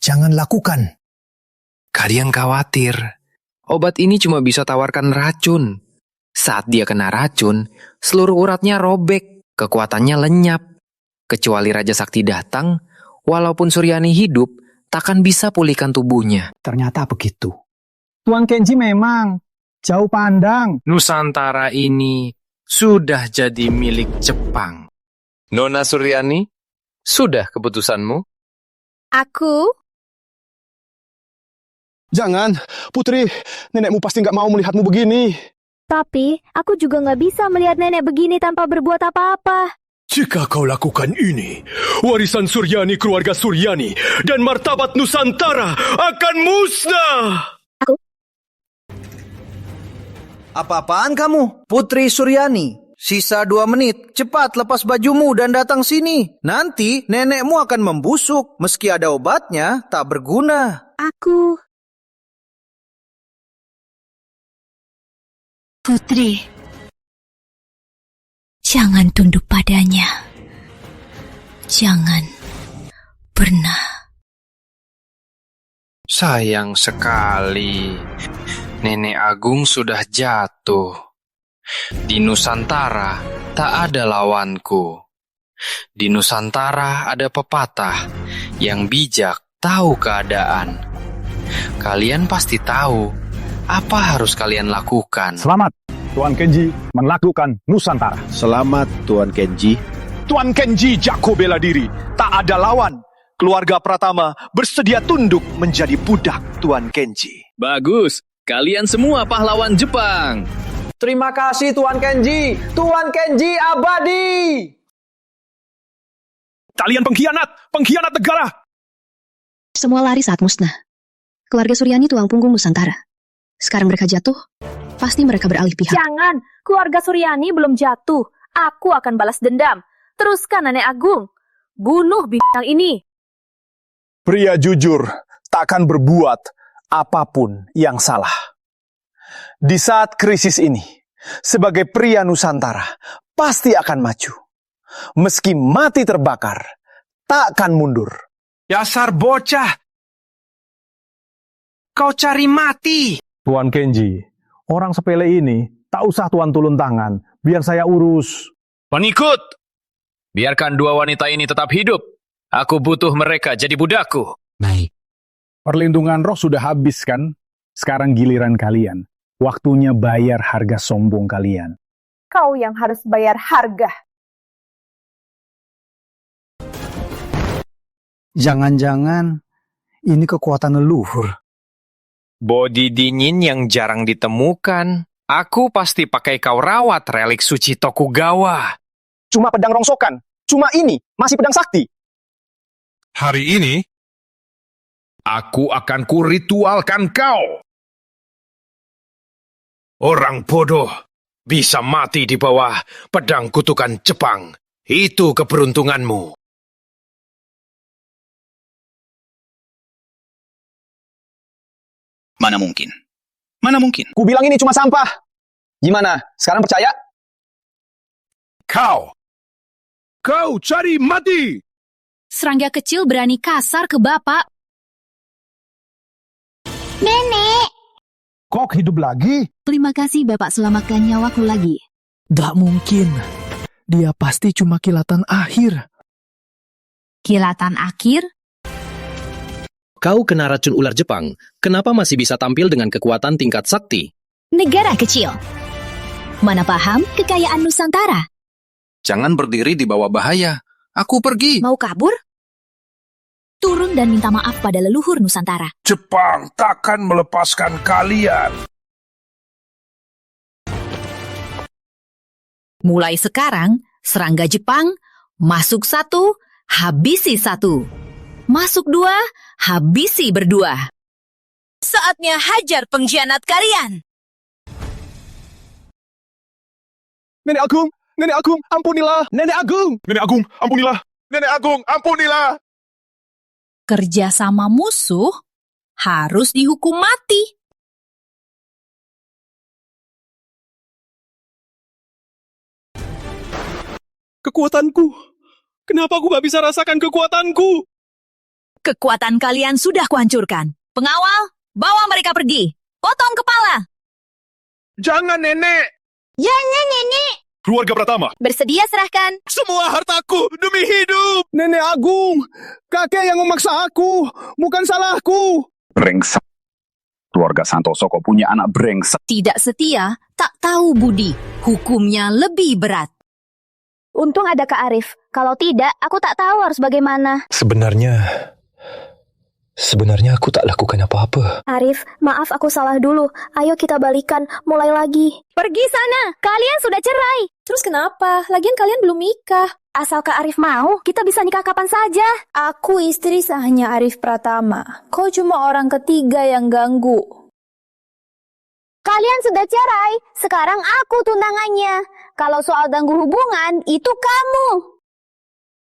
Speaker 18: jangan lakukan.
Speaker 3: Kalian khawatir. Obat ini cuma bisa tawarkan racun. Saat dia kena racun, seluruh uratnya robek, kekuatannya lenyap. Kecuali Raja Sakti datang, walaupun Suryani hidup, takkan bisa pulihkan tubuhnya.
Speaker 15: Ternyata begitu. Tuan Kenji memang jauh pandang.
Speaker 13: Nusantara ini sudah jadi milik Jepang.
Speaker 7: Nona Suryani, sudah keputusanmu?
Speaker 22: Aku?
Speaker 18: Jangan, Putri. Nenekmu pasti nggak mau melihatmu begini.
Speaker 22: Tapi, aku juga nggak bisa melihat nenek begini tanpa berbuat apa-apa.
Speaker 10: Jika kau lakukan ini, warisan Suryani keluarga Suryani dan martabat Nusantara akan musnah.
Speaker 8: Apa-apaan kamu, Putri Suryani? Sisa 2 menit, cepat lepas bajumu dan datang sini. Nanti nenekmu akan membusuk, meski ada obatnya, tak berguna.
Speaker 22: Aku... Putri, jangan tunduk padanya. Jangan pernah.
Speaker 13: Sayang sekali. Nenek Agung sudah jatuh. Di Nusantara tak ada lawanku. Di Nusantara ada pepatah yang bijak tahu keadaan. Kalian pasti tahu apa harus kalian lakukan.
Speaker 10: Selamat, Tuan Kenji melakukan Nusantara.
Speaker 18: Selamat, Tuan Kenji.
Speaker 10: Tuan Kenji jago bela diri, tak ada lawan. Keluarga Pratama bersedia tunduk menjadi budak Tuan Kenji.
Speaker 11: Bagus, kalian semua pahlawan Jepang.
Speaker 8: Terima kasih Tuan Kenji. Tuan Kenji abadi.
Speaker 10: Kalian pengkhianat negara.
Speaker 22: Semua lari saat musnah. Keluarga Suryani tulang punggung Nusantara. Sekarang mereka jatuh, pasti mereka beralih pihak. Jangan, keluarga Suryani belum jatuh. Aku akan balas dendam. Teruskan Nenek Agung. Bunuh bintang ini.
Speaker 18: Pria jujur takkan berbuat apapun yang salah. Di saat krisis ini, sebagai pria Nusantara, pasti akan maju. Meski mati terbakar, takkan mundur.
Speaker 5: Dasar bocah! Kau cari mati!
Speaker 10: Tuan Kenji, orang sepele ini tak usah Tuan turun tangan, biar saya urus.
Speaker 11: Pengikut! Biarkan 2 wanita ini tetap hidup. Aku butuh mereka jadi budakku.
Speaker 15: Baik. Perlindungan roh sudah habis kan? Sekarang giliran kalian. Waktunya bayar harga sombong kalian.
Speaker 22: Kau yang harus bayar harga.
Speaker 15: Jangan-jangan ini kekuatan leluhur.
Speaker 7: Bodi dingin yang jarang ditemukan. Aku pasti pakai kau rawat relik suci Tokugawa.
Speaker 18: Cuma pedang rongsokan. Cuma ini masih pedang sakti.
Speaker 4: Hari ini, aku akan kuritualkan kau. Orang bodoh bisa mati di bawah pedang kutukan Jepang. Itu keberuntunganmu.
Speaker 23: Mana mungkin.
Speaker 5: Mana mungkin?
Speaker 2: Ku bilang ini cuma sampah. Gimana? Sekarang percaya?
Speaker 4: Kau cari mati!
Speaker 22: Serangga kecil berani kasar ke bapak. Nenek!
Speaker 18: Kok hidup lagi?
Speaker 22: Terima kasih bapak selamatkan nyawaku lagi.
Speaker 1: Nggak mungkin. Dia pasti cuma kilatan akhir.
Speaker 22: Kilatan akhir?
Speaker 14: Kau kena racun ular Jepang. Kenapa masih bisa tampil dengan kekuatan tingkat sakti?
Speaker 22: Negara kecil. Mana paham kekayaan Nusantara?
Speaker 9: Jangan berdiri di bawah bahaya. Aku pergi.
Speaker 22: Mau kabur? Turun dan minta maaf pada leluhur Nusantara.
Speaker 4: Jepang takkan melepaskan kalian.
Speaker 22: Mulai sekarang, serangga Jepang, masuk 1, habisi 1. Masuk 2, habisi berdua. Saatnya hajar pengkhianat kalian.
Speaker 2: Nenek Agung, ampunilah. Nenek Agung, ampunilah.
Speaker 4: Nenek Agung, ampunilah.
Speaker 22: Kerja sama musuh harus dihukum mati.
Speaker 12: Kekuatanku. Kenapa aku gak bisa rasakan kekuatanku?
Speaker 22: Kekuatan kalian sudah kuhancurkan. Pengawal, bawa mereka pergi. Potong kepala.
Speaker 4: Jangan, Nenek.
Speaker 22: Jangan, Nenek.
Speaker 4: Keluarga Pratama.
Speaker 22: Bersedia serahkan
Speaker 4: semua hartaku demi hidup.
Speaker 2: Nenek Agung, kakek yang memaksa aku, bukan salahku.
Speaker 23: Brengsek. Keluarga Santoso kok punya anak brengsek.
Speaker 22: Tidak setia, tak tahu budi. Hukumnya lebih berat. Untung ada Kak Arif. Kalau tidak, aku tak tahu harus bagaimana.
Speaker 24: Sebenarnya aku tak lakukan apa-apa.
Speaker 22: Arif, maaf aku salah dulu. Ayo kita balikan, mulai lagi. Pergi sana, kalian sudah cerai. Terus kenapa? Lagian kalian belum nikah. Asal Kak Arif mau, kita bisa nikah kapan saja. Aku istri sahnya Arif Pratama. Kau cuma orang ketiga yang ganggu. Kalian sudah cerai, sekarang aku tunangannya. Kalau soal ganggu hubungan, itu kamu.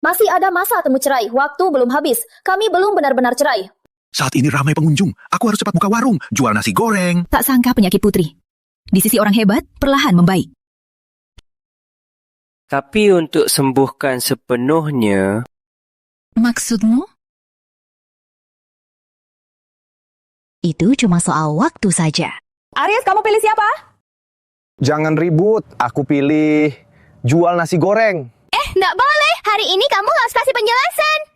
Speaker 22: Masih ada masa temu cerai, waktu belum habis. Kami belum benar-benar cerai.
Speaker 21: Saat ini ramai pengunjung. Aku harus cepat buka warung, jual nasi goreng.
Speaker 22: Tak sangka penyakit putri. Di sisi orang hebat, perlahan membaik.
Speaker 25: Tapi untuk sembuhkan sepenuhnya...
Speaker 22: Maksudmu? Itu cuma soal waktu saja. Aries, kamu pilih siapa?
Speaker 16: Jangan ribut, aku pilih jual nasi goreng.
Speaker 22: Nggak boleh. Hari ini kamu harus kasih penjelasan.